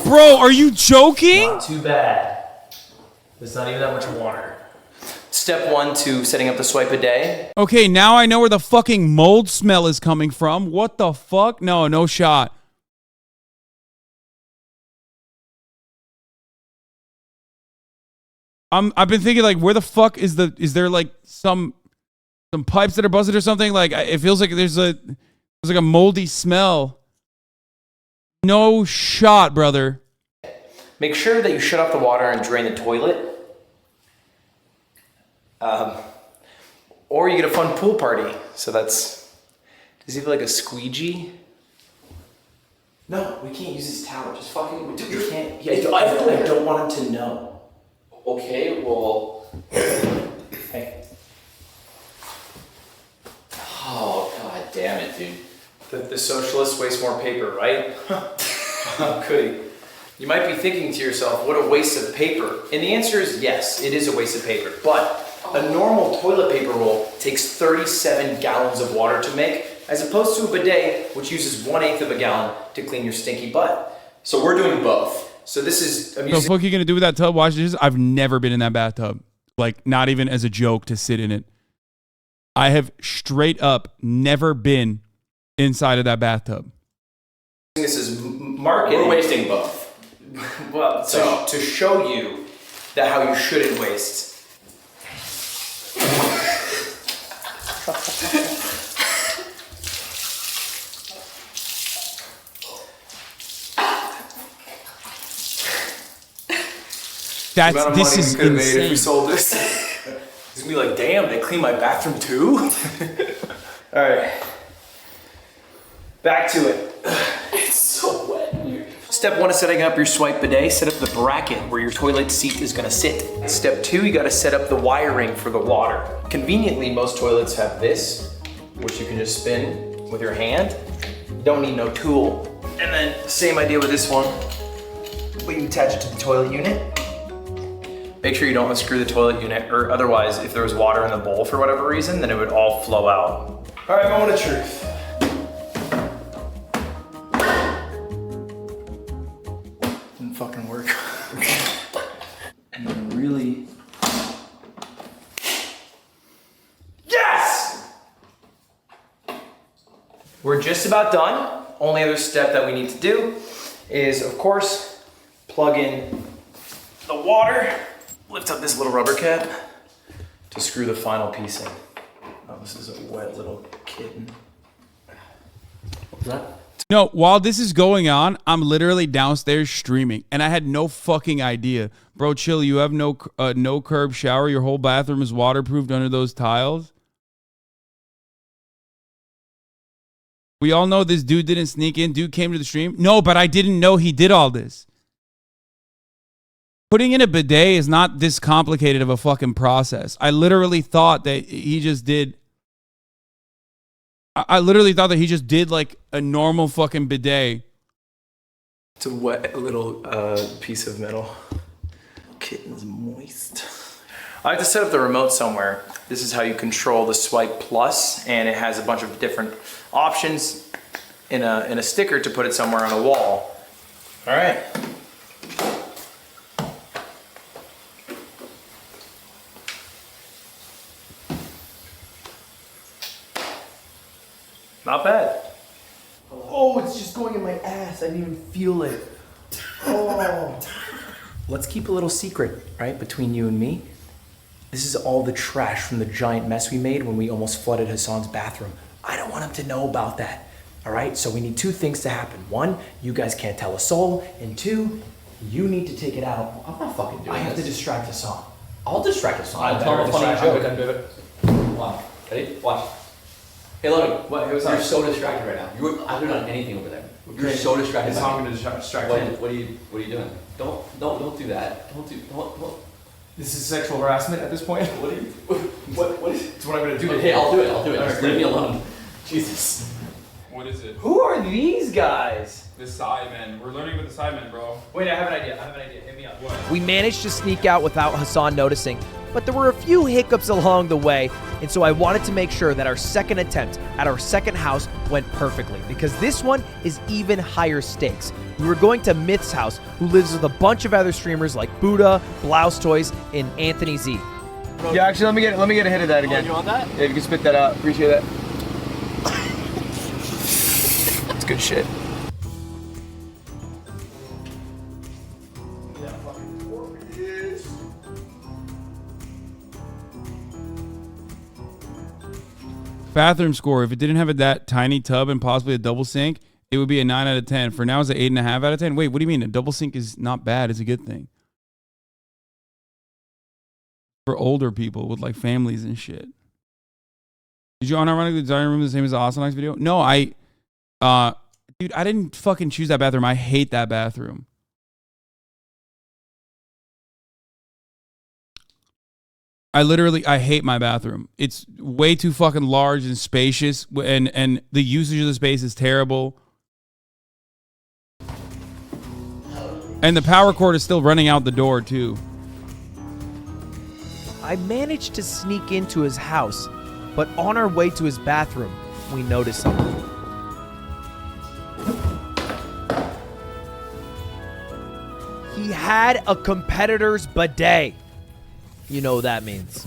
Bro, are you joking? Not too bad. There's not even that much water. Step 1 to setting up the swipe bidet. Okay, now I know where the fucking mold smell is coming from. What the fuck? No, no shot. I've been thinking, like, where the fuck is there like some pipes that are busted or something? Like, it feels like there's like a moldy smell. No shot, brother. Make sure that you shut off the water and drain the toilet. Or you get a fun pool party. So that's... Does he have like a squeegee? No, we can't use his towel. Just fucking... Dude, we can't... Yeah, I don't want him to know. Okay, well... Hey. Oh, god damn it, dude. The socialists waste more paper, right? Goody. You might be thinking to yourself, what a waste of paper. And the answer is yes, it is a waste of paper. But a normal toilet paper roll takes 37 gallons of water to make, as opposed to a bidet, which uses 1/8 of a gallon to clean your stinky butt. So we're doing both. So this is... What the fuck are you gonna do with that tub? Wash dishes? I've never been in that bathtub. Like, not even as a joke to sit in it. I have straight up never been inside of that bathtub. This is marketing. We're wasting both. Well, So- to show you that how you shouldn't waste. This is Made if we insane. sold this. He's gonna be like, damn, they clean my bathroom too? All right. Back to it. It's so wet in here. Step 1 is setting up your swipe bidet. Set up the bracket where your toilet seat is gonna sit. Step 2, you gotta set up the wiring for the water. Conveniently, most toilets have this, which you can just spin with your hand. You don't need no tool. And then, same idea with this one. But you attach it to the toilet unit. Make sure you don't unscrew the toilet unit, or otherwise, if there was water in the bowl for whatever reason, then it would all flow out. All right, moment of truth. Didn't fucking work. And then really... Yes! We're just about done. Only other step that we need to do is, of course, plug in the water, lift up this little rubber cap to screw the final piece in. Oh, this is a wet little kitten. What's that? No, while this is going on, I'm literally downstairs streaming, and I had no fucking idea. Bro, chill, you have no curb shower. Your whole bathroom is waterproofed under those tiles. We all know this dude didn't sneak in. Dude came to the stream. No, but I didn't know he did all this. Putting in a bidet is not this complicated of a fucking process. I literally thought that he just did... I literally thought that he just did like a normal fucking bidet. It's a wet little piece of metal. Kitten's moist. I have to set up the remote somewhere. This is how you control the swipe plus, and it has a bunch of different options in a sticker to put it somewhere on a wall. All right. Not bad. Oh, it's just going in my ass. I didn't even feel it. Oh. Let's keep a little secret, right, between you and me. This is all the trash from the giant mess we made when we almost flooded Hasan's bathroom. I don't want him to know about that. All right, so we need two things to happen. One, you guys can't tell a soul. And two, you need to take it out. I'm not fucking doing this. I have to distract Hasan. I'll distract Hasan. I'll tell him a funny joke. Watch. Ready? Watch. Hey, Ludwig, what? You're so distracted right now. I haven't done anything over there. You're so distracted. It's not going to distract him. What are you doing? Don't do that. Don't. This is sexual harassment at this point. What is? It's what I'm going to do. Hey, I'll do it. Right, Just leave me alone. Jesus. What is it? Who are these guys? The Sidemen. We're learning about the Sidemen, bro. Wait, I have an idea. Hit me up. What? We managed to sneak out without Hasan noticing, but there were a few hiccups along the way, and so I wanted to make sure that our second attempt at our second house went perfectly, because this one is even higher stakes. We were going to Myth's house, who lives with a bunch of other streamers like Buddha, Blouse Toys, and Anthony Z. Yeah, actually, let me get a hit of that again. You want that? Yeah, if you can spit that out. Appreciate that. It's good shit. Bathroom score. If it didn't have that tiny tub and possibly a double sink, it would be a 9 out of 10. For now, it's an 8.5 out of 10. Wait, what do you mean? A double sink is not bad. It's a good thing. For older people with like families and shit. Did you unironically design room the same as the HasanAbi video? No, dude, I didn't fucking choose that bathroom. I hate that bathroom. I hate my bathroom. It's way too fucking large and spacious, and the usage of the space is terrible. And the power cord is still running out the door too. I managed to sneak into his house, but on our way to his bathroom, we noticed something. He had a competitor's bidet. You know what that means.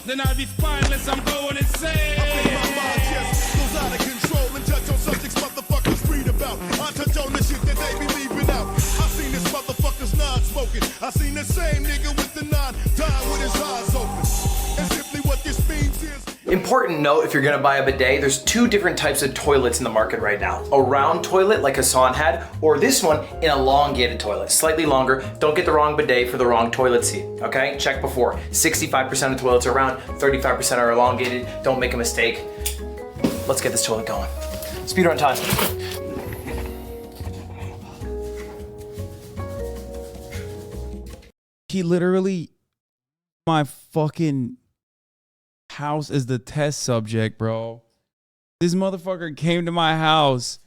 Then I'll be spineless, I'm going insane. I think my mind just goes out of control and judge on subjects motherfuckers read about. I touch on the shit that they be leaving out. I seen this motherfucker's non-smoking. I seen the same nigga with the nine dying with his eyes open. And simply what this means is... Important note, if you're gonna buy a bidet, there's two different types of toilets in the market right now. A round toilet like Hasan had, or this one, an elongated toilet, slightly longer. Don't get the wrong bidet for the wrong toilet seat, okay? Check before. 65% of toilets are round, 35% are elongated. Don't make a mistake. Let's get this toilet going. Speedrun time. She literally, my fucking house is the test subject, bro. This motherfucker came to my house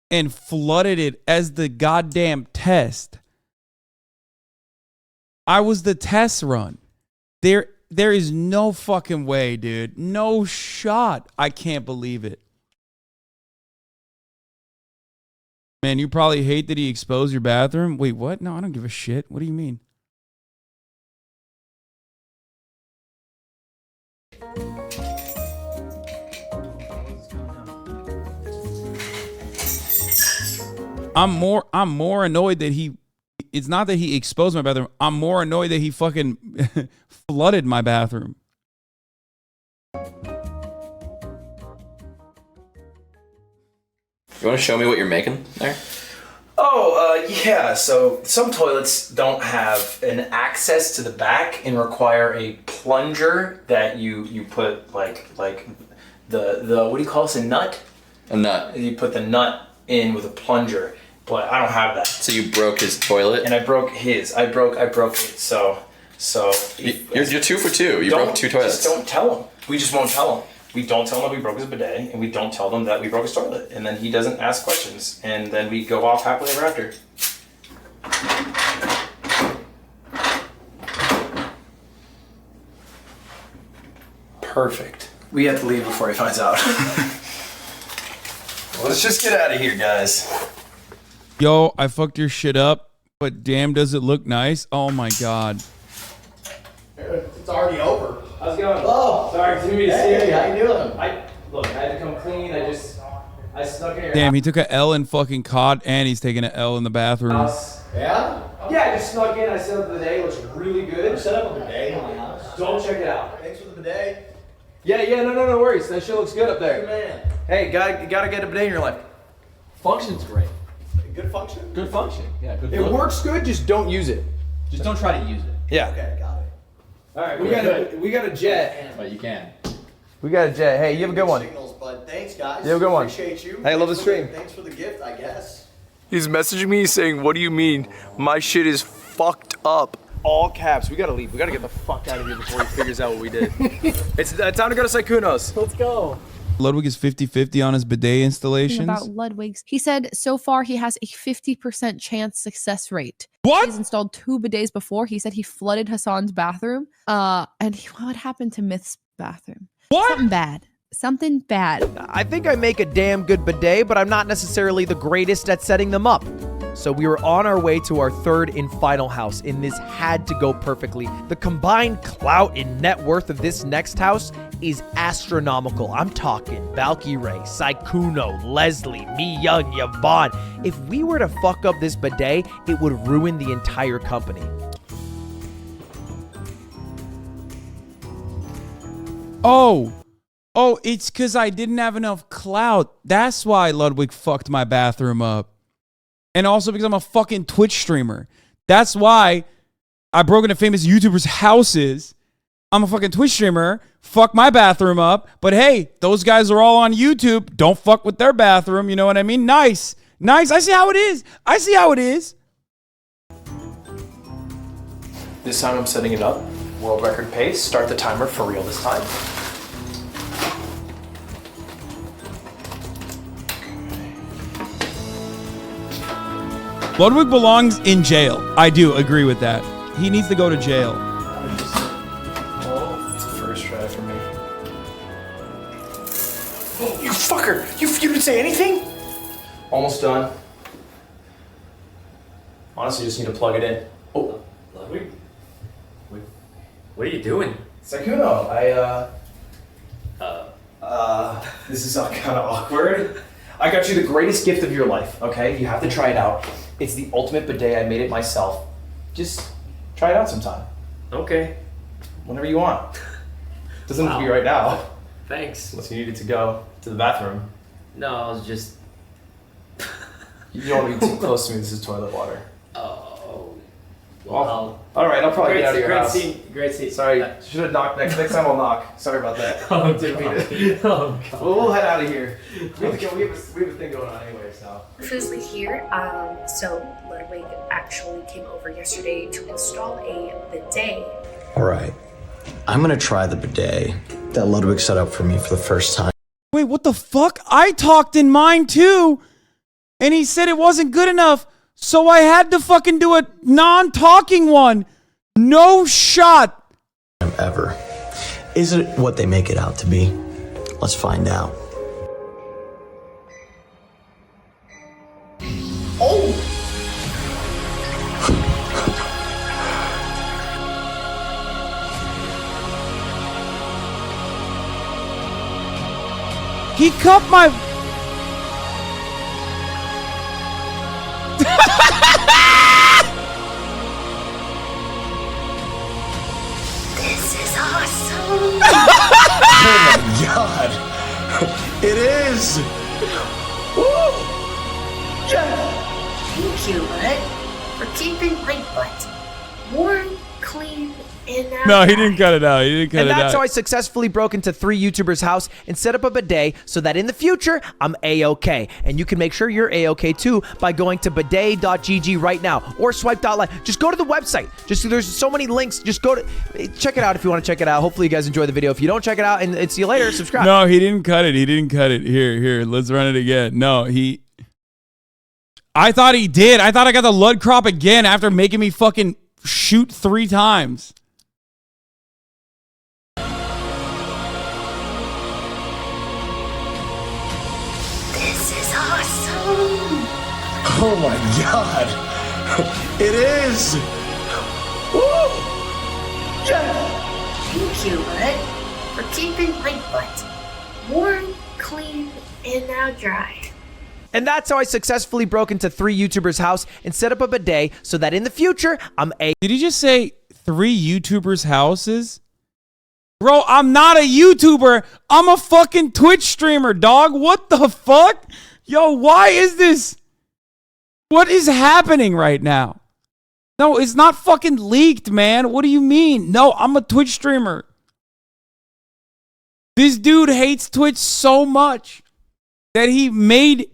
and flooded it as the goddamn test. I was the test run. There is no fucking way, dude. No shot. I can't believe it. Man, you probably hate that he exposed your bathroom. Wait, what? No, I don't give a shit. What do you mean? I'm more annoyed that he, it's not that he exposed my bathroom. I'm more annoyed that he fucking flooded my bathroom. You want to show me what you're making there? Oh, yeah. So some toilets don't have an access to the back and require a plunger that you put like the what do you call this? A nut? A nut. You put the nut in with a plunger, but I don't have that. So you broke his toilet? And I broke his. I broke it. So you're 2 for 2. You broke 2 toilets. Just don't tell him. We just won't tell him. We don't tell him that we broke his bidet, and we don't tell them that we broke his toilet, and then he doesn't ask questions, and then we go off happily ever after. Perfect. We have to leave before he finds out. Let's just get out of here, guys. Yo, I fucked your shit up, but damn, does it look nice? Oh my god. It's already over. How's it going? Oh, sorry, didn't mean to see hey, you. how you doing? I had to come clean. I snuck in your Damn, he took a L in fucking COD, and he's taking an L in the bathroom. house. Yeah? Yeah, I just snuck in. I set up the bidet. It looks really good. Set up a bidet in my house. Don't check it out. Thanks for the bidet. Yeah, no worries. That shit looks good up there. Good man. Hey, gotta get a bidet in your life. Function's great. Good function? Good function. Yeah, good. It works good, just don't use it. Just don't try to use it. Yeah. Okay, got it. All right, We got a jet. But you can. We got a jet. Hey, you have a good one. Signals, bud. Thanks, guys. You have a good one. Appreciate you. Hey, I love the stream. Thanks for the gift, I guess. He's messaging me saying, "What do you mean? My shit is fucked up." All caps. We gotta leave. We gotta get the fuck out of here before he figures out what we did. It's time to go to Saikuno's. Let's go. Ludwig is 50-50 on his bidet installations. About Ludwig's. He said so far he has a 50% chance success rate. What? He's installed 2 bidets before. He said he flooded Hasan's bathroom. What happened to Myth's bathroom? What? Something bad. I think I make a damn good bidet, but I'm not necessarily the greatest at setting them up. So we were on our way to our third and final house, and this had to go perfectly. The combined clout and net worth of this next house is astronomical. I'm talking Valkyrie, Saikuno, Leslie, me young, Yvonne. If we were to fuck up this bidet, it would ruin the entire company. Oh, it's because I didn't have enough clout. That's why Ludwig fucked my bathroom up. And also because I'm a fucking Twitch streamer. That's why I broke into famous YouTubers' houses. I'm a fucking Twitch streamer. Fuck my bathroom up. But hey, those guys are all on YouTube. Don't fuck with their bathroom. You know what I mean? Nice. I see how it is. This time I'm setting it up. World record pace. Start the timer for real this time. Ludwig belongs in jail. I do agree with that. He needs to go to jail. Oh, it's a first try for me. Oh, you fucker! You didn't say anything? Almost done. Honestly, just need to plug it in. Oh, Ludwig? What are you doing? Saikuno, this is kind of awkward. I got you the greatest gift of your life, okay? You have to try it out. It's the ultimate bidet. I made it myself. Just try it out sometime. Okay. Whenever you want. Doesn't have to be right now. Thanks. Unless you needed to go to the bathroom. No, I was just... You don't want to be too close to me. This is toilet water. Oh. Well, all right, I'll probably get out of your house. Great seat. Sorry, should have knocked next time I'll knock. Sorry about that. Oh, God. Well, we'll head out of here. We have a thing going on anyway, so. Firstly here, so Ludwig actually came over yesterday to install a bidet. All right. I'm gonna try the bidet that Ludwig set up for me for the first time. Wait, what the fuck? I talked in mine too, and he said it wasn't good enough, so I had to fucking do a non-talking one. No shot. Ever. Is it what they make it out to be? Let's find out. Oh! He cut my... This is awesome! Oh my god! It is! Woo! Yes! Thank you, bud, for keeping my butt warm, clean, and out. No, he didn't cut it out. He didn't cut And it out. that's how I successfully broke into 3 YouTubers' house and set up a bidet so that in the future, I'm A-OK. And you can make sure you're A-OK too by going to bidet.gg right now or swipe.live. Just go to the website. Just there's so many links. Just go to check it out if you want to check it out. Hopefully you guys enjoy the video. If you don't, check it out and see you later. Subscribe. No, he didn't cut it. He didn't cut it. Here. Let's run it again. No, I thought he did. I thought I got the Lud crop again after making me fucking shoot 3 times. This is awesome! Oh my god! It is! Woo! Yes! Thank you, bud, for keeping my butt warm, clean, and now dry. And that's how I successfully broke into 3 YouTubers' house and set up a bidet so that in the future, I'm A. Did he just say 3 YouTubers' houses? Bro, I'm not a YouTuber. I'm a fucking Twitch streamer, dog. What the fuck? Yo, why is this? What is happening right now? No, it's not fucking leaked, man. What do you mean? No, I'm a Twitch streamer. This dude hates Twitch so much that he made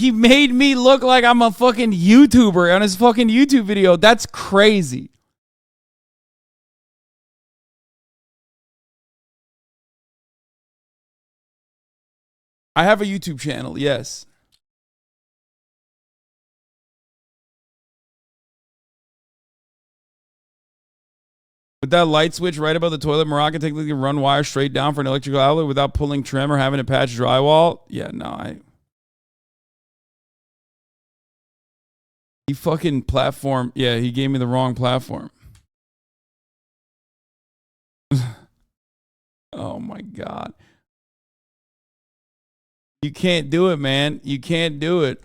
me look like I'm a fucking YouTuber on his fucking YouTube video. That's crazy. I have a YouTube channel, yes. With that light switch right above the toilet, Morocco technically run wire straight down for an electrical outlet without pulling trim or having to patch drywall. Yeah, no, he fucking platform. Yeah, he gave me the wrong platform. Oh my God. You can't do it, man. You can't do it.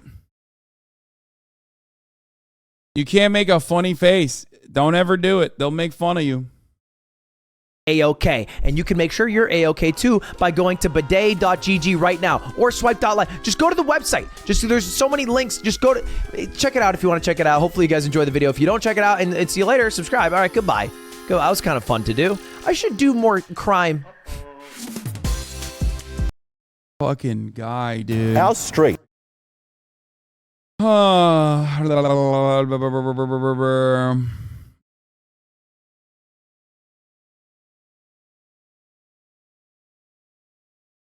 You can't make a funny face. Don't ever do it. They'll make fun of you. A-OK. And you can make sure you're A-OK too by going to bidet.gg right now or swipe.live. Just go to the website. Just there's so many links. Just go to check it out if you want to check it out. Hopefully you guys enjoy the video. If you don't, check it out and see you later. Subscribe. All right, goodbye. Go. That was kind of fun to do. I should do more crime. Fucking guy, dude. How straight?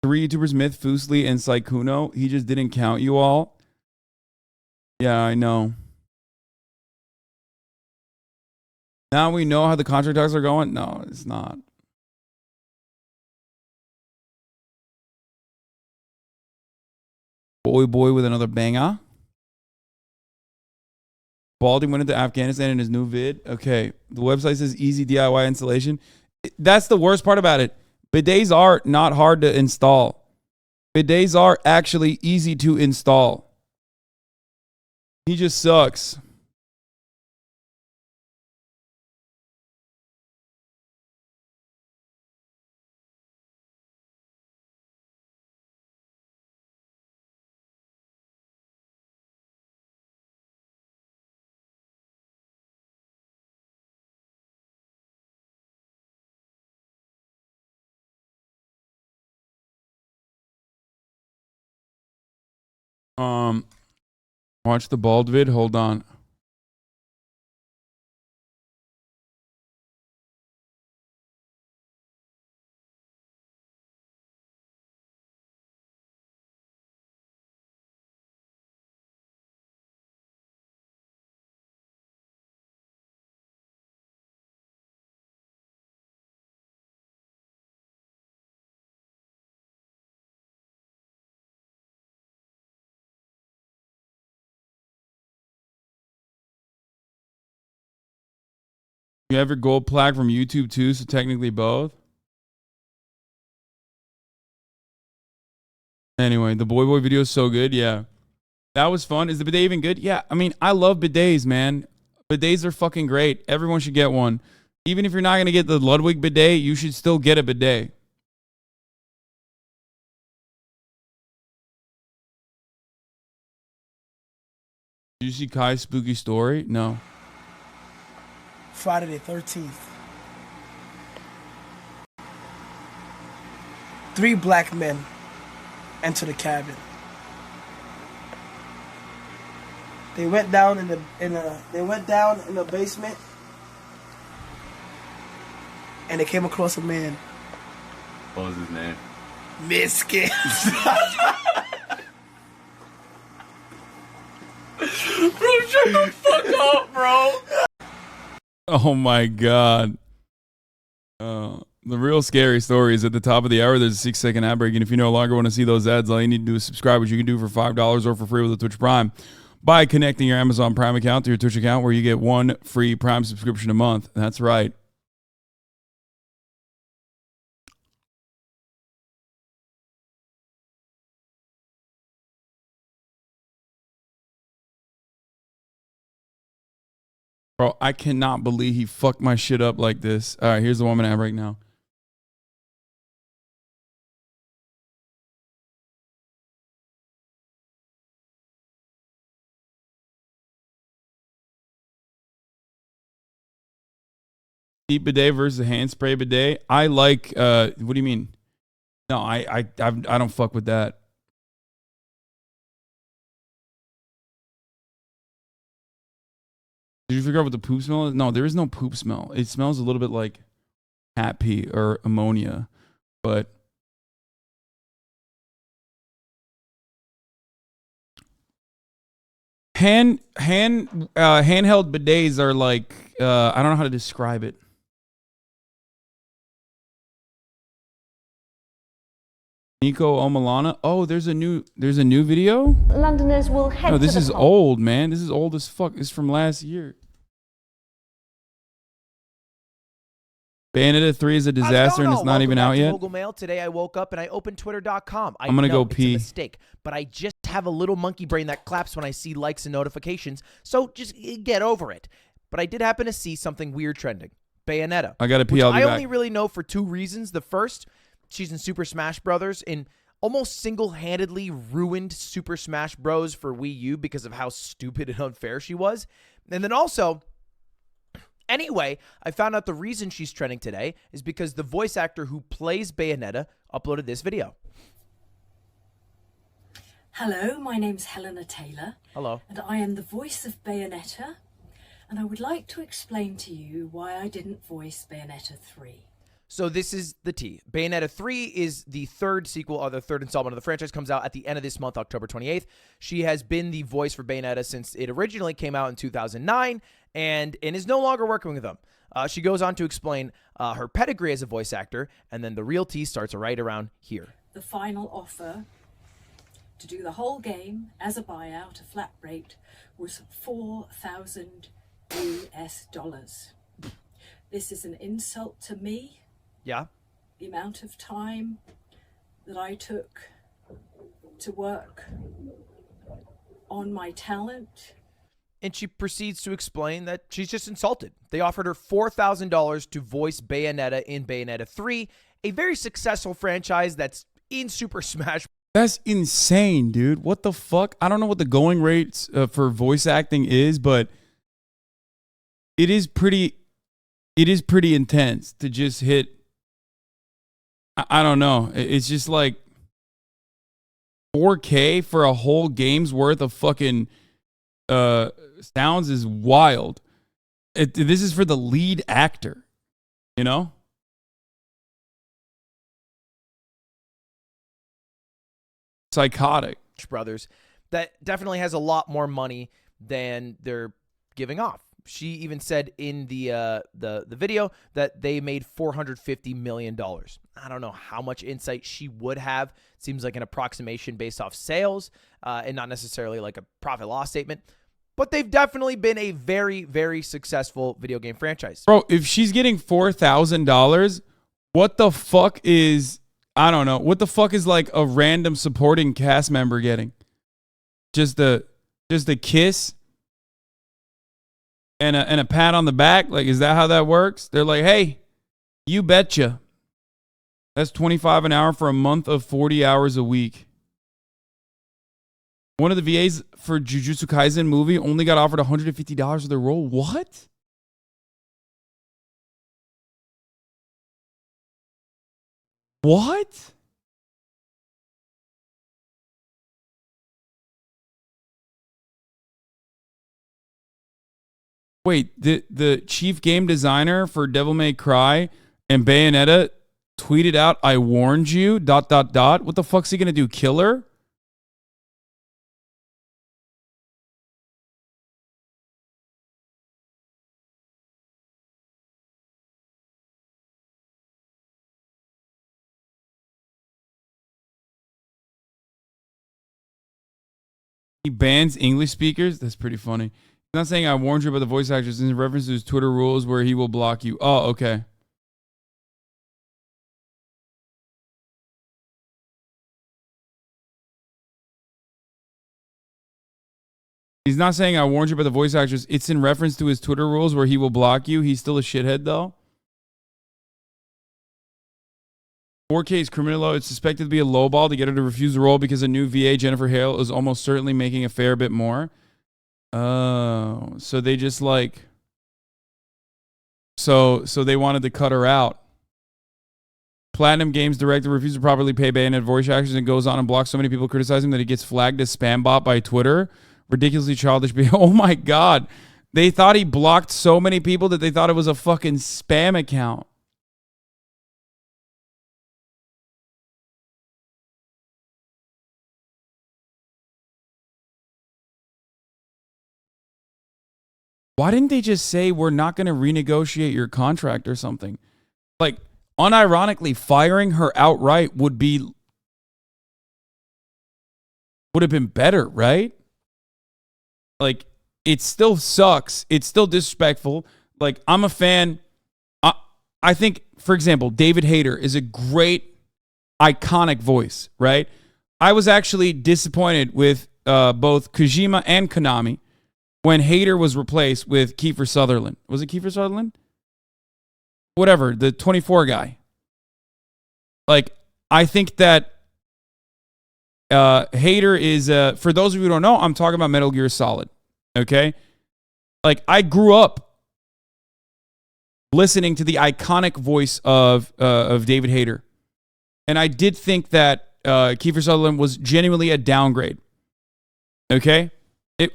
Three YouTubers, Myth, Fusli, and Saikuno. He just didn't count you all. Yeah, I know. Now we know how the contract talks are going? No, it's not. Boy with another banger. Baldy went into Afghanistan in his new vid. Okay. The website says easy DIY installation. That's the worst part about it. Bidets are not hard to install. Bidets are actually easy to install. He just sucks. Watch the bald vid. Hold on. You have your gold plaque from YouTube too, so technically both. Anyway, the boy video is so good. Yeah. That was fun. Is the bidet even good? Yeah. I mean, I love bidets, man. Bidets are fucking great. Everyone should get one. Even if you're not going to get the Ludwig bidet, you should still get a bidet. Did you see Kai's spooky story? No. Friday the 13th. 3 black men enter the cabin. They went down in the basement, and they came across a man. What was his name? Miskin. Bro, shut the fuck up, bro. Oh my God. The real scary story is at the top of the hour. There's a 6-second ad break. And if you no longer want to see those ads, all you need to do is subscribe, which you can do for $5 or for free with the Twitch Prime by connecting your Amazon Prime account to your Twitch account, where you get 1 free Prime subscription a month. That's right. Bro, I cannot believe he fucked my shit up like this. All right, here's the woman ad right now. Heat bidet versus hand spray bidet. I like. What do you mean? No, I don't fuck with that. Did you figure out what the poop smell is? No, there is no poop smell. It smells a little bit like cat pee or ammonia, but handheld bidets are like I don't know how to describe it. Nico Omalana. Oh, there's a new video? Londoners will head No, this to the is pub. old, man. This is old as fuck. This is from last year. Bayonetta 3 is a disaster and it's not even out yet. Google Mail. Today I woke up and I opened twitter.com. I'm gonna go it's pee. a mistake, but I just have a little monkey brain that claps when I see likes and notifications, so just get over it. But I did happen to see something weird trending. Bayonetta. I gotta pee, which I'll be I back. only really know for 2 reasons. The first, she's in Super Smash Brothers and almost single-handedly ruined Super Smash Bros. For Wii U because of how stupid and unfair she was. And then also, anyway, I found out the reason she's trending today is because the voice actor who plays Bayonetta uploaded this video. Hello, my name's Helena Taylor. Hello. And I am the voice of Bayonetta. And I would like to explain to you why I didn't voice Bayonetta 3. So this is the tea. Bayonetta 3 is the third sequel, or the third installment of the franchise, comes out at the end of this month, October 28th. She has been the voice for Bayonetta since it originally came out in 2009 and is no longer working with them. She goes on to explain her pedigree as a voice actor, and then the real tea starts right around here. The final offer to do the whole game as a buyout, a flat rate, was $4,000 US. This is an insult to me. Yeah. The amount of time that I took to work on my talent. And she proceeds to explain that she's just insulted. They offered her $4,000 to voice Bayonetta in Bayonetta 3, a very successful franchise that's in Super Smash. That's insane, dude. What the fuck? I don't know what the going rates for voice acting is, but it is pretty intense to just hit. I don't know. It's just like 4K for a whole game's worth of fucking sounds is wild. This is for the lead actor, you know? Psychotic. Brothers that definitely has a lot more money than they're giving off. She even said in the video that they made $450 million. I don't know how much insight she would have. Seems like an approximation based off sales and not necessarily like a profit loss statement. but they've definitely been a very, very successful video game franchise. Bro, if she's getting $4,000, what the fuck is, I don't know, what the fuck is like a random supporting cast member getting? Just a kiss and a pat on the back? Like, is that how that works? They're like, hey, you betcha. That's $25 an hour for a month of 40 hours a week. One of the VAs for Jujutsu Kaisen movie only got offered $150 for their role. What? What? Wait, the chief game designer for Devil May Cry and Bayonetta tweeted out, I warned you, ... What the fuck's he gonna do, kill her? He bans English speakers? That's pretty funny. He's not saying I warned you about the voice actors in reference to his Twitter rules where he will block you. Oh, okay. He's not saying I warned you about the voice actors. It's in reference to his Twitter rules where he will block you. He's still a shithead, though. 4K's criminal law. It's suspected to be a lowball to get her to refuse the role because a new VA, Jennifer Hale, is almost certainly making a fair bit more. Oh, so they just like... So they wanted to cut her out. Platinum Games director refused to properly pay Bayonetta voice actors and goes on and blocks so many people criticizing that he gets flagged as spam bot by Twitter. Ridiculously childish behavior. Oh my God. They thought he blocked so many people that they thought it was a fucking spam account. Why didn't they just say we're not going to renegotiate your contract or something? Like, unironically, firing her outright would have been better, right? Like, it still sucks. It's still disrespectful. Like, I'm a fan. I think, for example, David Hayter is a great, iconic voice, right? I was actually disappointed with both Kojima and Konami when Hayter was replaced with Kiefer Sutherland. Was it Kiefer Sutherland? Whatever, the 24 guy. Like, I think that Hayter is, for those of you who don't know, I'm talking about Metal Gear Solid, okay? Like, I grew up listening to the iconic voice of David Hayter. And I did think that Kiefer Sutherland was genuinely a downgrade, okay?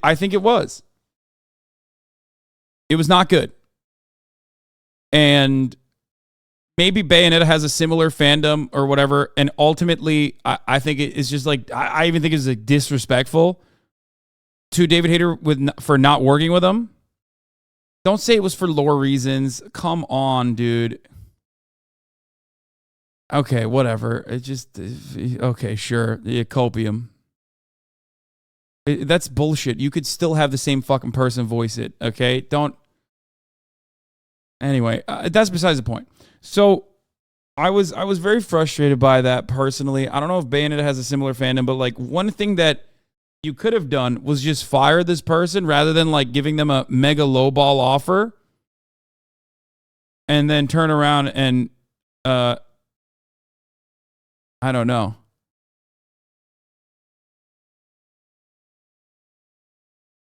I think it was. It was not good. And maybe Bayonetta has a similar fandom or whatever. And ultimately, I think it's just like, I even think it's like disrespectful to David Hayter for not working with him. Don't say it was for lore reasons. Come on, dude. Okay, whatever. It just, okay, sure. Yeah, copium. That's bullshit. You could still have the same fucking person voice it, okay? Don't. Anyway, that's besides the point. So I was very frustrated by that personally. I don't know if Bayonetta has a similar fandom, but like one thing that you could have done was just fire this person rather than like giving them a mega lowball offer and then turn around and I don't know.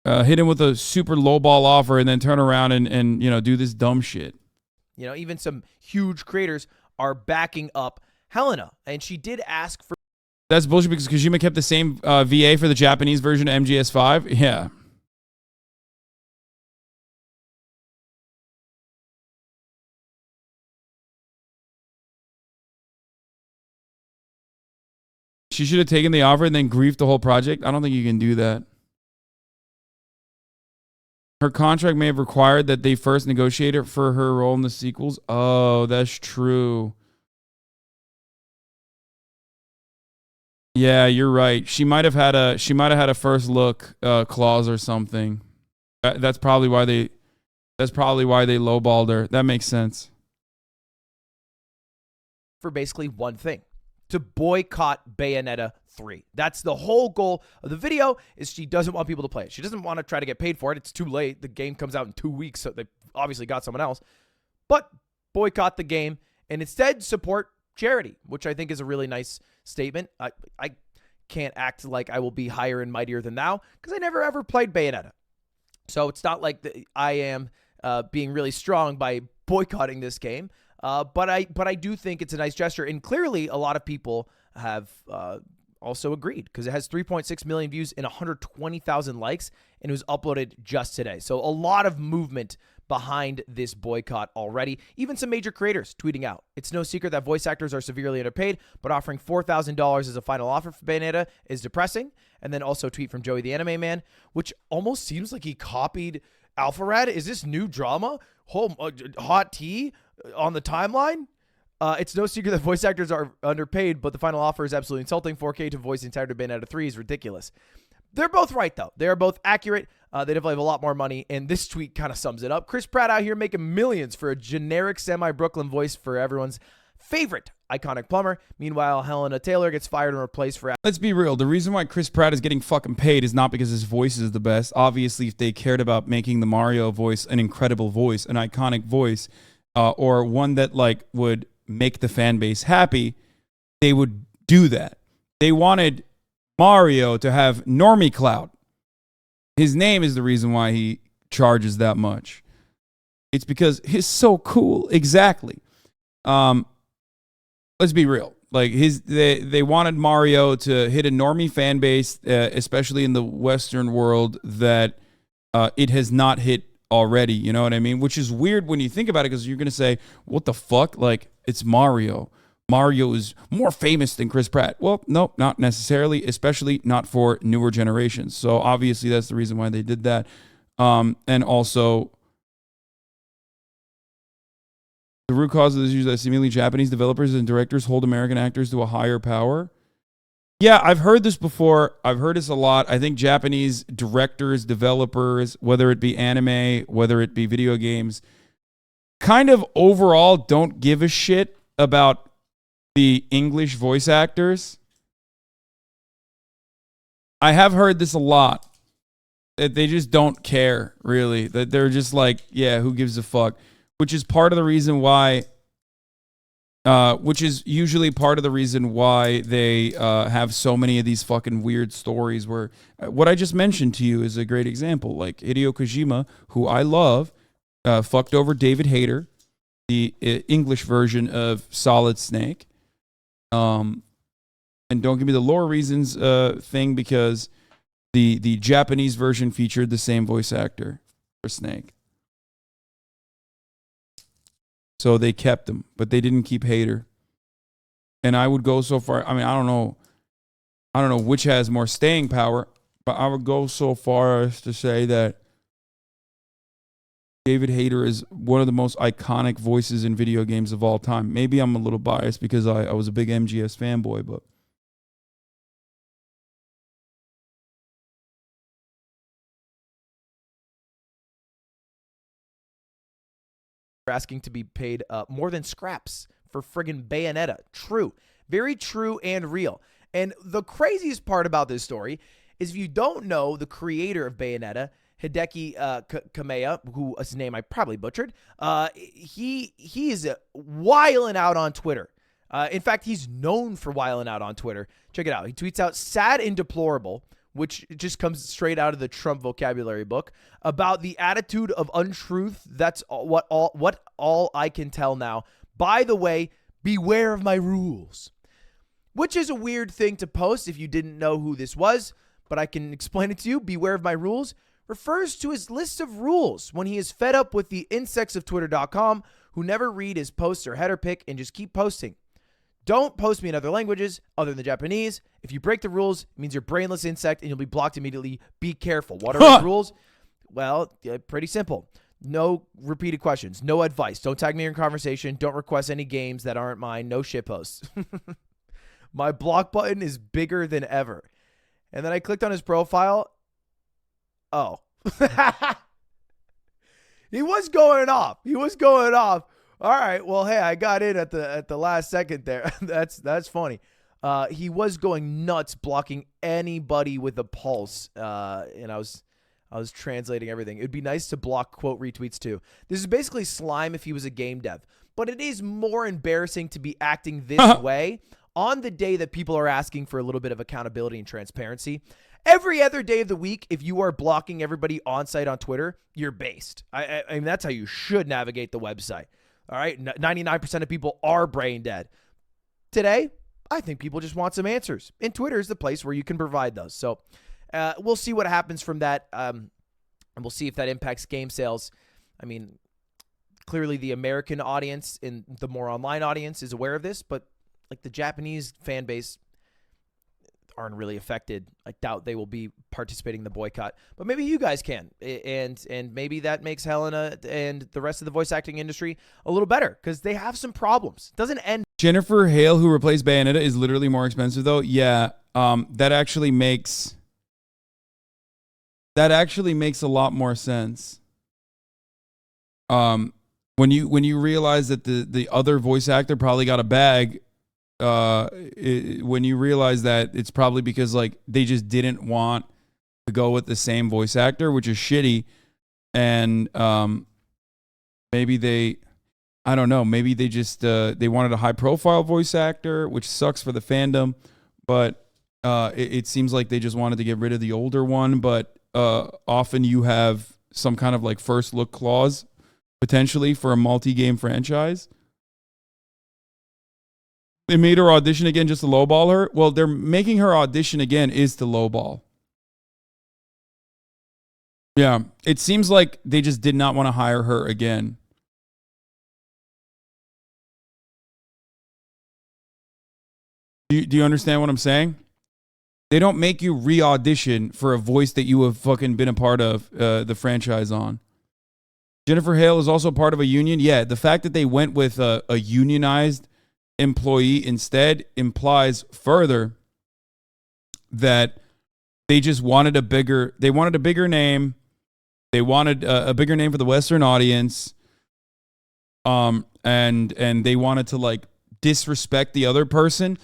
Hit him with a super lowball offer and then turn around and you know, do this dumb shit. You know, even some huge creators are backing up Helena, and she did ask for... That's bullshit because Kojima kept the same VA for the Japanese version of MGS5. Yeah. She should have taken the offer and then griefed the whole project. I don't think you can do that. Her contract may have required that they first negotiate it for her role in the sequels. Oh, that's true. Yeah, you're right. She might have had a first look clause or something. That's probably why they lowballed her. That makes sense. For basically one thing, to boycott Bayonetta 3. That's the whole goal of the video, is she doesn't want people to play it. She doesn't want to try to get paid for it. It's too late. The game comes out in 2 weeks, so they obviously got someone else. But boycott the game and instead support charity, which I think is a really nice statement. I can't act like I will be higher and mightier than thou because I never ever played Bayonetta. So it's not like I am being really strong by boycotting this game. But I do think it's a nice gesture. And clearly a lot of people have also agreed because it has 3.6 million views and 120,000 likes, and it was uploaded just today. So a lot of movement behind this boycott already. Even some major creators tweeting out. It's no secret that voice actors are severely underpaid, but offering $4,000 as a final offer for Bayonetta is depressing. And then also a tweet from Joey the Anime Man, which almost seems like he copied Alpharad. Is this new drama? Hot tea on the timeline? It's no secret that voice actors are underpaid, but the final offer is absolutely insulting. 4K to voice the entire Bayonetta 3 is ridiculous. They're both right, though. They are both accurate. They definitely have a lot more money, and this tweet kind of sums it up. Chris Pratt out here making millions for a generic semi-Brooklyn voice for everyone's favorite iconic plumber. Meanwhile, Helena Taylor gets fired and replaced for... Let's be real. The reason why Chris Pratt is getting fucking paid is not because his voice is the best. Obviously, if they cared about making the Mario voice an incredible voice, an iconic voice, or one that like would make the fan base happy, they would do that. They wanted Mario to have Normie Clout. His name is the reason why he charges that much. It's because he's so cool. Exactly. Let's be real. Like they wanted Mario to hit a normie fan base, especially in the Western world, that it has not hit already. You know what I mean? Which is weird when you think about it, because you're gonna say, "What the fuck?" Like, it's Mario. Mario is more famous than Chris Pratt. Well, no, not necessarily, especially not for newer generations. So obviously that's the reason why they did that. And also, the root cause of this is that seemingly Japanese developers and directors hold American actors to a higher power. Yeah, I've heard this before. I've heard this a lot. I think Japanese directors, developers, whether it be anime, whether it be video games, kind of overall don't give a shit about the English voice actors. I have heard this a lot. That they just don't care, really. That they're just like, yeah, who gives a fuck? Which is part of the reason why, which is usually part of the reason why they have so many of these fucking weird stories where, what I just mentioned to you is a great example. Like Hideo Kojima, who I love, fucked over David Hayter, the English version of Solid Snake. And don't give me the lore reasons thing, because the Japanese version featured the same voice actor for Snake. So they kept him, but they didn't keep Hayter. And I would go so far, I mean, I don't know which has more staying power, but I would go so far as to say that David Hayter is one of the most iconic voices in video games of all time. Maybe I'm a little biased because I was a big MGS fanboy, but asking to be paid more than scraps for friggin' Bayonetta. True. Very true and real. And the craziest part about this story is, if you don't know the creator of Bayonetta, Hideki Kamiya, who his name I probably butchered, he is wiling out on Twitter. In fact, he's known for wiling out on Twitter. Check it out. He tweets out "sad and deplorable," which just comes straight out of the Trump vocabulary book, about the attitude of untruth. That's what all I can tell now. By the way, beware of my rules. Which is a weird thing to post if you didn't know who this was, but I can explain it to you. Beware of my rules refers to his list of rules when he is fed up with the insects of Twitter.com who never read his posts or header pick and just keep posting. Don't post me in other languages other than Japanese. If you break the rules, it means you're a brainless insect and you'll be blocked immediately. Be careful. What are the rules? Well, pretty simple. No repeated questions. No advice. Don't tag me in conversation. Don't request any games that aren't mine. No shit posts. My block button is bigger than ever. And then I clicked on his profile. Oh. He was going off. All right. Well, hey, I got in at the last second there. That's funny. He was going nuts, blocking anybody with a pulse. And I was translating everything. It'd be nice to block quote retweets too. This is basically Slime if he was a game dev. But it is more embarrassing to be acting this way on the day that people are asking for a little bit of accountability and transparency. Every other day of the week, if you are blocking everybody on site on Twitter, you're based. I mean, that's how you should navigate the website. All right. 99% of people are brain dead. Today, I think people just want some answers. And Twitter is the place where you can provide those. So we'll see what happens from that. And we'll see if that impacts game sales. I mean, clearly the American audience and the more online audience is aware of this, but like the Japanese fan base aren't really affected. I doubt they will be participating in the boycott, but maybe you guys can. And maybe that makes Helena and the rest of the voice acting industry a little better because they have some problems. It doesn't end. Jennifer Hale, who replaced Bayonetta, is literally more expensive though. Yeah. That actually makes a lot more sense. When you realize that the other voice actor probably got a bag, when you realize that it's probably because like they just didn't want to go with the same voice actor, which is shitty, and maybe I don't know, maybe they just they wanted a high profile voice actor, which sucks for the fandom, but it seems like they just wanted to get rid of the older one. But often you have some kind of like first look clause potentially for a multi-game franchise. They made her audition again just to lowball her. Well, they're making her audition again is to lowball. Yeah, it seems like they just did not want to hire her again. Do you understand what I'm saying? They don't make you re-audition for a voice that you have fucking been a part of the franchise on. Jennifer Hale is also part of a union. Yeah, the fact that they went with a unionized employee instead implies further that they just wanted a bigger name. They wanted a bigger name for the Western audience. And they wanted to like disrespect the other person,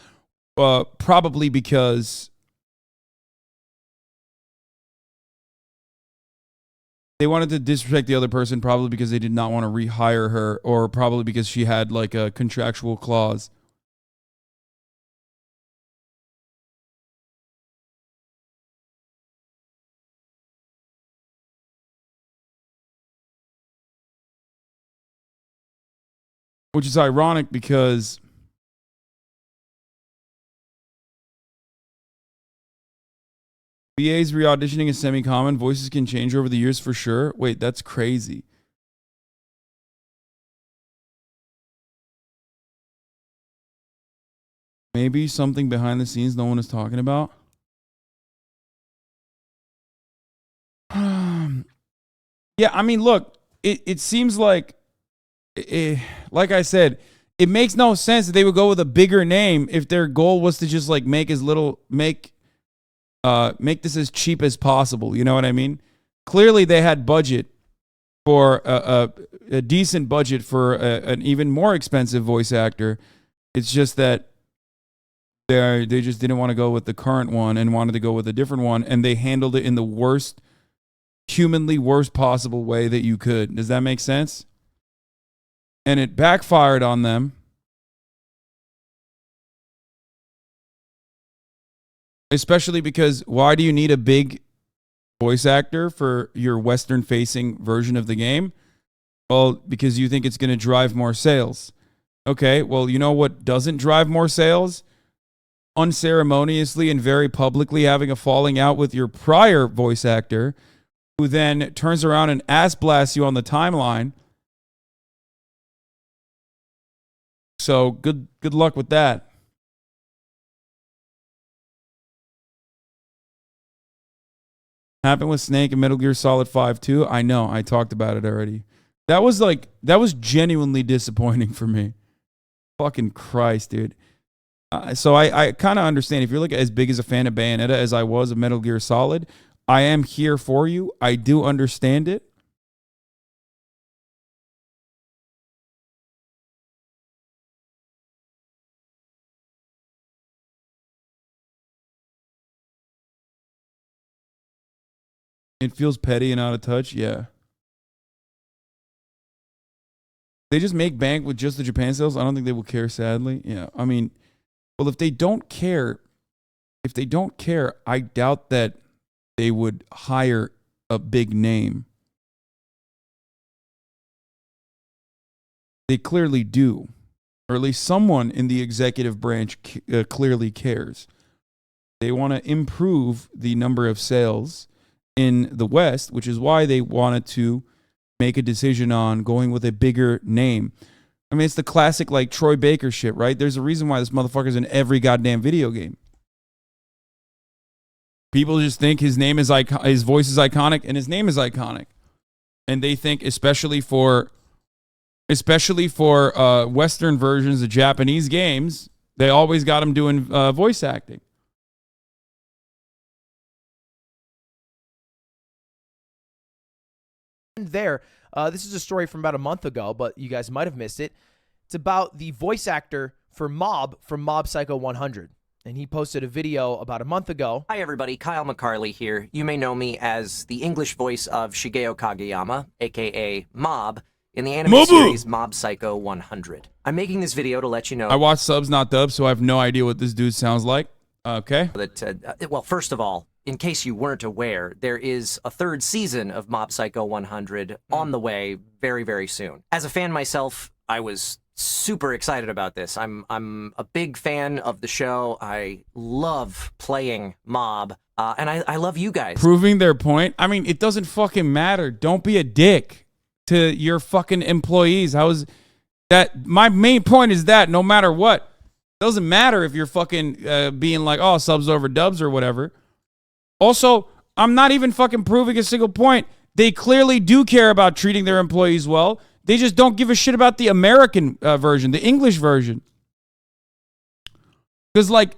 probably because they wanted to disrespect the other person, probably because they did not want to rehire her, or probably because she had like a contractual clause. Which is ironic because VA's re-auditioning is semi-common. Voices can change over the years for sure. Wait, that's crazy. Maybe something behind the scenes no one is talking about. Yeah, I mean, look, it seems like, like I said, it makes no sense that they would go with a bigger name if their goal was to just like make this as cheap as possible. You know what I mean? Clearly, they had budget for a decent budget for an even more expensive voice actor. It's just that they just didn't want to go with the current one and wanted to go with a different one, and they handled it in the humanly worst possible way that you could. Does that make sense? And it backfired on them. Especially because why do you need a big voice actor for your Western-facing version of the game? Well, because you think it's going to drive more sales. Okay, well, you know what doesn't drive more sales? Unceremoniously and very publicly having a falling out with your prior voice actor, who then turns around and ass blasts you on the timeline. So good luck with that. Happened with Snake and Metal Gear Solid 5 too. I know, I talked about it already. That was genuinely disappointing for me. Fucking Christ, dude. So I kind of understand if you're like as big as a fan of Bayonetta as I was of Metal Gear Solid. I am here for you. I do understand it. It feels petty and out of touch. Yeah. They just make bank with just the Japan sales. I don't think they will care, sadly. Yeah. I mean, well, if they don't care, I doubt that they would hire a big name. They clearly do. Or at least someone in the executive branch clearly cares. They want to improve the number of sales in the West, which is why they wanted to make a decision on going with a bigger name. I mean, it's the classic like Troy Baker shit, right? There's a reason why this motherfucker's in every goddamn video game. People just think his name is his voice is iconic, and his name is iconic. And they think, especially for Western versions of Japanese games, they always got him doing voice acting. There, this is a story from about a month ago, but you guys might have missed it. It's about the voice actor for Mob from Mob Psycho 100. And he posted a video about a month ago. Hi everybody, Kyle McCarley here. You may know me as the English voice of Shigeo Kageyama, aka Mob, in the anime series Mob Psycho 100. I'm making this video to let you know. I watch subs, not dubs, so I have no idea what this dude sounds like. Okay. Well, first of all, in case you weren't aware, there is a third season of Mob Psycho 100 on the way very, very soon. As a fan myself, I was super excited about this. I'm a big fan of the show. I love playing Mob, and I love you guys. Proving their point. I mean, it doesn't fucking matter. Don't be a dick to your fucking employees. How is that? My main point is that no matter what, doesn't matter if you're fucking being like, oh, subs over dubs or whatever. Also, I'm not even fucking proving a single point. They clearly do care about treating their employees well. They just don't give a shit about the American version, the English version. Because, like,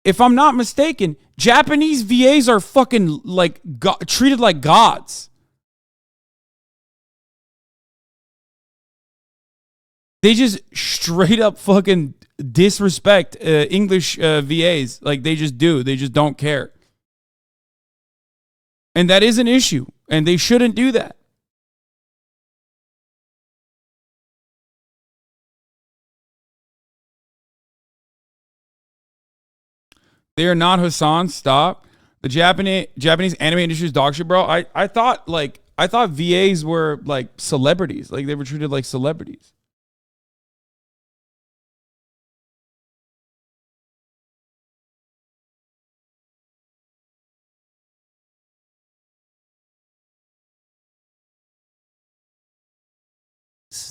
if I'm not mistaken, Japanese VAs are fucking, like, treated like gods. They just straight up fucking disrespect English VAs. Like, they just do. They just don't care. And that is an issue. And they shouldn't do that. They are not Hasan. Stop. The Japanese anime industry is dog shit, bro. I thought VAs were like celebrities. Like they were treated like celebrities.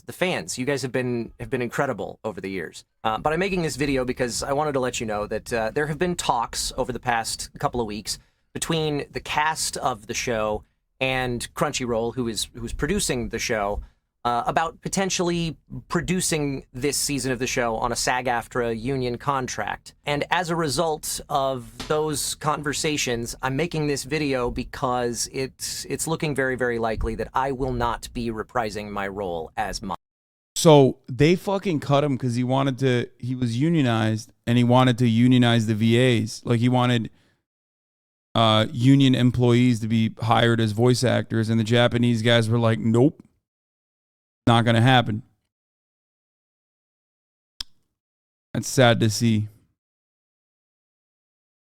The fans, you guys have been incredible over the years. But I'm making this video because I wanted to let you know that there have been talks over the past couple of weeks between the cast of the show and Crunchyroll, who's producing the show, about potentially producing this season of the show on a SAG-AFTRA union contract. And as a result of those conversations, I'm making this video because it's looking very, very likely that I will not be reprising my role as Mob. So they fucking cut him because he was unionized and he wanted to unionize the VAs. Like he wanted union employees to be hired as voice actors, and the Japanese guys were like, nope. Not going to happen. That's sad to see.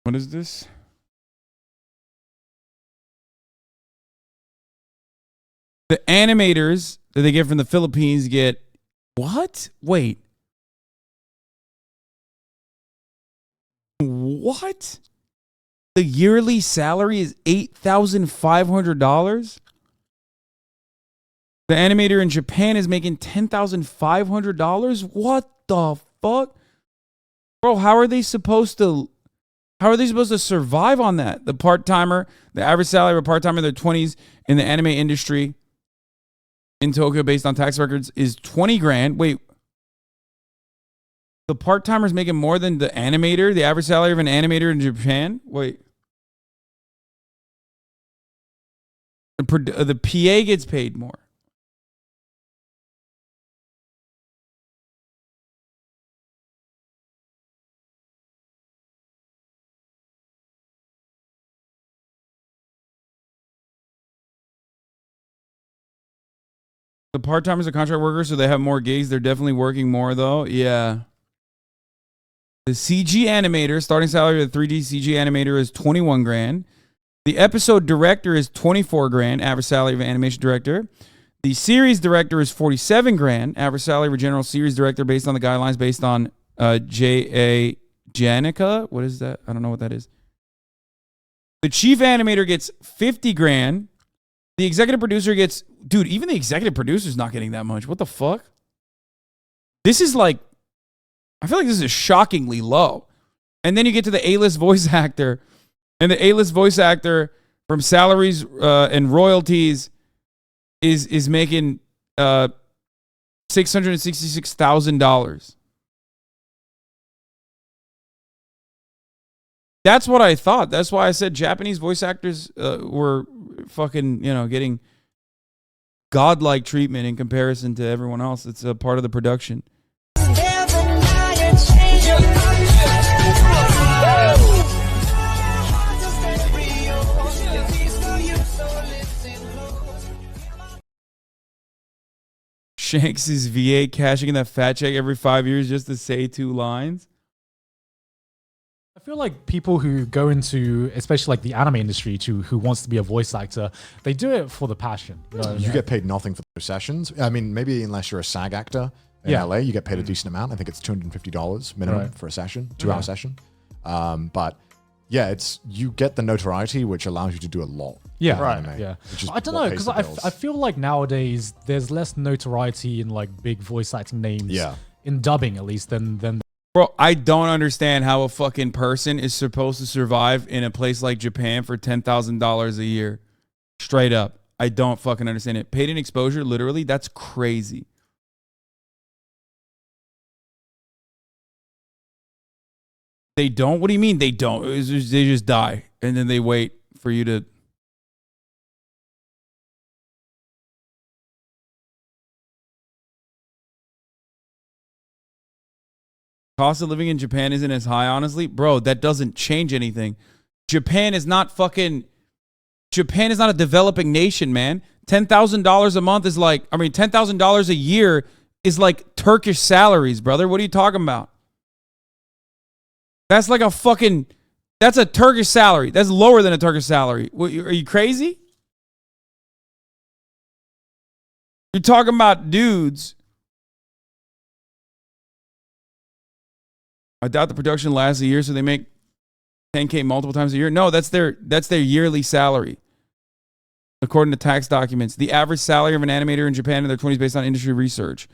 What is this? The animators that they get from the Philippines get what? Wait. What? The yearly salary is $8,500? The animator in Japan is making $10,500? What the fuck? Bro, how are they supposed to survive on that? The average salary of a part-timer in their 20s in the anime industry in Tokyo based on tax records is 20 grand. Wait. The part-timer's making more than the animator, the average salary of an animator in Japan? Wait. The PA gets paid more. The part-timers are contract workers, so they have more gigs. They're definitely working more, though. Yeah. The CG animator, starting salary of the 3D CG animator is 21 grand. The episode director is 24 grand, average salary of an animation director. The series director is 47 grand, average salary of a general series director based on the guidelines based on J.A. Janica. What is that? I don't know what that is. The chief animator gets 50 grand. The executive producer gets... Dude, even the executive producer's not getting that much. What the fuck? This is like... I feel like this is shockingly low. And then you get to the A-list voice actor. And the A-list voice actor from salaries and royalties is making $666,000. That's what I thought. That's why I said Japanese voice actors were fucking, getting godlike treatment in comparison to everyone else. It's a part of the production. Shanks is VA cashing in that fat check every 5 years just to say 2 lines. I feel like people who go into, especially like the anime industry, who wants to be a voice actor, they do it for the passion. You get paid nothing for those sessions. I mean, maybe unless you're a SAG actor in LA, you get paid a decent amount. I think it's $250 minimum for a session, 2-hour session. But yeah, you get the notoriety, which allows you to do a lot. Yeah, Anime, yeah. I don't know, because I feel like nowadays there's less notoriety in like big voice acting names. Yeah. In dubbing, at least, than. Bro, I don't understand how a fucking person is supposed to survive in a place like Japan for $10,000 a year. Straight up. I don't fucking understand it. Paid in exposure, literally, that's crazy. They don't? What do you mean they don't? They just die, and then they wait for you to... Cost of living in Japan isn't as high, honestly. Bro, that doesn't change anything. Japan is not a developing nation, man. $10,000 a month is like, $10,000 a year is like Turkish salaries, brother. What are you talking about? That's like that's a Turkish salary. That's lower than a Turkish salary. What, are you crazy? You're talking about dudes. I doubt the production lasts a year, so they make $10K multiple times a year. No, that's their yearly salary. According to tax documents, the average salary of an animator in Japan in their 20s based on industry research.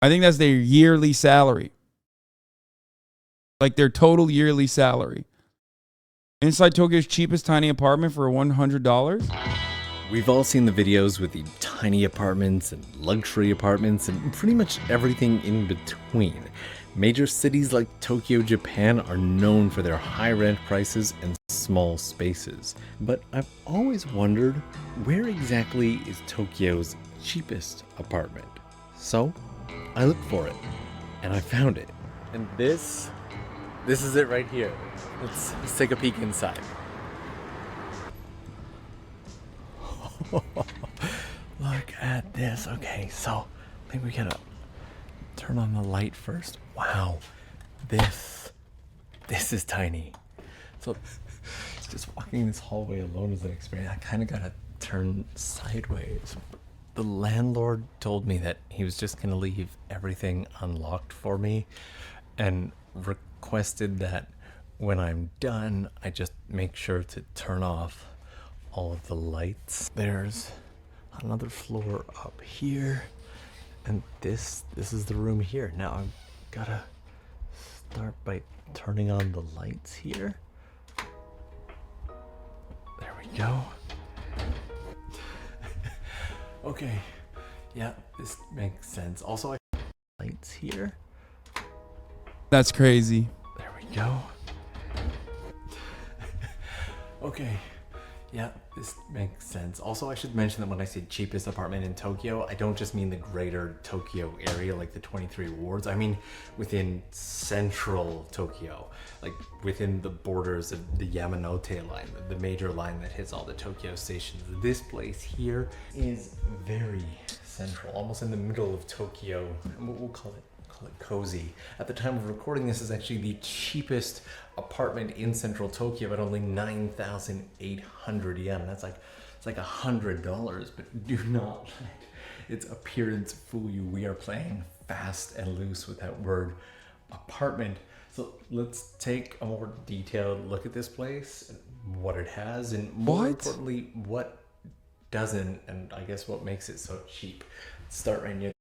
I think that's their yearly salary. Like their total yearly salary. Inside Tokyo's cheapest tiny apartment for $100. We've all seen the videos with the tiny apartments and luxury apartments and pretty much everything in between. Major cities like Tokyo, Japan are known for their high rent prices and small spaces. But I've always wondered, where exactly is Tokyo's cheapest apartment? So I looked for it and I found it. And this is it right here. Let's take a peek inside. Look at this. Okay, so I think we gotta turn on the light first. Wow, this is tiny. So just walking this hallway alone is an experience. I kind of gotta turn sideways. The landlord told me that he was just gonna leave everything unlocked for me and requested that when I'm done, I just make sure to turn off all of the lights. There's another floor up here, and this is the room here. Now I've gotta start by turning on the lights here. There we go. Okay, yeah, this makes sense. Also, I have lights here. That's crazy. There we go. Okay. Yeah, this makes sense. Also, I should mention that when I say cheapest apartment in Tokyo, I don't just mean the greater Tokyo area, like the 23 wards. I mean within central Tokyo, like within the borders of the Yamanote line, the major line that hits all the Tokyo stations. This place here is very central, almost in the middle of Tokyo. We'll call it cozy. At the time of recording, this is actually the cheapest apartment in central Tokyo at only 9,800 yen. It's like $100, but do not let its appearance fool you. We are playing fast and loose with that word apartment. So let's take a more detailed look at this place, what it has, and more importantly, what doesn't, and I guess what makes it so cheap. Start right near